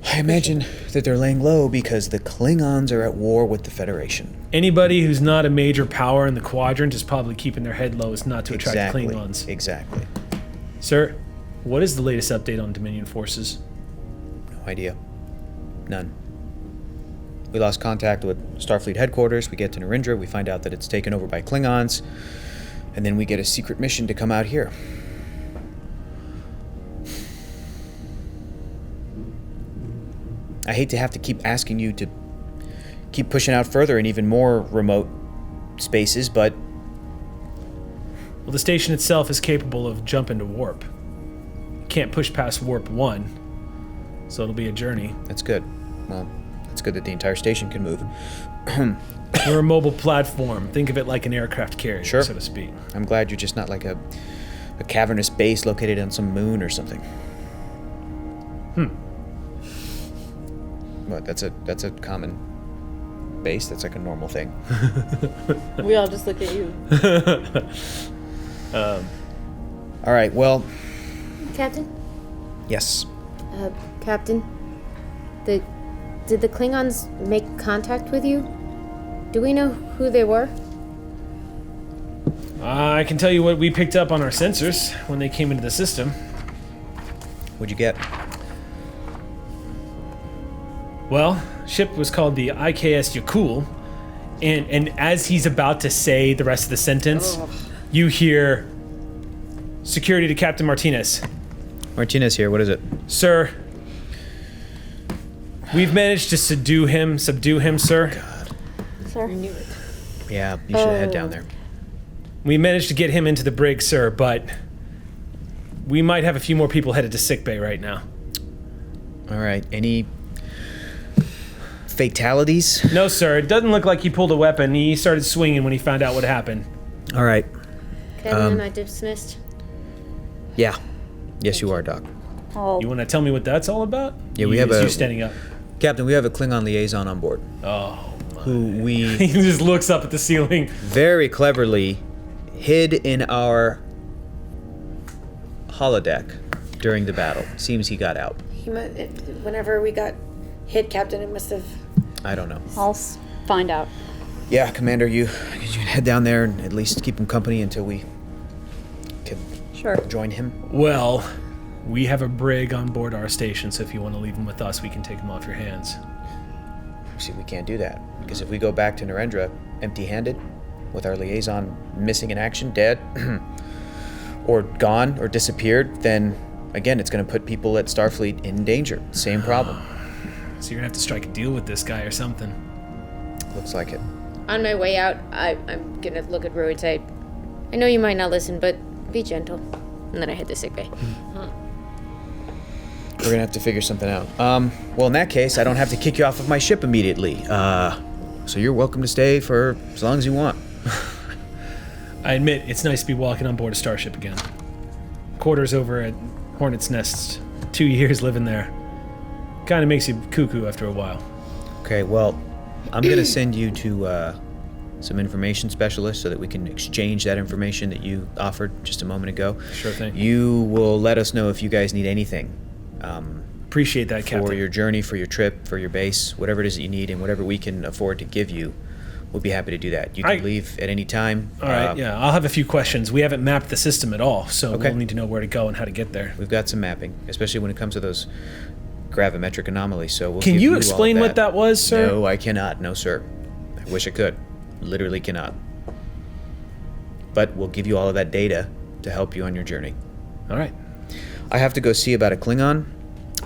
I imagine that they're laying low because the Klingons are at war with the Federation. Anybody who's not a major power in the quadrant is probably keeping their head low as not to attract Exactly. Klingons. Exactly. Sir, what is the latest update on Dominion forces? No idea. None. We lost contact with Starfleet headquarters. We get to Narendra. We find out that it's taken over by Klingons. And then we get a secret mission to come out here. I hate to have to keep asking you to keep pushing out further in even more remote spaces, but Well, the station itself is capable of jumping to warp. Can't push past warp 1, so it'll be a journey. that's good. Well, it's good that the entire station can move. We're a mobile platform. Think of it like an aircraft carrier, Sure. so to speak. I'm glad you're just not like a cavernous base located on some moon or something. What? That's a common base. That's like a normal thing. We all just look at you. All right. Well, Captain? yes. Captain? Did the Klingons make contact with you? Do we know who they were? I can tell you what we picked up on our sensors when they came into the system. What'd you get? Well, ship was called the IKS Yakul, and as he's about to say the rest of the sentence, you hear, "Security to Captain Martinez. Martinez here. What is it? Sir, we've managed to subdue him, sir. sir. Yeah, you should head down there. We managed to get him into the brig, sir, but we might have a few more people headed to sickbay right now. All right. Any fatalities? No, sir. It doesn't look like he pulled a weapon. He started swinging when he found out what happened. All right. Kevin, I dismissed. Yeah. Yes, you are, Doc. Oh, You want to tell me what that's all about? Yeah, we have You a- standing up. Captain, we have a Klingon liaison on board Oh. who He we just looks up at the ceiling. very cleverly hid in our holodeck during the battle. Seems he got out. Whenever we got hit, Captain, it must have. I don't know. I'll find out. Yeah, Commander, you can head down there and at least keep him company until we can Sure. join him. Well, we have a brig on board our station, so if you want to leave him with us, we can take him off your hands. See, we can't do that because if we go back to Narendra empty-handed, with our liaison missing in action, dead, or gone, or disappeared, then again, it's going to put people at Starfleet in danger. Same problem. So you're going to have to strike a deal with this guy or something. Looks like it. On my way out, I'm gonna look at Rue and say, I know you might not listen, but be gentle. And then I head to sickbay. We're gonna have to figure something out. Well, in that case, I don't have to kick you off of my ship immediately. So you're welcome to stay for as long as you want. I admit, it's nice to be walking on board a starship again. Quarters over at Hornet's Nest. 2 years living there. Kind of makes you cuckoo after a while. Okay, well, I'm gonna send you to some information specialists so that we can exchange that information that you offered just a moment ago. Sure thing. You will let us know if you guys need anything. Appreciate that, For Captain. your journey, for your trip, for your base, whatever it is that you need, and whatever we can afford to give you, we'll be happy to do that. You can leave at any time. All right, yeah, I'll have a few questions. We haven't mapped the system at all, so Okay. we'll need to know where to go and how to get there. We've got some mapping, especially when it comes to those gravimetric anomalies. So we'll Can give you all explain of what that was, sir? No, I cannot. No, sir. I wish I could. Literally cannot. But we'll give you all of that data to help you on your journey. All right. I have to go see about a Klingon.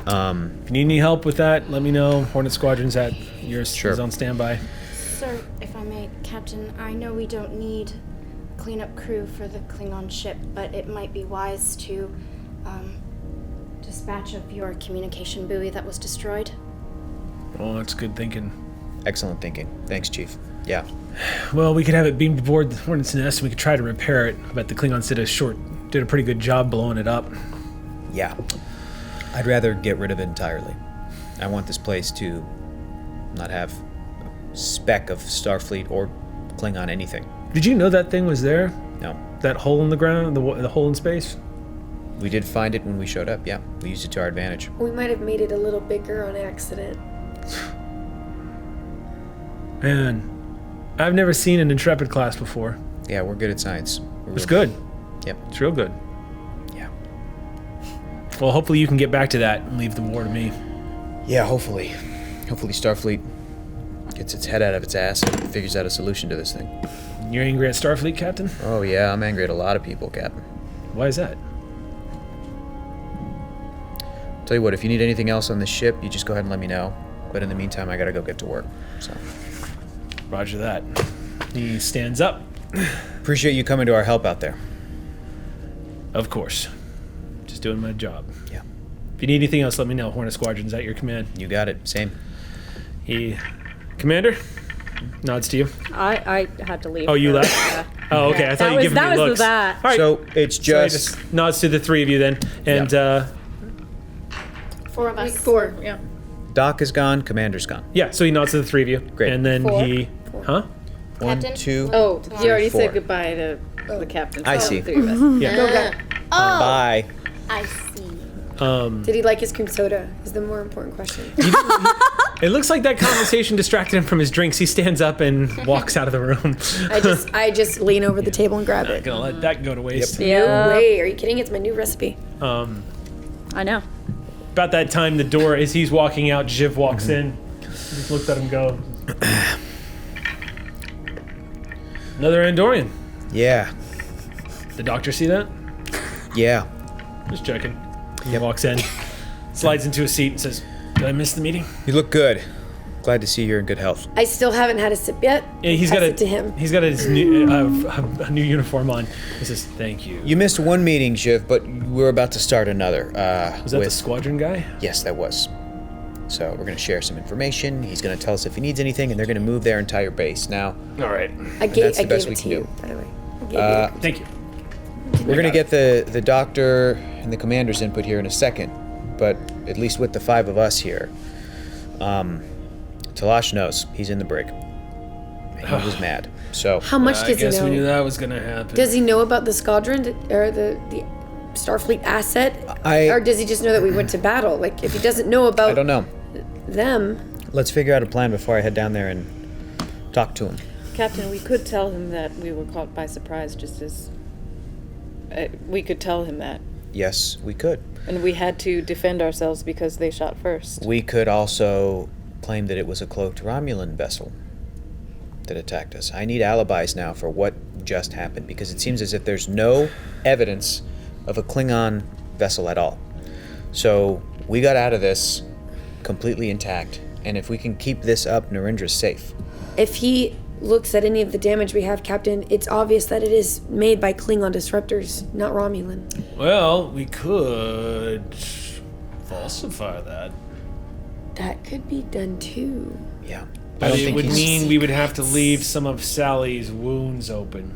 If you need any help with that, let me know. Hornet Squadron's at yours. Sure. Is on standby. Sir, if I may, Captain, I know we don't need a cleanup crew for the Klingon ship, but it might be wise to dispatch of your communication buoy that was destroyed. Oh, that's good thinking. Excellent thinking. Thanks, Chief. Yeah. Well, we could have it beamed aboard the Hornet's Nest, and we could try to repair it. But the Klingons did a pretty good job blowing it up. Yeah. I'd rather get rid of it entirely. I want this place to not have a speck of Starfleet or Klingon anything. Did you know that thing was there? No. That hole in the ground, the hole in space? We did find it when we showed up, yeah. We used it to our advantage. We might have made it a little bigger on accident. Man, I've never seen an Intrepid class before. Yeah, we're good at science. It's good. Yep. It's real good. Yeah. Well, hopefully you can get back to that and leave the war to me. Yeah, hopefully. Hopefully Starfleet gets its head out of its ass and figures out a solution to this thing. You're angry at Starfleet, Captain? Oh yeah, I'm angry at a lot of people, Captain. Why is that? Tell you what, if you need anything else on this ship, you just go ahead and let me know. But in the meantime, I gotta go get to work. So Roger that. He stands up. appreciate you coming to our help out there. Of course. Just doing my job. Yeah. If you need anything else, let me know. Hornet Squadron's at your command. You got it. Same. Commander? Nods to you. I had to leave. Oh, you left? Yeah. Oh, okay. I thought you were giving me that was looks. that. All right. So it's So he just nods to the three of you then. And, Four of us. Four. Yeah. Doc is gone, Commander's gone. yeah, so he nods to the three of you. Great. And then Four. Huh? One, Captain? two. Oh, you already Four. said goodbye to the captain. I so see. the three of us. Yeah. Bye. I see. Did he like his cream soda? Is the more important question. It looks like that conversation distracted him from his drinks. He stands up and walks out of the room. I just lean over the table and grab Not it. gonna let that go to waste. No Yeah. way. Are you kidding? It's my new recipe. I know. About that time, the door, as he's walking out, Jiv walks in. Just looked at him go. Another Andorian. Yeah. The doctor see that? Yeah. Just checking. He walks in, slides into a seat and says, did I miss the meeting? You look good. Glad to see you're in good health. I still haven't had a sip yet. Yeah, he's Pass got it to him. He's got his new a new uniform on. He says, "Thank you." You missed one meeting, Shiv, but we're about to start another. Was that the squadron guy? Yes, that was. So we're going to share some information. He's going to tell us if he needs anything, and they're going to move their entire base. Now, All right. I gave that's the it best to we can you, do. by the way. I gave you. Thank you. We're going to get the doctor and the commander's input here in a second, but at least with the 5 of us here, Talash knows he's in the brig. He was mad. So How much I does he guess we knew know? that was gonna happen. Does he know about the squadron or the Starfleet asset? Or does he just know that we went to battle? Like, if he doesn't know about I don't know. them, Let's figure out a plan before I head down there and talk to him. Captain, we could tell him that we were caught by surprise, just as we could tell him that, Yes, we could. and we had to defend ourselves because they shot first. We could also claim that it was a cloaked Romulan vessel that attacked us. I need alibis now for what just happened, because it seems as if there's no evidence of a Klingon vessel at all. So we got out of this completely intact, and if we can keep this up, Narendra's safe. if he looks at any of the damage we have, Captain, it's obvious that it is made by Klingon disruptors, not Romulan. Well, we could falsify that. That could be done too. Yeah. I But don't it think would he's... mean we would have to leave some of Sally's wounds open.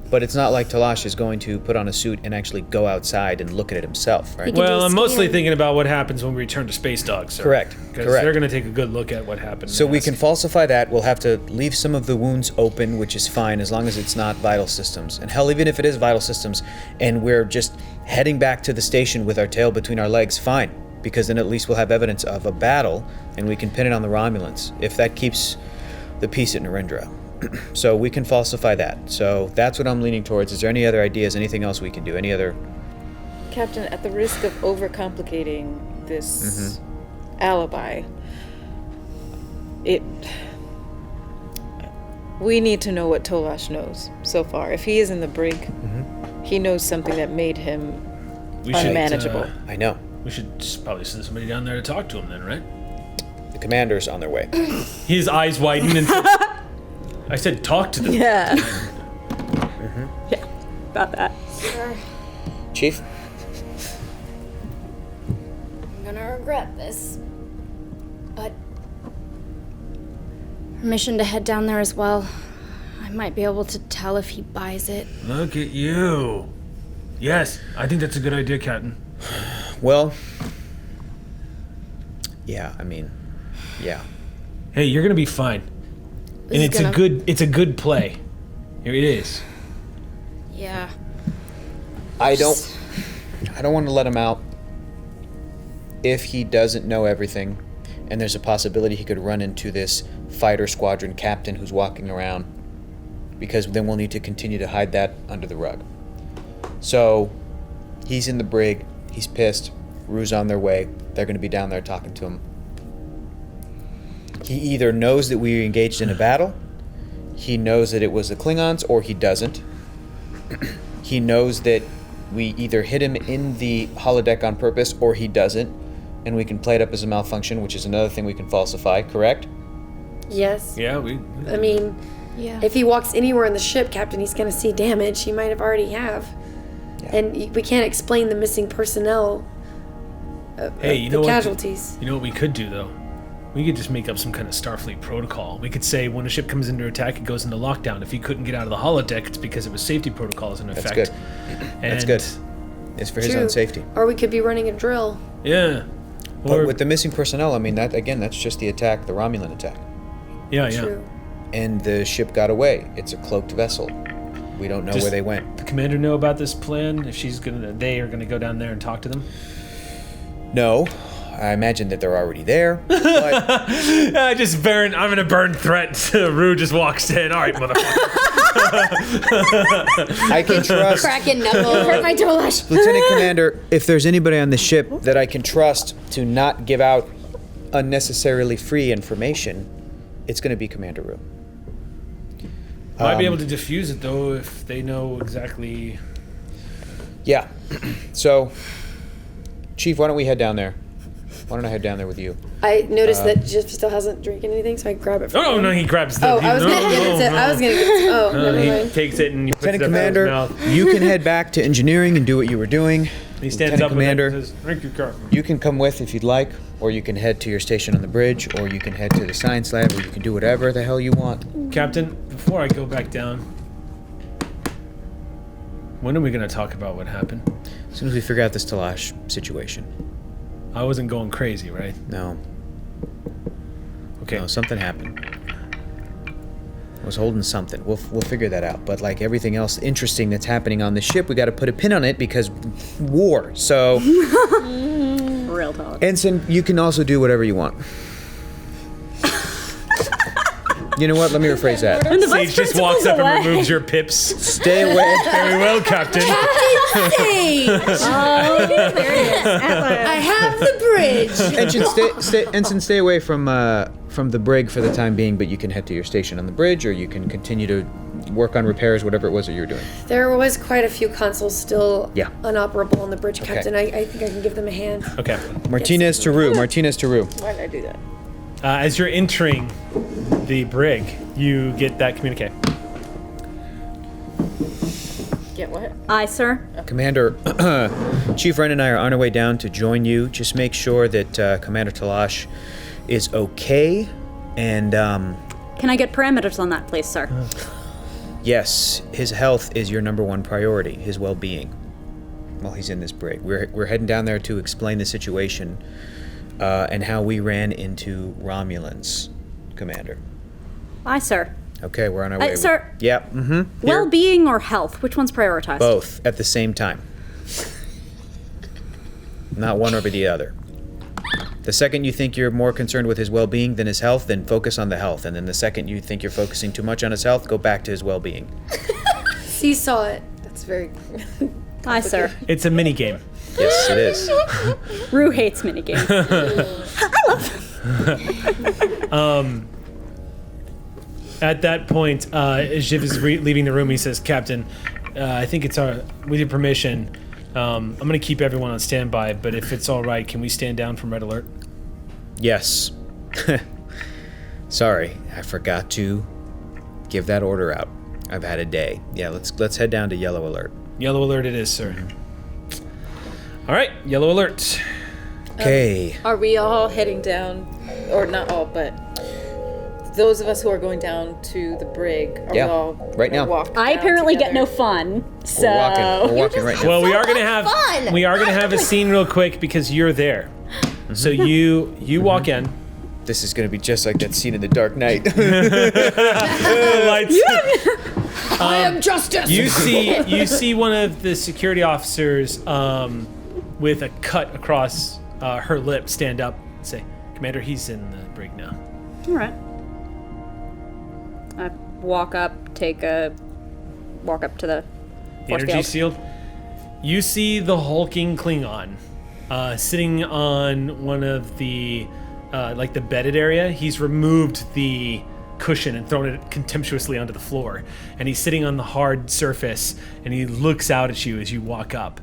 But it's not like Talash is going to put on a suit and actually go outside and look at it himself, right? He can do Well, a I'm mostly scan. thinking about what happens when we return to Space Dogs, sir. Correct, Because correct. they're going to take a good look at what happened. So we last. can falsify that. We'll have to leave some of the wounds open, which is fine as long as it's not vital systems. And hell, even if it is vital systems and we're just heading back to the station with our tail between our legs, fine. Because then at least we'll have evidence of a battle and we can pin it on the Romulans, if that keeps the peace at Narendra. So we can falsify that. So that's what I'm leaning towards. Is there any other ideas, anything else we can do? Any other... Captain, at the risk of overcomplicating this alibi, we need to know what Tolash knows so far. If he is in the brig, he knows something that made him unmanageable. I know. We should just probably send somebody down there to talk to him then, right? The commander's on their way. His eyes widen and said, I said talk to them. Yeah. Yeah, about that. Chief? I'm gonna regret this. But permission to head down there as well. I might be able to tell if he buys it. Look at you. Yes, I think that's a good idea, Captain. Well... Yeah, I mean... Yeah. Hey, you're gonna be fine. And is it's gonna- a good play. Here it is. Yeah. I don't want to let him out if he doesn't know everything, and there's a possibility he could run into this fighter squadron captain who's walking around, because then we'll need to continue to hide that under the rug. So he's in the brig, he's pissed, Rue's on their way, they're going to be down there talking to him. He either knows that we engaged in a battle, he knows that it was the Klingons, or he doesn't. He knows that we either hit him in the holodeck on purpose, or he doesn't, and we can play it up as a malfunction, which is another thing we can falsify, correct? Yes. Yeah, I mean, Yeah. if he walks anywhere in the ship, Captain, he's going to see damage. He might have already have. Yeah. And we can't explain the missing personnel. Hey, you the know casualties. You know what we could do though? We could just make up some kind of Starfleet protocol. We could say when a ship comes into attack, it goes into lockdown. If he couldn't get out of the holodeck, it's because it was safety protocols in effect. That's good. That's And- good. It's for his True. own safety. Or we could be running a drill. Yeah. But with the missing personnel, I mean, that again, that's just the attack, the Romulan attack. yeah. True. And the ship got away. It's a cloaked vessel. We don't know Just- where they went. The commander know about this plan? If they are gonna go down there and talk to them? No, I imagine that they're already there. But I'm gonna burn threat. Rue just walks in. All right, motherfucker. I can trust Cracking knuckles. Hurt my Tolash. Lieutenant Commander, if there's anybody on the ship that I can trust to not give out unnecessarily free information, it's going to be Commander Rue. Might be able to defuse it though if they know exactly. Yeah. So, Chief, why don't we head down there? Why don't I head down there with you? I noticed that Jeff still hasn't drinking anything, so I grab it from him. No, he grabs the. Oh, I was gonna get it. I was gonna get it. Oh, never He mind. takes it and he puts it Lieutenant up in his Commander, mouth. you can head back to engineering and do what you were doing. He stands Lieutenant up Commander, and says, "Drink your coffee." you can come with if you'd like, or you can head to your station on the bridge, or you can head to the science lab, or you can do whatever the hell you want. Captain, before I go back down, when are we going to talk about what happened? As soon as we figure out this Talash situation. I wasn't going crazy, right? No. Okay. No, something happened. I was holding something. We'll figure that out. But like everything else interesting that's happening on the ship, we got to put a pin on it because war. So, Real talk. Ensign, you can also do whatever you want. You know what? Let me rephrase that. And the Sage vice just walks up principal's and away. removes your pips. Stay away. Very well, Captain. Sage! Oh, there he is. I have the bridge. Ensign, stay away from the brig for the time being, but you can head to your station on the bridge, or you can continue to work on repairs, whatever it was that you were doing. There was quite a few consoles still Yeah. unoperable on the bridge, Okay. Captain. I think I can give them a hand. Okay. Martinez to Rue. Martinez to Rue. Why did I do that? As you're entering the brig, you get that communique. Get what? Aye, sir. Commander, Chief Wren and I are on our way down to join you. Just make sure that Commander Talash is okay, and Can I get parameters on that, please, sir? yes, his health is your number one priority, his well-being. While he's in this brig, we're heading down there to explain the situation and how we ran into Romulans, Commander. Aye, sir. Okay, we're on our way. Sir. Yeah. Mm-hmm. Here. Well-being or health? Which one's prioritized? Both at the same time. Not one over the other. The second you think you're more concerned with his well-being than his health, then focus on the health. And then the second you think you're focusing too much on his health, go back to his well-being. Seesaw it. That's very. Aye, sir. It's a mini game. Yes, it is. Rue hates minigames. At that point, as Jiv is leaving the room, he says, "Captain, I think it's with your permission, I'm going to keep everyone on standby, but if it's all right, can we stand down from red alert?" Yes. Sorry, I forgot to give that order out. I've had a day. Yeah, let's head down to yellow alert. Yellow alert it is, sir. All right, yellow alert. Okay. Are we all heading down, or not all, but those of us who are going down to the brig, are Yeah, we all right gonna now. walk I down apparently get no together? fun, so... We're walking right now. Well, we are going to have fun! we are going to have a scene real quick because you're there. So you walk in. This is going to be just like that scene in The Dark Knight. Lights. I am justice. You see one of the security officers with a cut across her lip stand up and say, "Commander, he's in the brig now." All right. I walk up to the The force energy field. shield. You see the hulking Klingon sitting on one of the like the bedded area. He's removed the cushion and thrown it contemptuously onto the floor, and he's sitting on the hard surface, and he looks out at you as you walk up.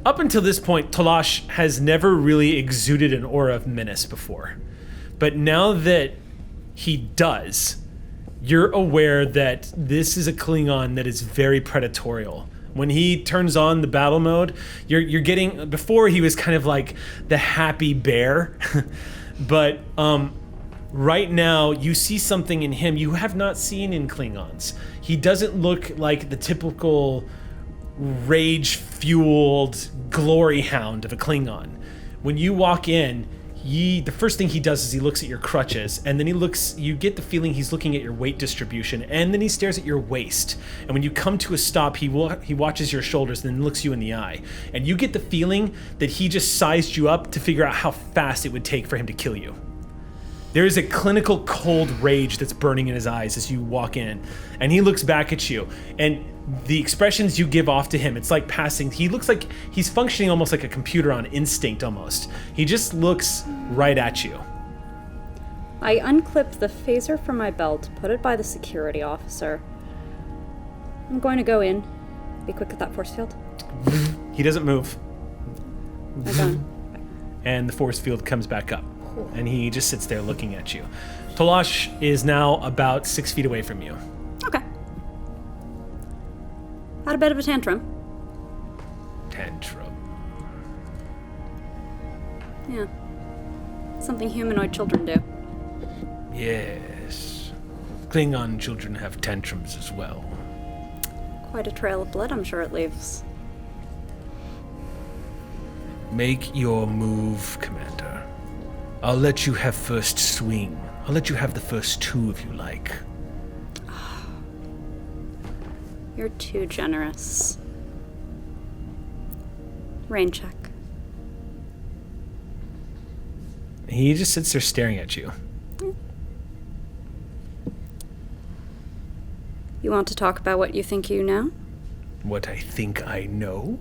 Up until this point, Talash has never really exuded an aura of menace before, but now that he does, you're aware that this is a Klingon that is very predatorial. When he turns on the battle mode, you're getting, before he was kind of like the happy bear, but right now you see something in him you have not seen in Klingons. He doesn't look like the typical rage-fueled glory hound of a Klingon. When you walk in, the first thing he does is he looks at your crutches, and then you get the feeling he's looking at your weight distribution, and then he stares at your waist. And when you come to a stop, he watches your shoulders and then looks you in the eye. And you get the feeling that he just sized you up to figure out how fast it would take for him to kill you. There is a clinical cold rage that's burning in his eyes as you walk in, and he looks back at you, and the expressions you give off to him, it's like passing. He looks like he's functioning almost like a computer on instinct almost. He just looks right at you. I unclip the phaser from my belt, put it by the security officer. I'm going to go in. Be quick with that force field. He doesn't move. I'm going. and the force field comes back up. And he just sits there looking at you. Tolash is now about 6 feet away from you. Okay. Had a bit of a tantrum. Tantrum. Yeah. Something humanoid children do. Yes. Klingon children have tantrums as well. Quite a trail of blood, I'm sure it leaves. Make your move, Commander. I'll let you have first swing. I'll let you have the first 2 if you like. You're too generous. Rain check. He just sits there staring at you. You want to talk about what you think you know? What I think I know?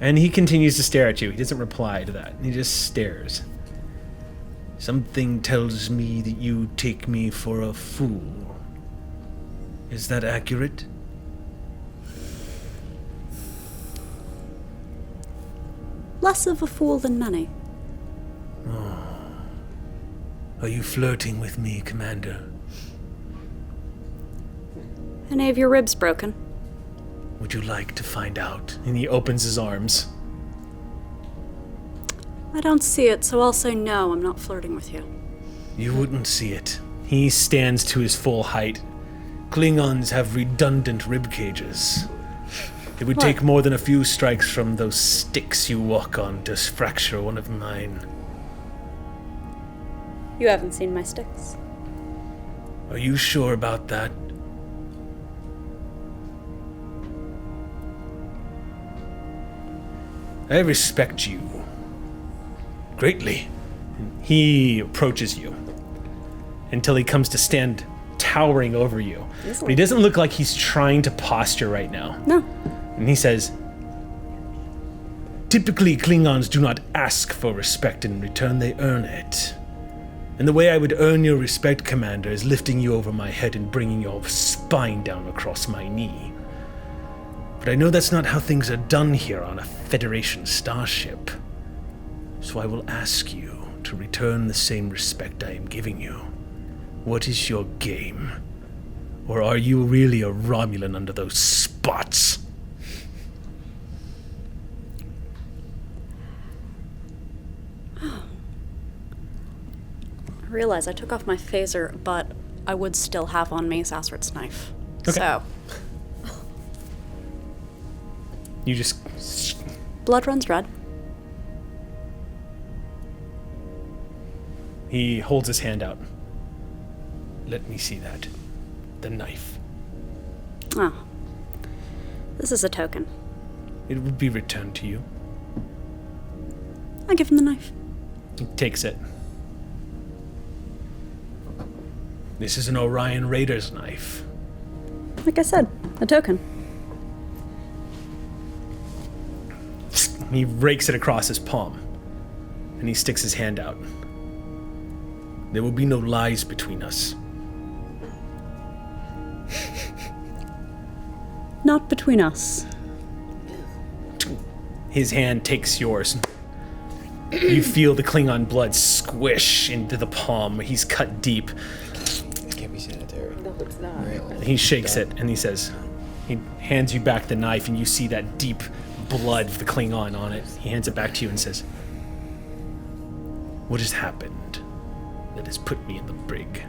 And he continues to stare at you. He doesn't reply to that. He just stares. Something tells me that you take me for a fool. Is that accurate? Less of a fool than many. Are you flirting with me, Commander? Any of your ribs broken? Would you like to find out? And he opens his arms. I don't see it, so I'll say no, I'm not flirting with you. You wouldn't see it. He stands to his full height. Klingons have redundant rib cages. It would take more than a few strikes from those sticks you walk on to fracture one of mine. You haven't seen my sticks. Are you sure about that? I respect you greatly. He approaches you until he comes to stand towering over you. But he doesn't look like he's trying to posture right now. No. And he says, typically Klingons do not ask for respect in return, they earn it. And the way I would earn your respect, Commander, is lifting you over my head and bringing your spine down across my knee. But I know that's not how things are done here on a Federation starship. So I will ask you to return the same respect I am giving you. What is your game? Or are you really a Romulan under those spots? I realize I took off my phaser, but I would still have on me Sassert's knife. Okay. So, You just... blood runs red. He holds his hand out. Let me see that. The knife. Oh. This is a token. It will be returned to you. I give him the knife. He takes it. This is an Orion Raider's knife. Like I said, a token. He rakes it across his palm, and he sticks his hand out. There will be no lies between us. Not between us. His hand takes yours. You feel the Klingon blood squish into the palm. He's cut deep. It can't be sanitary. No, it's not. He shakes it, and he says, he hands you back the knife, and you see that deep blood of the Klingon on it. He hands it back to you and says, what has happened that has put me in the brig?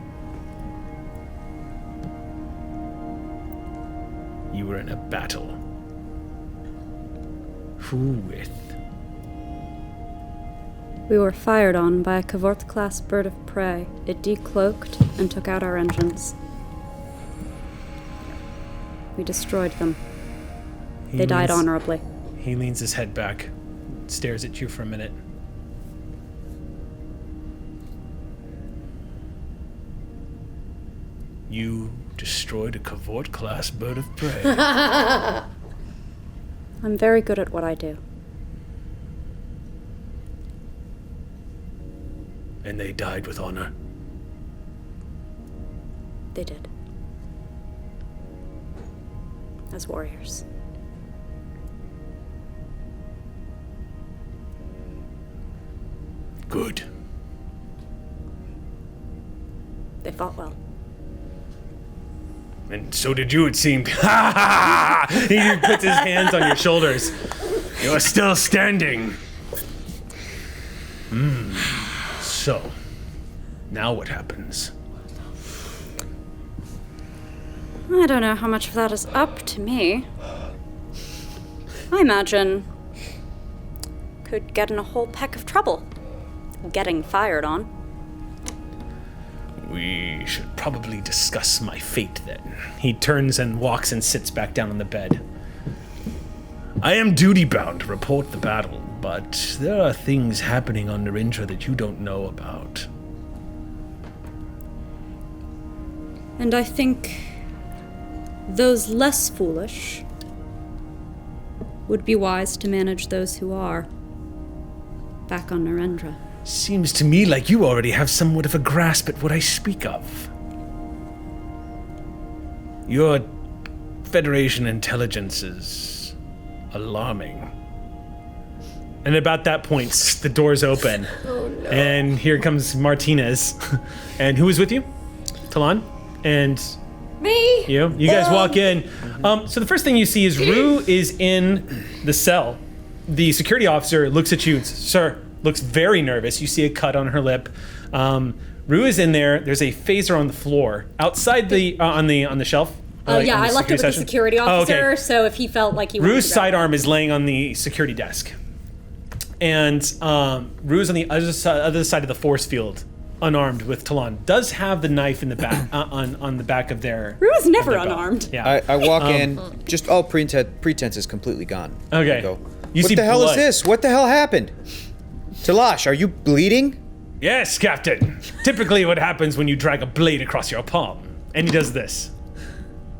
You were in a battle. Who with? We were fired on by a Kavort-class bird of prey. It decloaked and took out our engines. We destroyed them. They died honorably. He leans his head back, stares at you for a minute. You destroyed a Kavort-class bird of prey. I'm very good at what I do. And they died with honor. They did. As warriors. Good. They fought well. And so did you, it seemed. He puts his hands on your shoulders. You're still standing. So, now what happens? I don't know how much of that is up to me. I imagine could get in a whole peck of trouble getting fired on. We should probably discuss my fate then. He turns and walks and sits back down on the bed. I am duty-bound to report the battle, but there are things happening on Narendra that you don't know about. And I think those less foolish would be wise to manage those who are back on Narendra. Seems to me like you already have somewhat of a grasp at what I speak of. Your Federation intelligence is alarming. And about that point, the doors open. Oh no. And here comes Martinez. And who is with you? Talon? And Me? you guys walk in. So the first thing you see is Rue is in the cell. The security officer looks at you, sir, looks very nervous. You see a cut on her lip. Rue is in there. There's a phaser on the floor outside the on the shelf. Yeah, I left it with the security officer, okay. so if he felt like he wanted Rue's to grab sidearm is laying on the security desk. And Rue's on the other side of the force field, unarmed with Talon. Does have the knife in the back on the back of their. Rue's never belt. unarmed. Yeah. I walk in, just all pretense is completely gone. Okay. I go, You what see the hell blood. is this? What the hell happened? Talash, are you bleeding? Yes, Captain. Typically, what happens when you drag a blade across your palm, and he does this.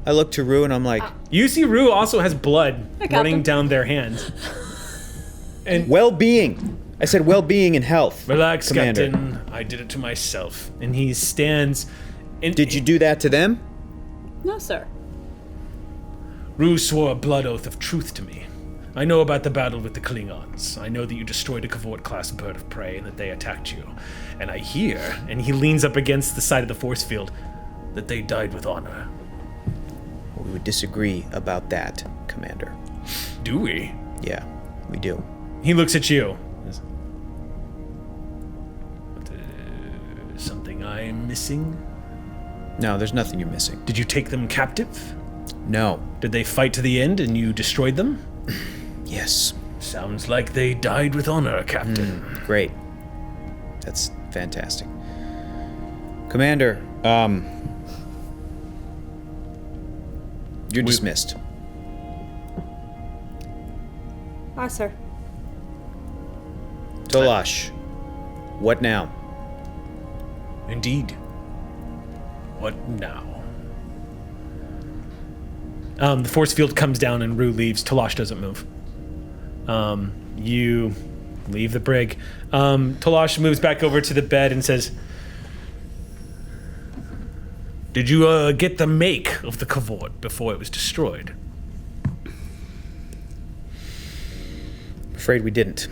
I look to Rue and I'm like, You see, Rue also has blood Captain. running down their hands. And well-being. I said well-being and health. relax, Commander. Captain. I did it to myself. And he stands. And Did you do that to them? No, sir. Rue swore a blood oath of truth to me. I know about the battle with the Klingons. I know that you destroyed a Cavort-class bird of prey and that they attacked you. And I hear, and he leans up against the side of the force field, that they died with honor. We would disagree about that, Commander. Do we? Yeah, we do. He looks at you. Something I'm missing? No, there's nothing you're missing. Did you take them captive? No. Did they fight to the end and you destroyed them? Yes. Sounds like they died with honor, Captain. Great. That's fantastic. Commander, you're dismissed. Aye, sir. Talash, what now? Indeed. What now? The force field comes down and Rue leaves. Talash doesn't move. You leave the brig. Talash moves back over to the bed and says, did you get the make of the Cavort before it was destroyed? I'm afraid we didn't.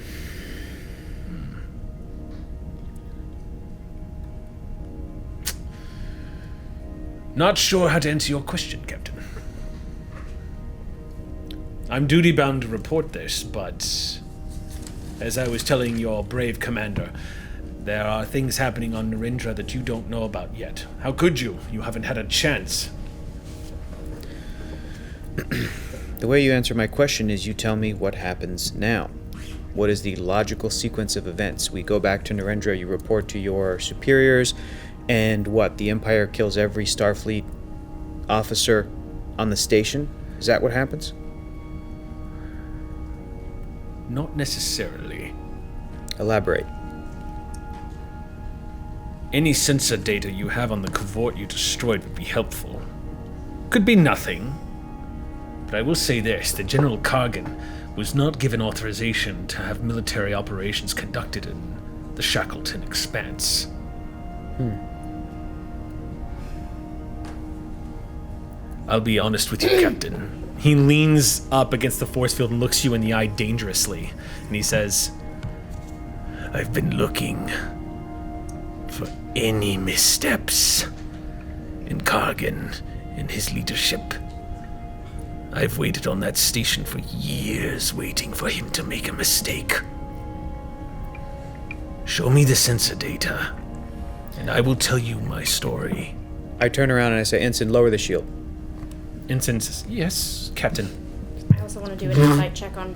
Not sure how to answer your question, Captain. I'm duty-bound to report this, but as I was telling your brave commander, there are things happening on Narendra that you don't know about yet. How could you? You haven't had a chance. The way you answer my question is you tell me what happens now. What is the logical sequence of events? We go back to Narendra, you report to your superiors, and what? The Empire kills every Starfleet officer on the station? Is that what happens? Not necessarily. Elaborate. Any sensor data you have on the Cavort you destroyed would be helpful. Could be nothing. But I will say this, that General Kargan was not given authorization to have military operations conducted in the Shackleton Expanse. I'll be honest with you, Captain. He leans up against the force field and looks you in the eye dangerously. And he says, I've been looking for any missteps in Kargan and his leadership. I've waited on that station for years, waiting for him to make a mistake. Show me the sensor data, and I will tell you my story. I turn around and I say, Ensign, lower the shield. Ensign says, yes, Captain. I also want to do an insight check on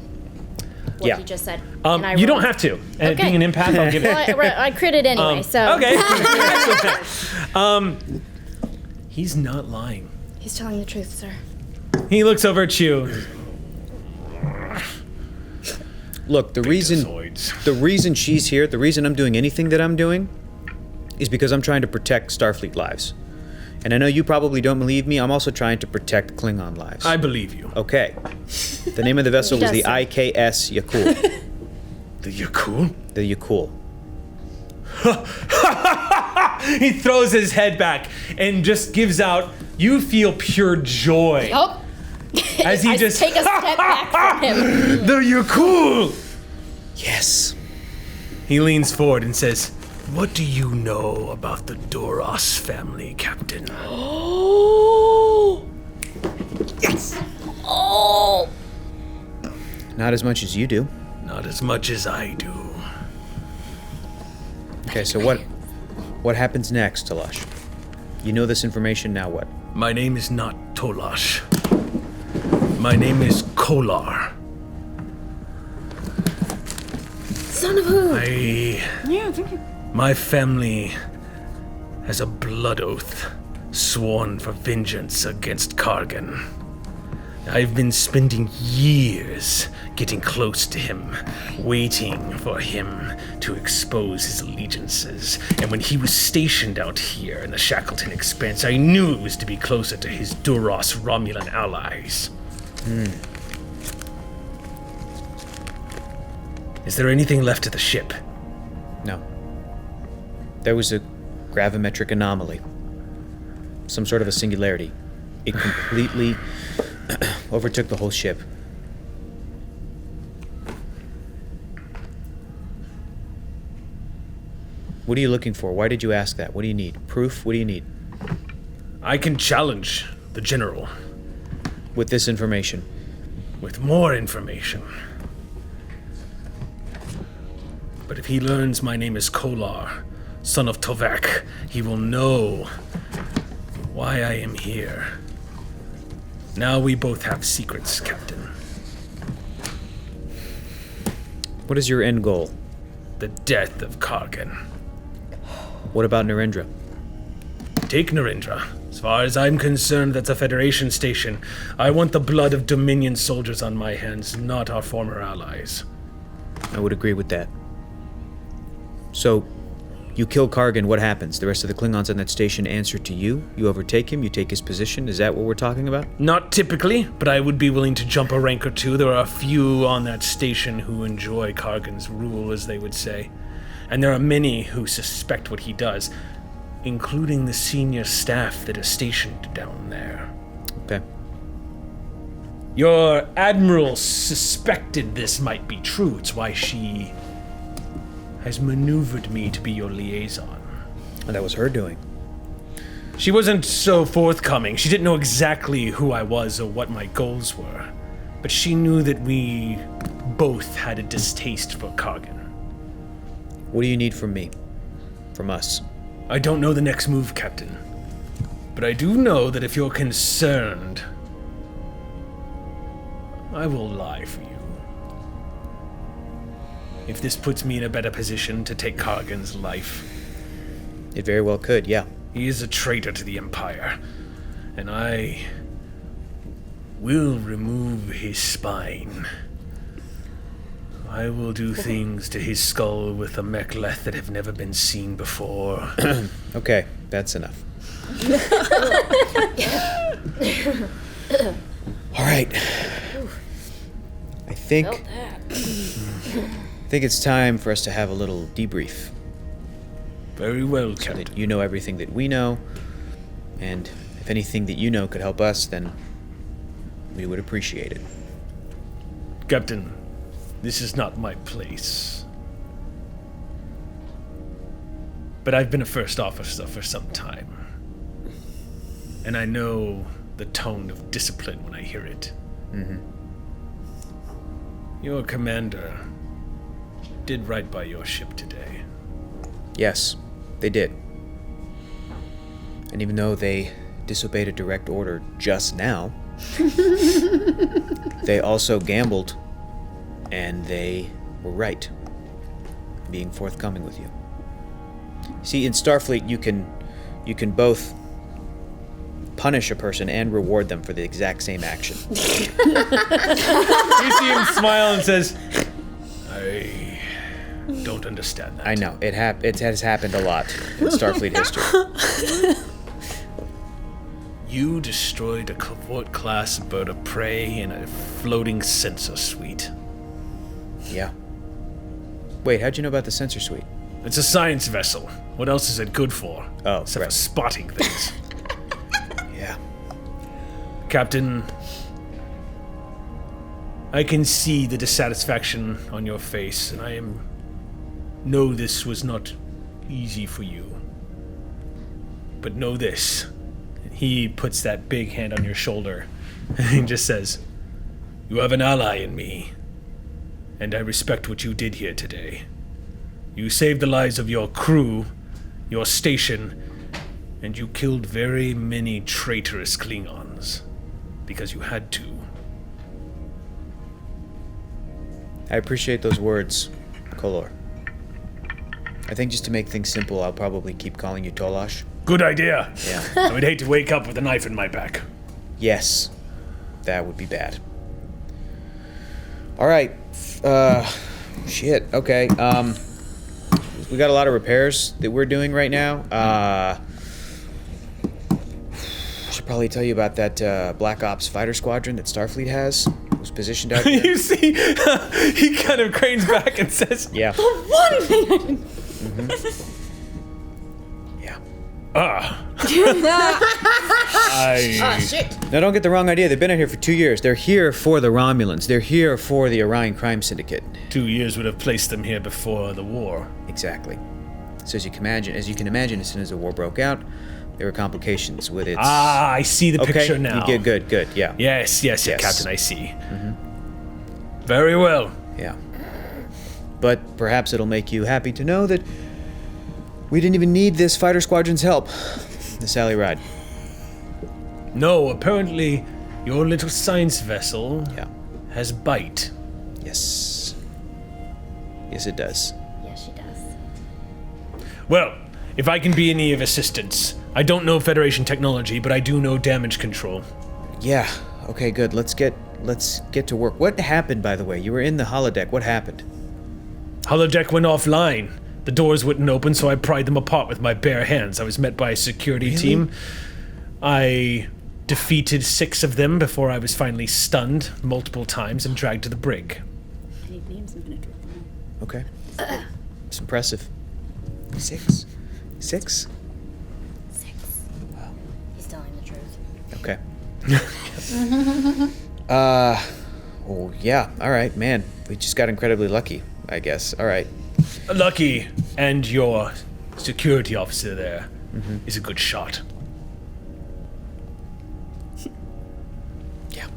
what he just said. And I You don't rolled. have to. And Okay. being an empath, I'll give it. Well, I critted anyway, so. Okay. He's not lying. He's telling the truth, sir. He looks over at you. Look, the reason she's here, the reason I'm doing anything that I'm doing, is because I'm trying to protect Starfleet lives. And I know you probably don't believe me, I'm also trying to protect Klingon lives. I believe you. Okay. The name of the vessel was the IKS Yakul. The Yakul? The Yakul. He throws his head back and just gives out, you feel pure joy. Oh. As he I just take a step back from him. The Yakul! Yes. He leans forward and says, what do you know about the Duras family, Captain? Oh! Yes! Oh! Not as much as you do. Not as much as I do. Okay, so what happens next, Talash? You know this information, now what? My name is not Tolash. My name is Kolar. Son of who? Yeah, thank you. My family has a blood oath sworn for vengeance against Kargan. I've been spending years getting close to him, waiting for him to expose his allegiances. And when he was stationed out here in the Shackleton Expanse, I knew it was to be closer to his Duras Romulan allies. Is there anything left of the ship? No. There was a gravimetric anomaly. Some sort of a singularity. It completely overtook the whole ship. What are you looking for? Why did you ask that? What do you need? Proof? What do you need? I can challenge the General With this information. with more information. But if he learns my name is Kolar, son of Tovak, he will know why I am here. Now we both have secrets, Captain. What is your end goal? The death of Kargan. What about Narendra? Take Narendra. As far as I'm concerned, that's a Federation station. I want the blood of Dominion soldiers on my hands, not our former allies. I would agree with that. So, you kill Kargan, what happens? The rest of the Klingons on that station answer to you? You overtake him? You take his position? Is that what we're talking about? Not typically, but I would be willing to jump a rank or two. There are a few on that station who enjoy Kargan's rule, as they would say. And there are many who suspect what he does, including the senior staff that are stationed down there. Okay. Your admiral suspected this might be true. It's why she has maneuvered me to be your liaison. And that was her doing. She wasn't so forthcoming. She didn't know exactly who I was or what my goals were. But she knew that we both had a distaste for Kargan. What do you need from me? From us? I don't know the next move, Captain. But I do know that if you're concerned, I will lie for you. If this puts me in a better position to take Kargan's life. It very well could, yeah. He is a traitor to the Empire, and I will remove his spine. I will do things to his skull with a mek'leth that have never been seen before. Okay, that's enough. All right. I think it's time for us to have a little debrief. Very well, So Captain. that you know everything that we know, and if anything that you know could help us, then we would appreciate it. Captain, this is not my place. but I've been a first officer for some time. And I know the tone of discipline when I hear it. Mm-hmm. Your commander did right by your ship today. Yes, they did. And even though they disobeyed a direct order just now, they also gambled, and they were right, being forthcoming with you. See, in Starfleet, you can both punish a person and reward them for the exact same action. You see him smile and says, I don't understand that. I know, it has happened a lot in Starfleet history. You destroyed a Cavort-class bird of prey in a floating sensor suite. Yeah. Wait, how'd you know about the sensor suite? It's a science vessel. What else is it good for? Oh, except right. for spotting things. Yeah. Captain, I can see the dissatisfaction on your face, and I know this was not easy for you. But know this. He puts that big hand on your shoulder and he just says, you have an ally in me, and I respect what you did here today. You saved the lives of your crew, your station, and you killed very many traitorous Klingons because you had to. I appreciate those words, Kolor. I think just to make things simple, I'll probably keep calling you Tolash. Good idea. Yeah. I would hate to wake up with a knife in my back. Yes. That would be bad. Alright. Shit. Okay. We got a lot of repairs that we're doing right now. I should probably tell you about that Black Ops fighter squadron that Starfleet has. It was positioned out there. you see, he kind of cranes back and says, Yeah. The one thing I didn't. Yeah. Shit. Now, don't get the wrong idea. They've been out here for 2 years. They're here for the Romulans. They're here for the Orion Crime Syndicate. 2 years would have placed them here before the war. Exactly. So as you can imagine, as soon as the war broke out, there were complications with its... I see the picture now. You get good, yeah. Yes, Captain, I see. Very well. Yeah. But perhaps it'll make you happy to know that we didn't even need this fighter squadron's help. The Sally Ride. No, apparently your little science vessel Yeah. has bite. Yes. Yes, it does. Yes, she does. Well, if I can be any of assistance, I don't know Federation technology, but I do know damage control. Yeah. Okay, good. Let's get to work. What happened, by the way? You were in the holodeck. What happened? Holodeck went offline. The doors wouldn't open, so I pried them apart with my bare hands. I was met by a security team. I defeated 6 of them before I was finally stunned multiple times and dragged to the brig. I need names and miniatures. Okay. It's impressive. 6? He's telling the truth. Okay. Oh, yeah. All right, man. We just got incredibly lucky, I guess. All right. Lucky, and your security officer there is a good shot. Yeah.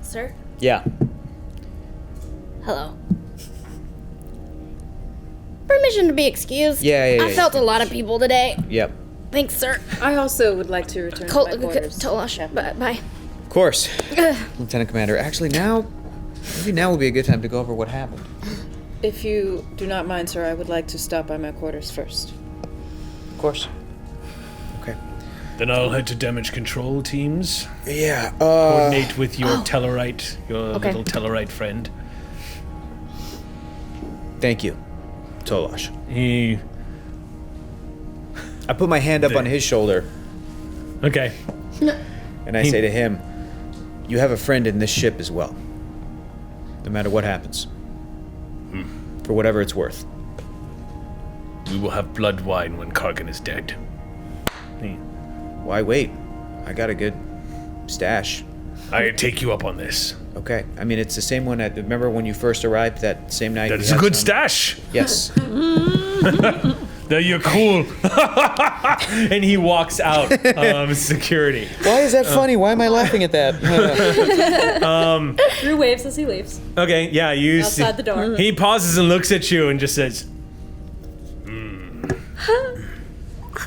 Sir? Yeah. Hello. Permission to be excused. Yeah. I felt a lot of people today. Yep. Thanks, sir. I also would like to return to my quarters. Tolash. Bye. Of course. Lieutenant Commander. Actually, maybe now would be a good time to go over what happened. If you do not mind, sir, I would like to stop by my quarters first. Of course. Okay. Then I'll head to damage control teams. Yeah. Coordinate with your Tellarite, your little Tellarite friend. Thank you, Tolash. He... I put my hand up on his shoulder Okay. and I say to him, "You have a friend in this ship as well. No matter what happens. For whatever it's worth." We will have blood wine when Kargan is dead. Why wait? I got a good stash. I take you up on this. Okay. I mean, it's the same one. Remember when you first arrived that same night? That we is a had good some- stash. Yes. No, you're cool. And he walks out of security. Why is that funny? Why am I laughing at that? Drew waves as he leaves. Okay, yeah, you Outside see. the door. He pauses and looks at you and just says,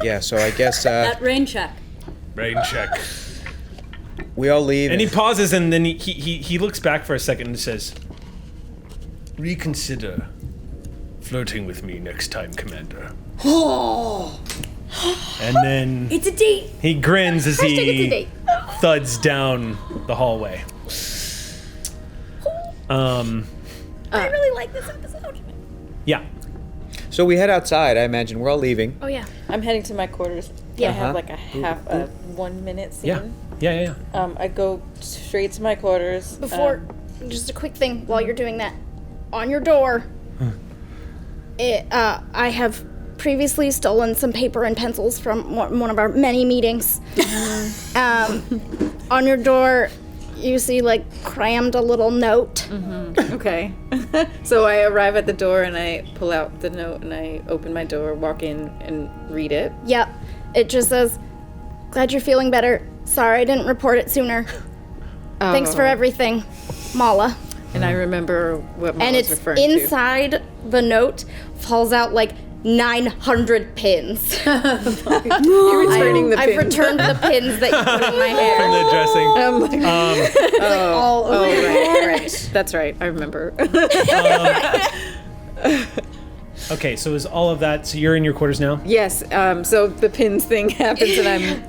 Yeah, so I guess That rain check. rain check. we all leave. And he pauses and then he looks back for a second and says, reconsider flirting with me next time, Commander. And then It's a date. he grins as It's a he date. thuds down the hallway. I really like this episode. Yeah. So we head outside, I imagine. We're all leaving. Oh yeah. I'm heading to my quarters. Yeah. I have like a 1 minute scene. Yeah. I go straight to my quarters. Before, just a quick thing while you're doing that. On your door, I have previously stolen some paper and pencils from one of our many meetings. On your door, you see, like, crammed a little note. Okay. So I arrive at the door and I pull out the note and I open my door, walk in and read it. Yep. It just says, "Glad you're feeling better. Sorry I didn't report it sooner. Thanks for everything, Mala." And I remember what Mom And was it's referring to. inside the note falls out like 900 pins. You're returning the I've pin. returned the pins that you put in my From hair. the dressing. All over. Right. That's right. I remember. Okay, so is all of that, so you're in your quarters now? Yes. So the pins thing happens, and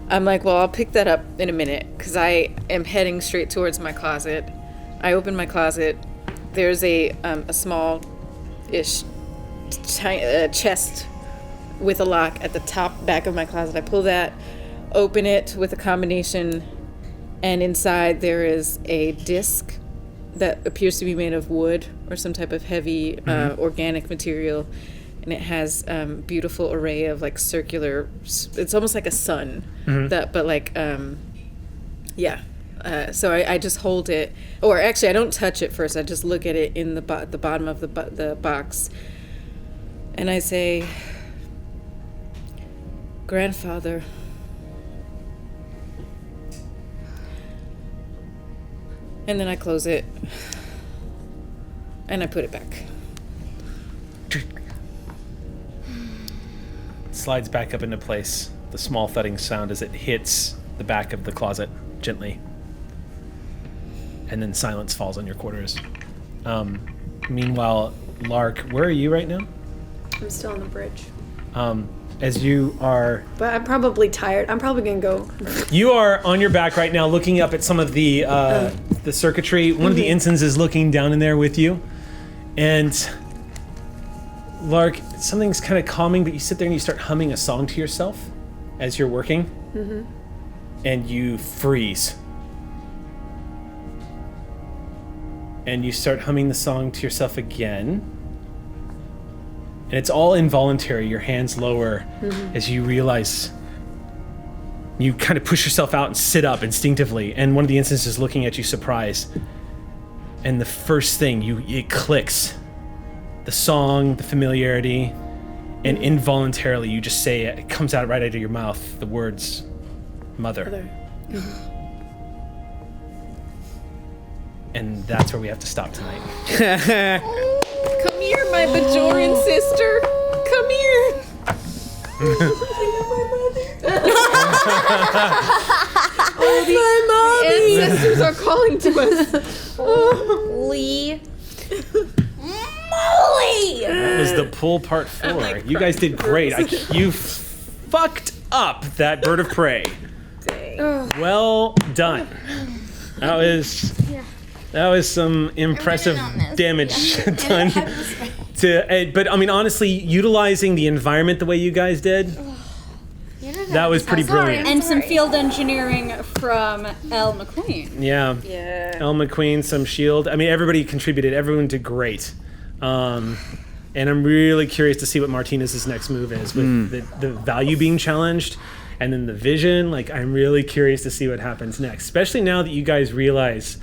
I'm like, well, I'll pick that up in a minute because I am heading straight towards my closet. I open my closet. There's a small-ish chest with a lock at the top back of my closet. I pull that, open it with a combination, and inside there is a disc that appears to be made of wood or some type of heavy organic material, and it has beautiful array of like circular. It's almost like a sun, so I just hold it, or actually I don't touch it first. I just look at it in the bottom of the box, and I say, "Grandfather." And then I close it, and I put it back. Slides back up into place. The small thudding sound as it hits the back of the closet gently. And then silence falls on your quarters. Meanwhile, Lark, where are you right now? I'm still on the bridge. As you are... But I'm probably tired. I'm probably going to go. You are on your back right now looking up at some of the circuitry. One of the ensigns is looking down in there with you. And Lark, something's kind of calming, but you sit there and you start humming a song to yourself as you're working. And you freeze. And you start humming the song to yourself again. And it's all involuntary. Your hands lower as you realize you kind of push yourself out and sit up instinctively. And one of the ensigns is looking at you surprised. And the first thing, it clicks. The song, the familiarity, and involuntarily you just say it comes out right out of your mouth, the words, Mother. And that's where we have to stop tonight. Come here, my Bajoran sister. Come here. My mommy! Ancestors are calling to us. Lee. That was the pull part 4. You guys did great. You fucked up that bird of prey. Well done. That was some impressive damage done. But I mean, honestly, utilizing the environment the way you guys did, that was pretty brilliant. And some field engineering from Elle McQueen. Yeah. Elle McQueen, some shield. I mean, everybody contributed. Everyone did great. And I'm really curious to see what Martinez's next move is with the value being challenged and then the vision. Like, I'm really curious to see what happens next, especially now that you guys realize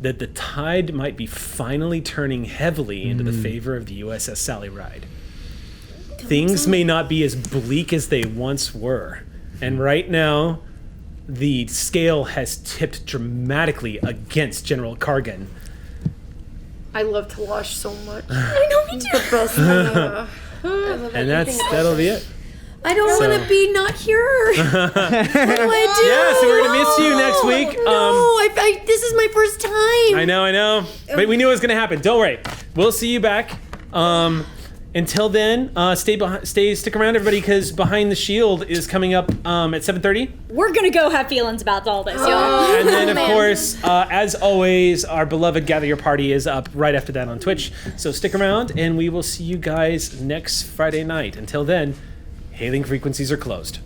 that the tide might be finally turning heavily into the favor of the USS Sally Ride. things may not be as bleak as they once were. And right now, the scale has tipped dramatically against General Kargan. I love Talash so much. I know, me too. The best. And that'll be it. I don't want to be not here. What do I do? Yeah, so we're gonna miss you next week. No, this is my first time. I know. But we knew it was gonna happen. Don't worry. We'll see you back. Until then, stick around, everybody, because Behind the Shield is coming up at 7:30. We're gonna go have feelings about all this, y'all. And then, of course, as always, our beloved Gather Your Party is up right after that on Twitch. So stick around, and we will see you guys next Friday night. Until then, hailing frequencies are closed.